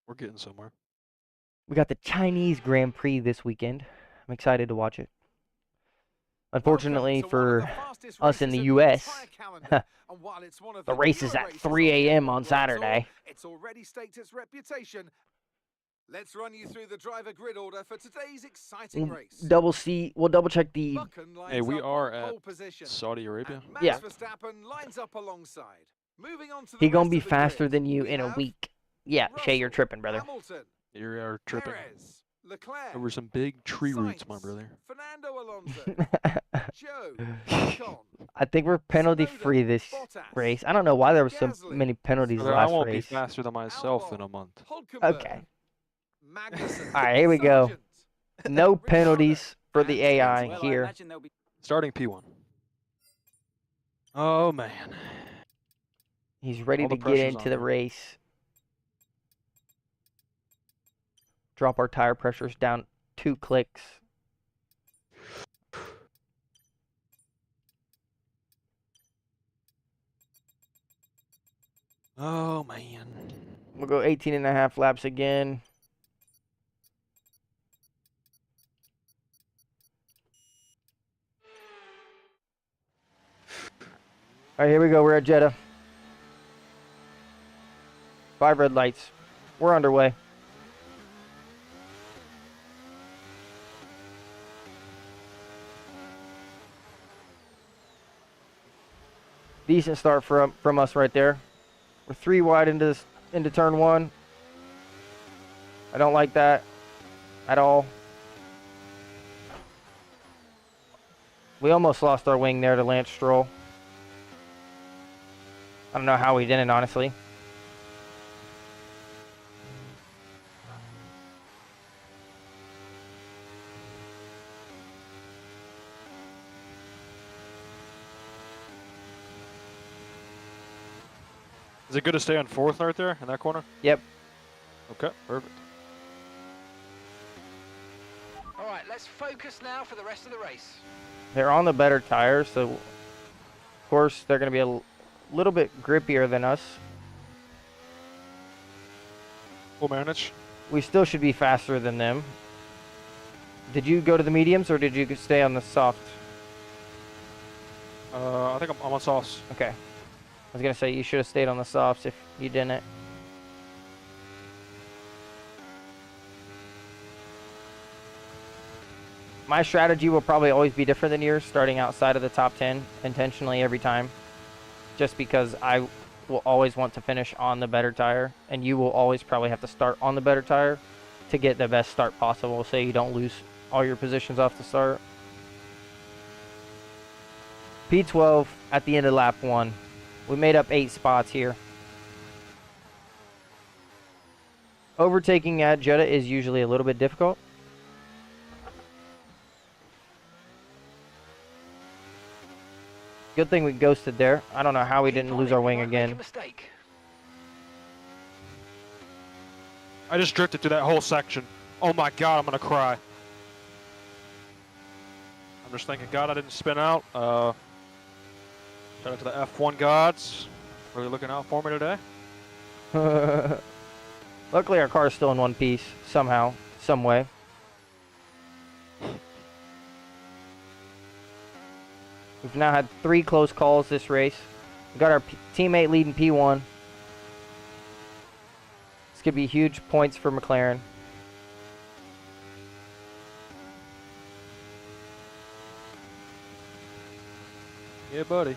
We're getting somewhere. We got the Chinese Grand Prix this weekend. I'm excited to watch it. Unfortunately for us in the US, the race is at 3 a.m. on Saturday. It's already staked its reputation. Let's run you through the driver grid order for today's exciting race. We'll double check the... Buchan lines Hey, we up are on at pole position. Saudi Arabia. And Max Yeah. Verstappen lines up alongside. Moving on to the He gonna rest be of the faster grid, than you we in a have week. Yeah, Shay, you're Russell, tripping, brother. Hamilton, You are tripping Perez, Leclerc, over some big tree roots, my Sainz, brother. Fernando Alonso, Joe, Ocon, I think we're penalty free this Bottas, race. I don't know why there was so Gasly, many penalties Brother, I last won't race. be faster than myself in a Albon, month. Hulkenberg, Okay. Magnussen, All right, here we go. Sargent, No Ricciardo, penalties for the and AI Vettel. here. Starting P1. Oh, man. He's ready All to the get pressure's into on the him. race. Drop our tire pressures down 2 clicks. Oh, man. We'll go 18.5 laps again. All right, here we go. We're at Jeddah. 5 red lights. We're underway. Decent start from us right there. We're 3 wide into turn 1. I don't like that at all. We almost lost our wing there to Lance Stroll. I don't know how we didn't, honestly. Is it good to stay on 4th right there in that corner? Yep. Okay, perfect. All right, let's focus now for the rest of the race. They're on the better tires, so of course they're going to be a little bit grippier than us. We'll manage. We still should be faster than them. Did you go to the mediums or did you stay on the soft? I think I'm on sauce. Okay. I was going to say you should have stayed on the softs if you didn't. My strategy will probably always be different than yours, starting outside of the top 10 intentionally every time. Just because I will always want to finish on the better tire, and you will always probably have to start on the better tire to get the best start possible, so you don't lose all your positions off the start. P12 at the end of lap 1. We made up 8 spots here. Overtaking at Jeddah is usually a little bit difficult. Good thing we ghosted there. I don't know how we didn't lose our wing again. I just drifted through that whole section. Oh my god, I'm gonna cry. I'm just thanking God I didn't spin out. Shout out to the F1 gods. Really looking out for me today. Luckily our car is still in one piece, somehow, some way. We've now had 3 close calls this race. We got our teammate leading P1. This could be huge points for McLaren. Yeah, buddy.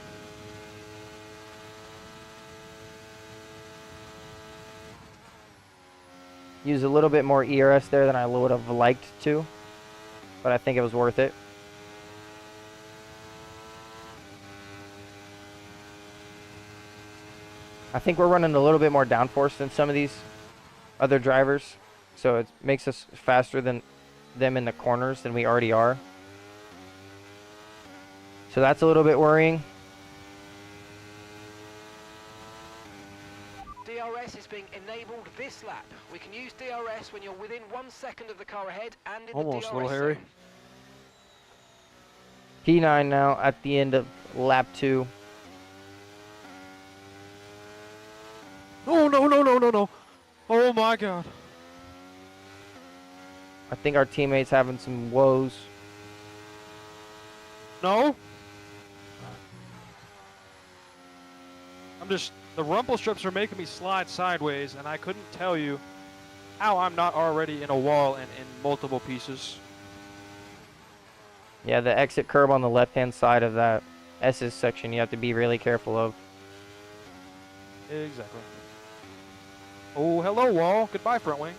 Used a little bit more ERS there than I would have liked to, but I think it was worth it. I think we're running a little bit more downforce than some of these other drivers, so it makes us faster than them in the corners than we already are. So that's a little bit worrying. DRS is being enabled this lap. We can use DRS when you're within 1 second of the car ahead and in Almost, the little DRS Harry. zone. P9 now at the end of lap 2. No, no, no, no, no, no. Oh my God. I think our teammates having some woes. No. The rumble strips are making me slide sideways, and I couldn't tell you how I'm not already in a wall and in multiple pieces. Yeah, the exit curb on the left-hand side of that S's section you have to be really careful of. Exactly. Oh, hello, wall. Goodbye, front wing.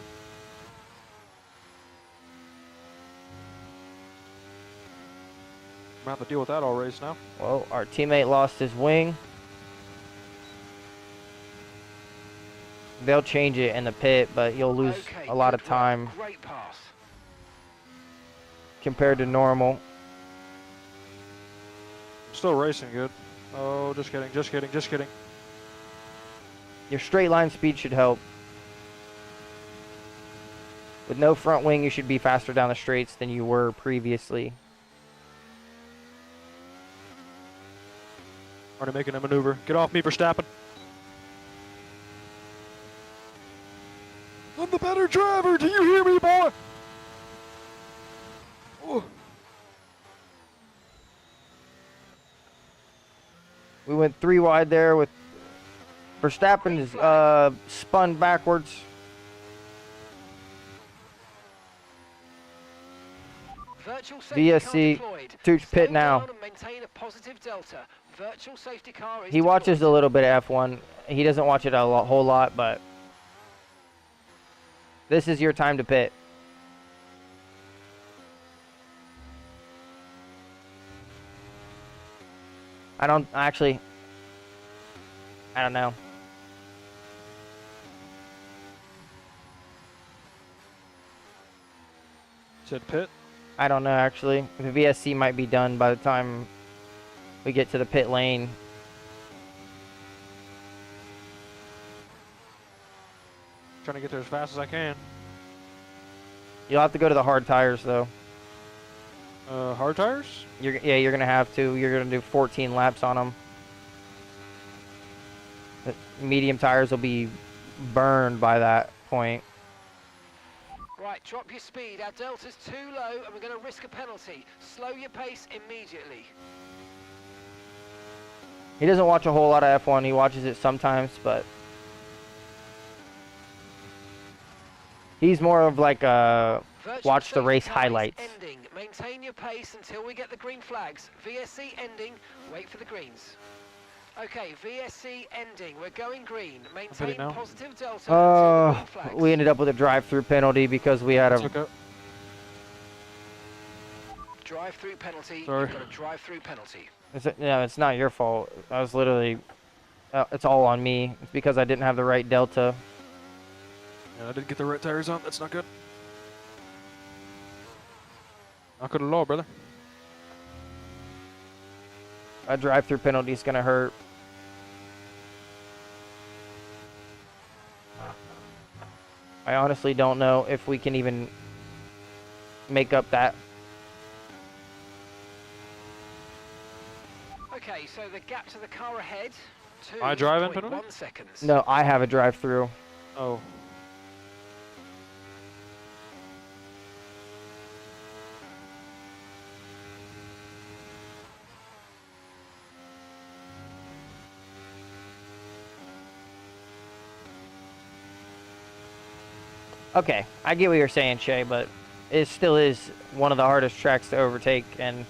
I'm going to have to deal with that all race now. Well, our teammate lost his wing. They'll change it in the pit, but you'll lose Okay, a lot of good work. time Great pass. compared to normal. Still racing good. Oh, just kidding, just kidding, just kidding. Your straight line speed should help. With no front wing, you should be faster down the straights than you were previously. Already making a maneuver. Get off me, Verstappen. I'm the better driver. Do you hear me, boy? Oh. We went 3 wide there with Verstappen is spun backwards. Virtual safety VSC, car deployed. Tooch pit Slow now. down and maintain a positive delta. Virtual safety car is He watches a deployed. little bit of F1. He doesn't watch it a whole lot, but this is your time to pit. I don't know. Said pit. I don't know, actually. The VSC might be done by the time we get to the pit lane. Trying to get there as fast as I can. You'll have to go to the hard tires, though. Hard tires? You're going to have to. You're going to do 14 laps on them. The medium tires will be burned by that point. Right, drop your speed. Our delta's too low and we're going to risk a penalty. Slow your pace immediately. He doesn't watch a whole lot of F1. He watches it sometimes, but he's more of like a Virtual watch the safety race car is highlights. Ending. Maintain your pace until we get the green flags. VSC ending. Wait for the greens. Okay, VSC ending. We're going green. Maintain now. positive delta until the green flags. We ended up with a drive-through penalty because we had a Okay. Drive-through penalty. Sorry. You've got a drive-through penalty. No, it's not your fault. I was literally, it's all on me. It's because I didn't have the right delta. Yeah, I didn't get the right tires on. That's not good. Not good at all, brother. A drive-through penalty is going to hurt. I honestly don't know if we can even make up that. Okay, so the gap to the car ahead. Am I driving 2.1 penalty? seconds. No, I have a drive-through. Oh. Okay, I get what you're saying, Shay, but it still is one of the hardest tracks to overtake, and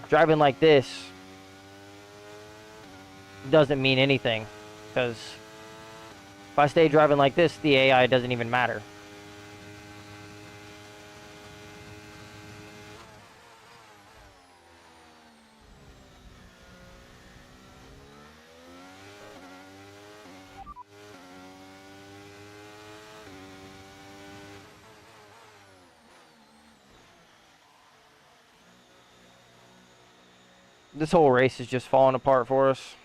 driving like this doesn't mean anything, because if I stay driving like this, the AI doesn't even matter. This whole race is just falling apart for us.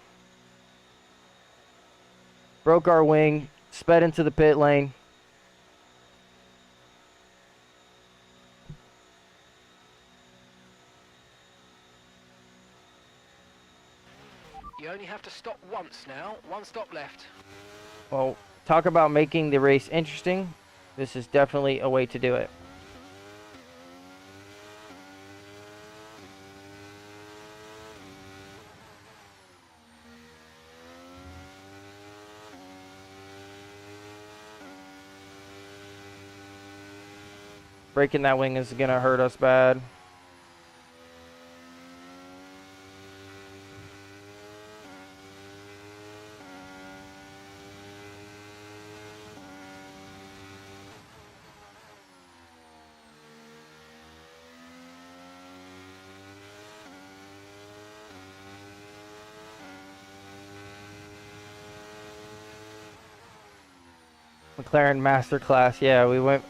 Broke our wing, sped into the pit lane. You only have to stop once now. One stop left. Well, talk about making the race interesting. This is definitely a way to do it. Breaking that wing is gonna hurt us bad. McLaren Masterclass, yeah, we went.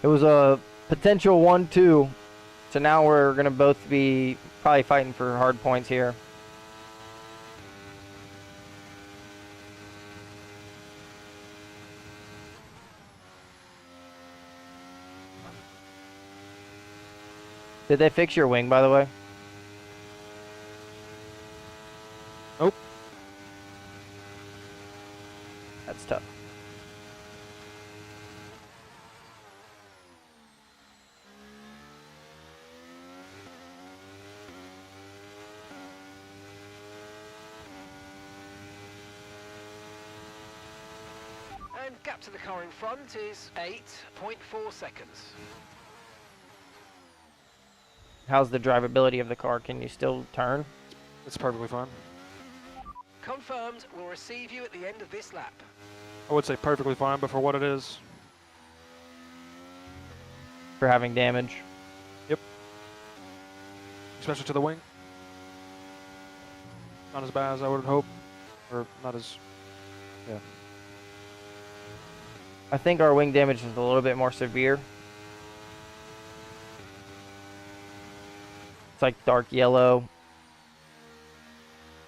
It was a potential 1-2, so now we're gonna both be probably fighting for hard points here. Did they fix your wing, by the way? Nope. That's tough. And gap to the car in front is 8.4 seconds. How's the drivability of the car? Can you still turn? It's perfectly fine. Confirmed, we'll receive you at the end of this lap. I would say perfectly fine, but for what it is, For having damage? especially to the wing, not as bad as I would hope, or not as, yeah. I think our wing damage is a little bit more severe. It's like dark yellow.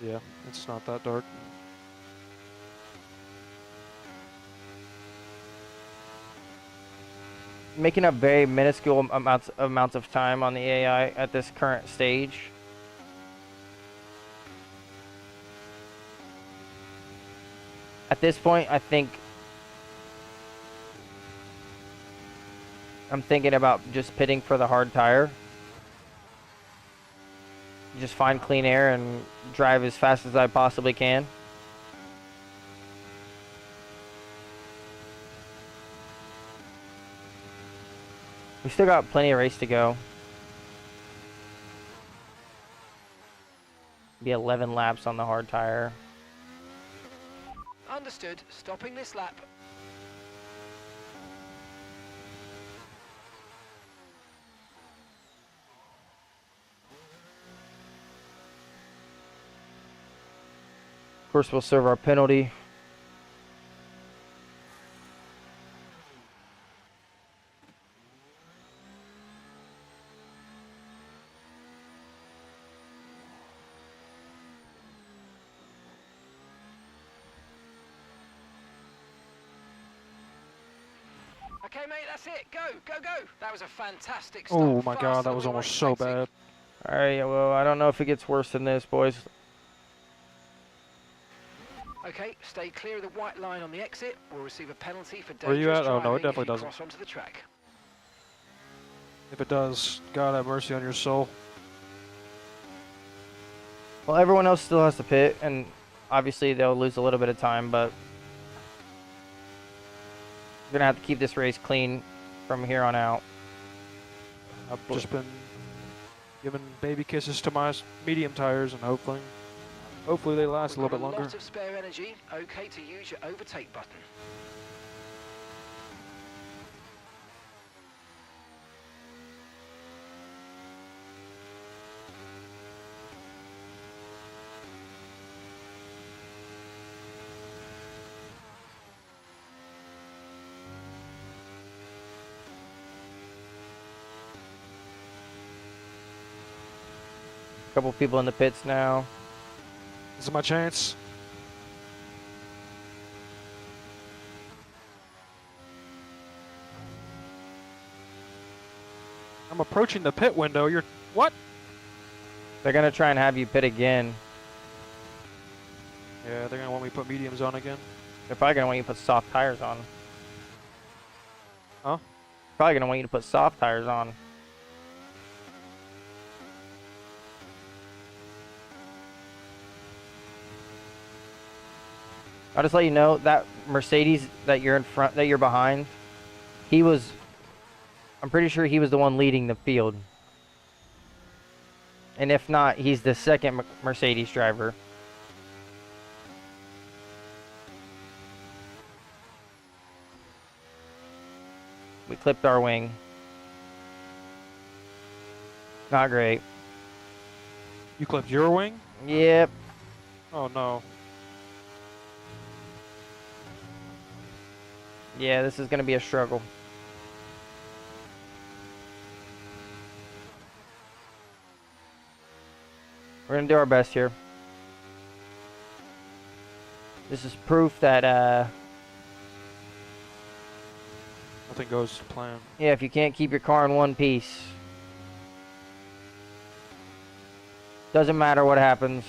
Yeah, it's not that dark. Making up very minuscule amounts of time on the AI at this current stage. At this point, I think I'm thinking about just pitting for the hard tire. Just find clean air and drive as fast as I possibly can. We still got plenty of race to go. Be 11 laps on the hard tire. Understood. Stopping this lap. Of course, we'll serve our penalty. Okay, mate, that's it. Go, go, go. That was a fantastic stop. Oh my Faster god, that than was we were almost so expecting. bad. Alright, well, I don't know if it gets worse than this, boys. Okay, stay clear of the white line on the exit. We'll receive a penalty for Where are you dangerous at? Oh, no, driving it definitely if you doesn't. cross onto the track. If it does, God have mercy on your soul. Well, everyone else still has to pit, and obviously they'll lose a little bit of time, but we're gonna have to keep this race clean from here on out. I've just been giving baby kisses to my medium tires, and hopefully they last a We've little got bit a longer. lot of spare energy. Okay to use your overtake button. A couple people in the pits now. This is my chance. I'm approaching the pit window. You're what? They're gonna try and have you pit again. Yeah, they're gonna want me to put mediums on again. They're probably gonna want you to put soft tires on. Huh? Probably gonna want you to put soft tires on. I'll just let you know that Mercedes that you're in front, that you're behind, I'm pretty sure he was the one leading the field. And if not, he's the second Mercedes driver. We clipped our wing. Not great. You clipped your wing? Yep. Oh no. Yeah, this is going to be a struggle. We're going to do our best here. This is proof that, Nothing goes to plan. yeah, if you can't keep your car in one piece, doesn't matter what happens.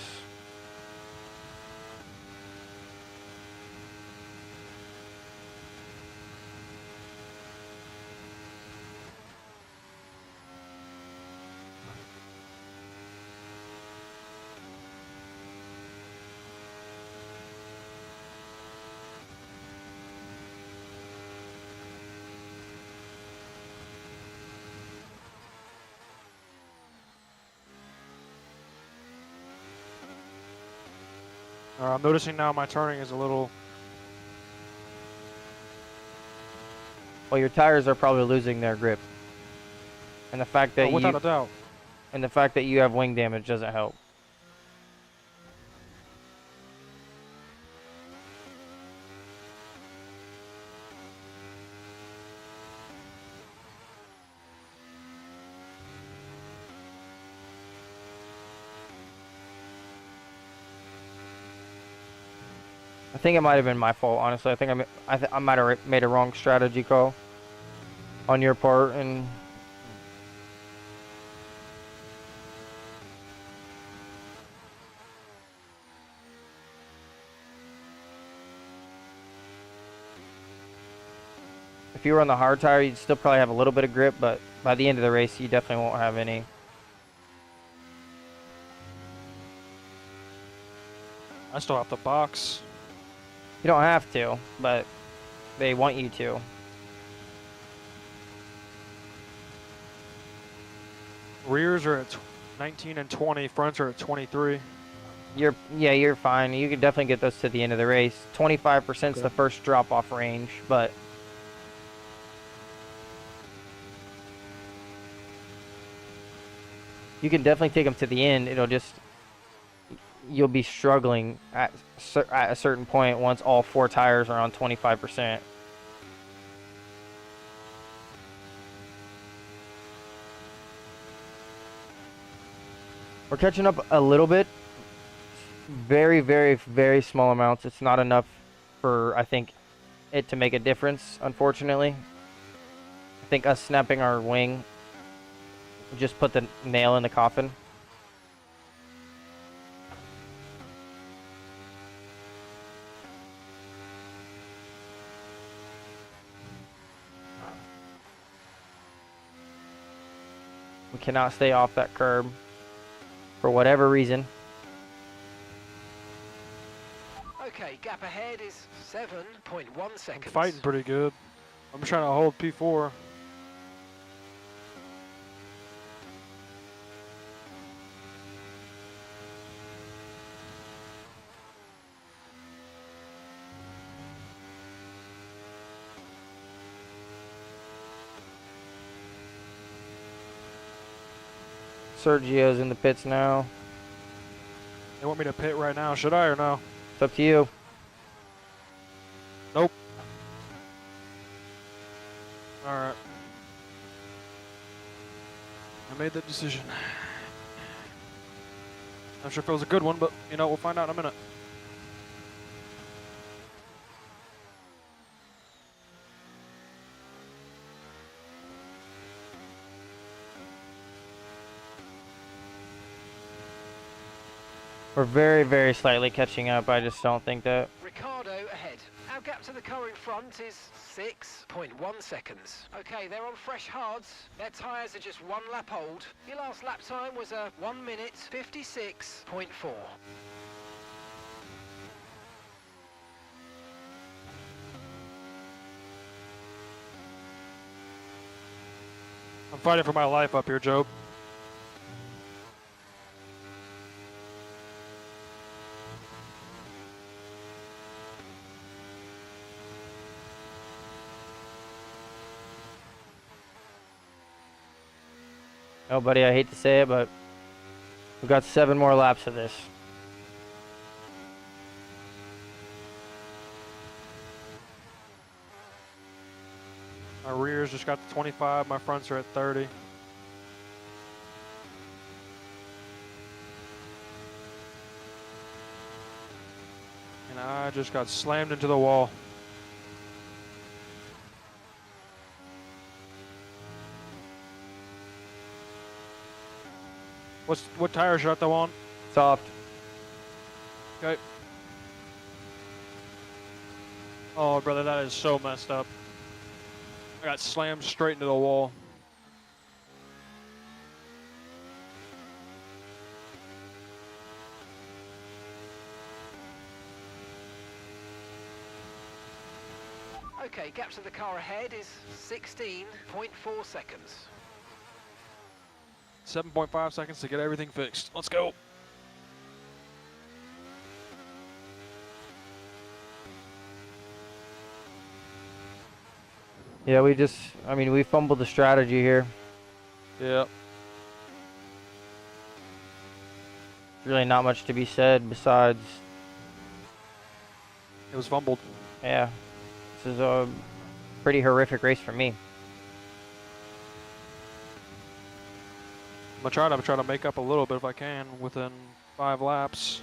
I'm noticing now my turning is a little. Well, your tires are probably losing their grip. And the fact that Without a doubt. and the fact that you have wing damage doesn't help. I think it might have been my fault, honestly. I think I might have made a wrong strategy call on your part, and if you were on the hard tire, you'd still probably have a little bit of grip, but by the end of the race, you definitely won't have any. I still have to box. You don't have to, but they want you to. Rears are at 19 and 20. Fronts are at 23. You're fine. You can definitely get those to the end of the race. 25% is the first drop-off range, but you can definitely take them to the end. You'll be struggling at a certain point once all four tires are on 25%. We're catching up a little bit. Very, very, very small amounts. It's not enough for, I think, it to make a difference, unfortunately. I think us snapping our wing just put the nail in the coffin. We cannot stay off that curb for whatever reason. Okay, gap ahead is 7.1 seconds. I'm fighting pretty good. I'm trying to hold P4. Sergio's in the pits now. They want me to pit right now. Should I or no? It's up to you. Nope. Alright. I made the decision. Not sure if it was a good one, but you know, we'll find out in a minute. We're very, very slightly catching up. I just don't think that. Ricardo ahead. Our gap to the car in front is 6.1 seconds. Okay, they're on fresh hards. Their tyres are just 1 lap old. Your last lap time was a 1 minute 56.4. I'm fighting for my life up here, Job. Oh, buddy, I hate to say it, but we've got 7 more laps of this. My rears just got to 25. My fronts are at 30. And I just got slammed into the wall. What tire should I throw on? Soft. Okay. Oh, brother, that is so messed up. I got slammed straight into the wall. Okay, gap to the car ahead is 16.4 seconds. 7.5 seconds to get everything fixed. Let's go. Yeah, we fumbled the strategy here. Yeah. Really not much to be said besides, It was fumbled. yeah, this is a pretty horrific race for me. I'm gonna try to make up a little bit if I can within 5 laps.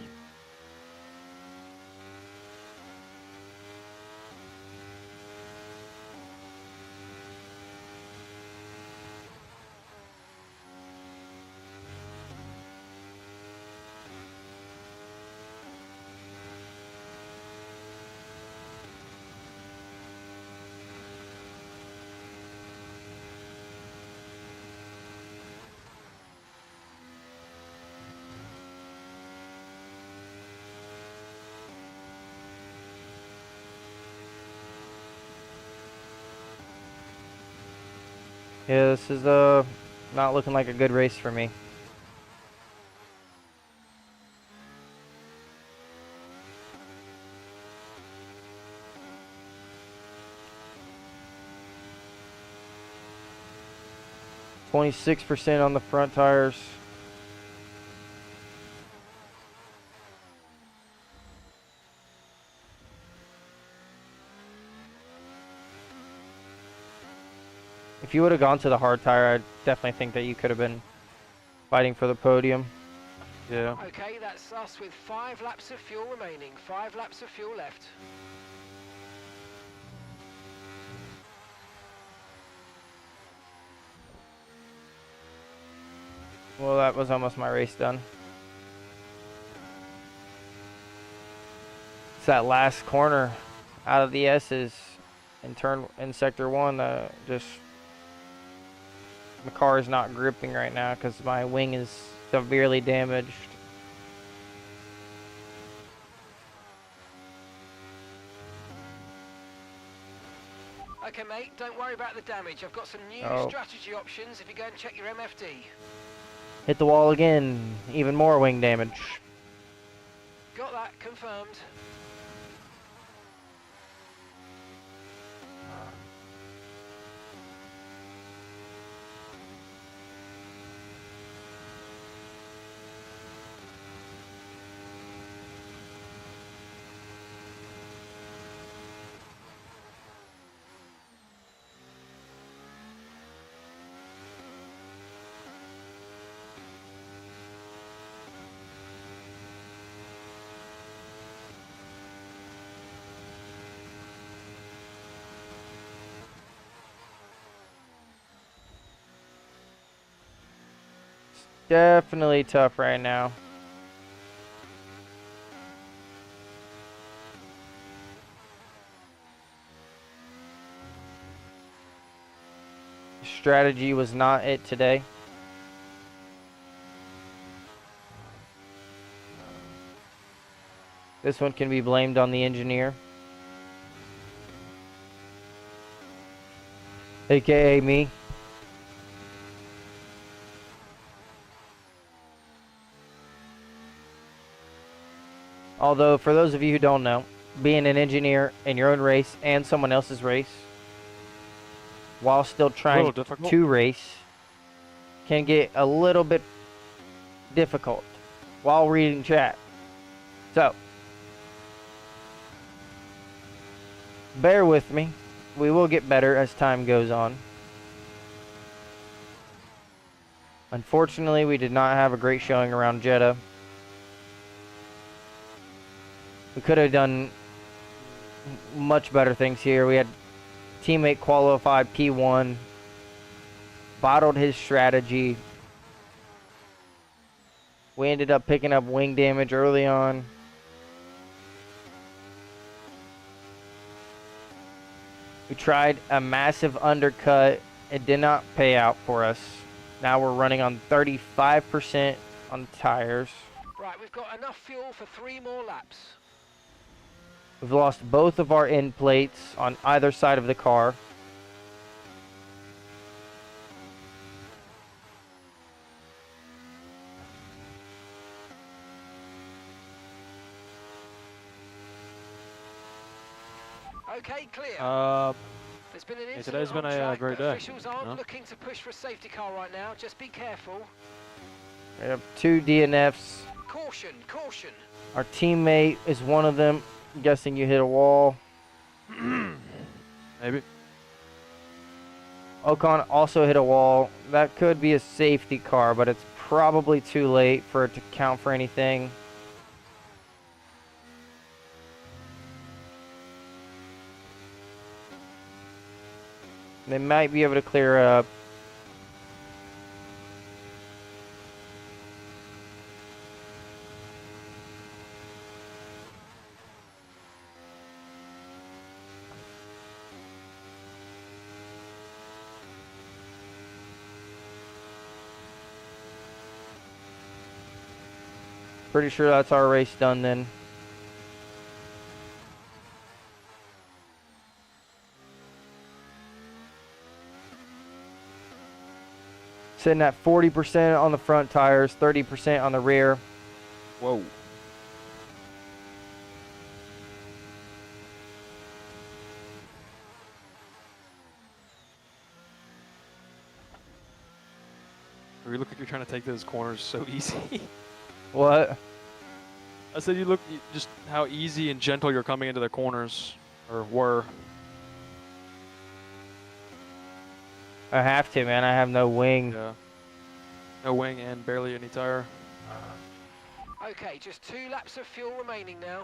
Yeah, this is not looking like a good race for me. %26 on the front tires. If you would have gone to the hard tire, I definitely think that you could have been fighting for the podium. Yeah. Okay, that's us with 5 laps of fuel remaining. 5 laps of fuel left. Well, that was almost my race done. It's that last corner out of the S's in sector 1. Just the car is not gripping right now because my wing is severely damaged. Okay, mate, don't worry about the damage. I've got some new strategy options if you go and check your MFD. Hit the wall again. Even more wing damage. Got that confirmed. Definitely tough right now. Strategy was not it today. This one can be blamed on the engineer, aka me. Although, for those of you who don't know, being an engineer in your own race and someone else's race, while still trying to race, can get a little bit difficult while reading chat. So, bear with me. We will get better as time goes on. Unfortunately, we did not have a great showing around Jeddah. We could have done much better things here. We had teammate qualified P1, bottled his strategy. We ended up picking up wing damage early on. We tried a massive undercut. It did not pay out for us. Now we're running on 35% on the tires. Right, we've got enough fuel for 3 more laps. We've lost both of our end plates on either side of the car. Okay, clear. There's been an incident today's been on a track, great but day. officials aren't looking to push for a safety car right now. Just be careful. We have 2 DNFs. Caution, caution. Our teammate is one of them. I'm guessing you hit a wall. Maybe. Ocon also hit a wall. That could be a safety car, but it's probably too late for it to count for anything. They might be able to clear up. Pretty sure that's our race done then. Sitting at 40% on the front tires, 30% on the rear. Whoa. You look like you're trying to take those corners so easy. What? I said you look just how easy and gentle you're coming into the corners, or were. I have to, man. I have no wing. Yeah. No wing and barely any tire. Okay, just 2 laps of fuel remaining now.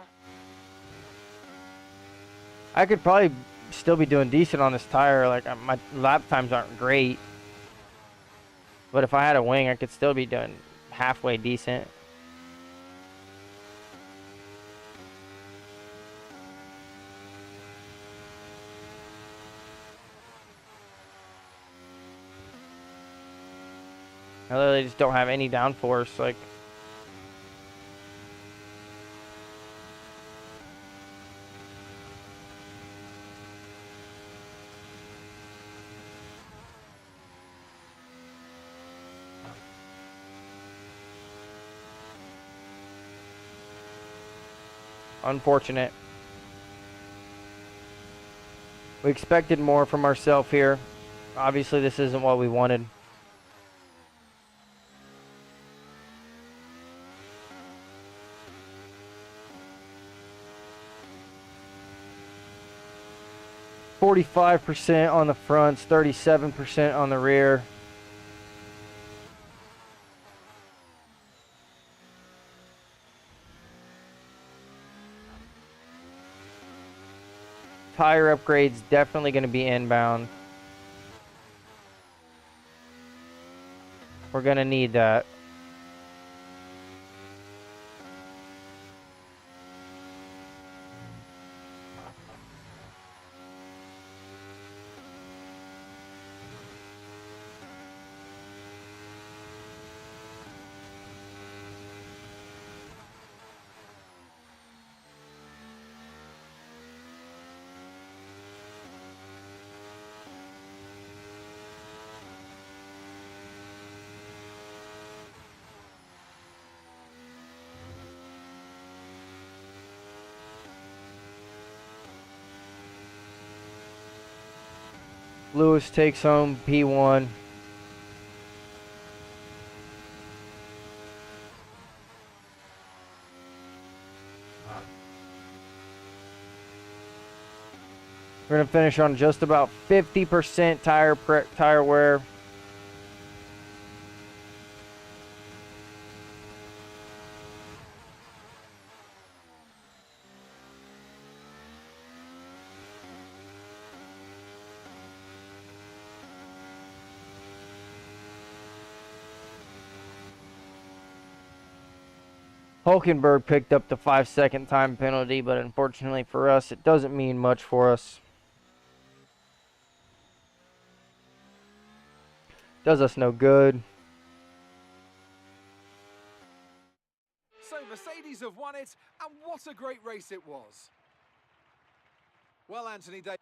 I could probably still be doing decent on this tire. Like, my lap times aren't great. But if I had a wing, I could still be doing halfway decent. I literally just don't have any downforce. Like, unfortunate. We expected more from ourselves here. Obviously, this isn't what we wanted. %45 on the fronts, 37% on the rear. Tire upgrades definitely going to be inbound. We're going to need that. Lewis takes home P1. We're going to finish on just about 50% tire wear. Hulkenberg picked up the 5-second time penalty, but unfortunately for us, it doesn't mean much for us. Does us no good. So Mercedes have won it, and what a great race it was. Well, Anthony Davis.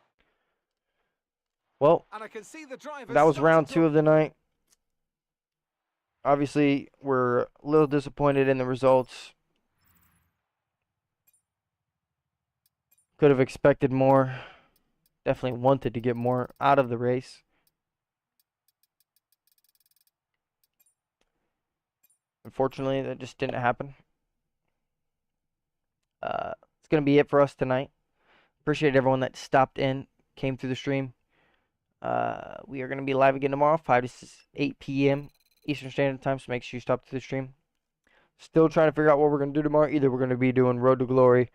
Well, And I can see the drivers that was round starting 2 of the night. Obviously, we're a little disappointed in the results. Could have expected more. Definitely wanted to get more out of the race. Unfortunately, that just didn't happen. It's going to be it for us tonight. Appreciate everyone that stopped in, came through the stream. We are going to be live again tomorrow, 5 to 8 p.m. Eastern Standard Time, so make sure you stop to the stream. Still trying to figure out what we're going to do tomorrow. Either we're going to be doing Road to Glory,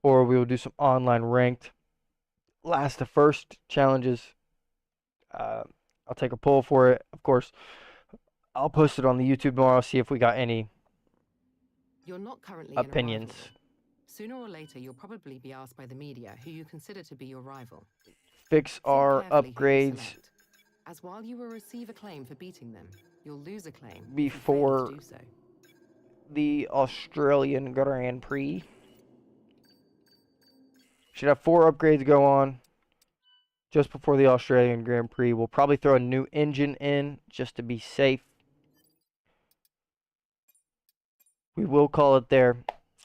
or we will do some online ranked last to first challenges. I'll take a poll for it. Of course, I'll post it on the YouTube tomorrow, see if we got any You're not currently opinions. in a rivalry. Sooner or later, you'll probably be asked by the media who you consider to be your rival. Fix Think our carefully who you upgrades select, as while you will receive acclaim for beating them, you'll lose acclaim before if you fail to do so. the Australian Grand Prix. Should have 4 upgrades go on just before the Australian Grand Prix. We'll probably throw a new engine in just to be safe. We will call it there.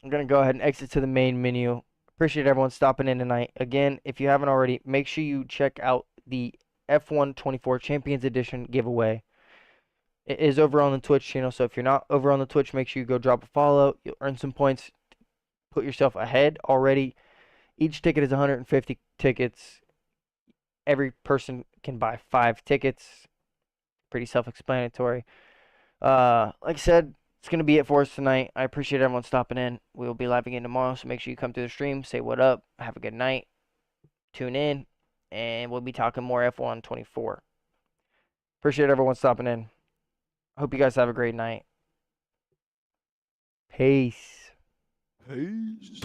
I'm going to go ahead and exit to the main menu. Appreciate everyone stopping in tonight. Again, if you haven't already, make sure you check out the F1 24 Champions Edition giveaway. It is over on the Twitch channel, so if you're not over on the Twitch, make sure you go drop a follow. You'll earn some points. Put yourself ahead already. Each ticket is 150 tickets. Every person can buy 5 tickets. Pretty self-explanatory. Like I said, it's going to be it for us tonight. I appreciate everyone stopping in. We will be live again tomorrow, so make sure you come to the stream, say what up, have a good night, tune in, and we'll be talking more F1 24. Appreciate everyone stopping in. Hope you guys have a great night. Peace. Peace.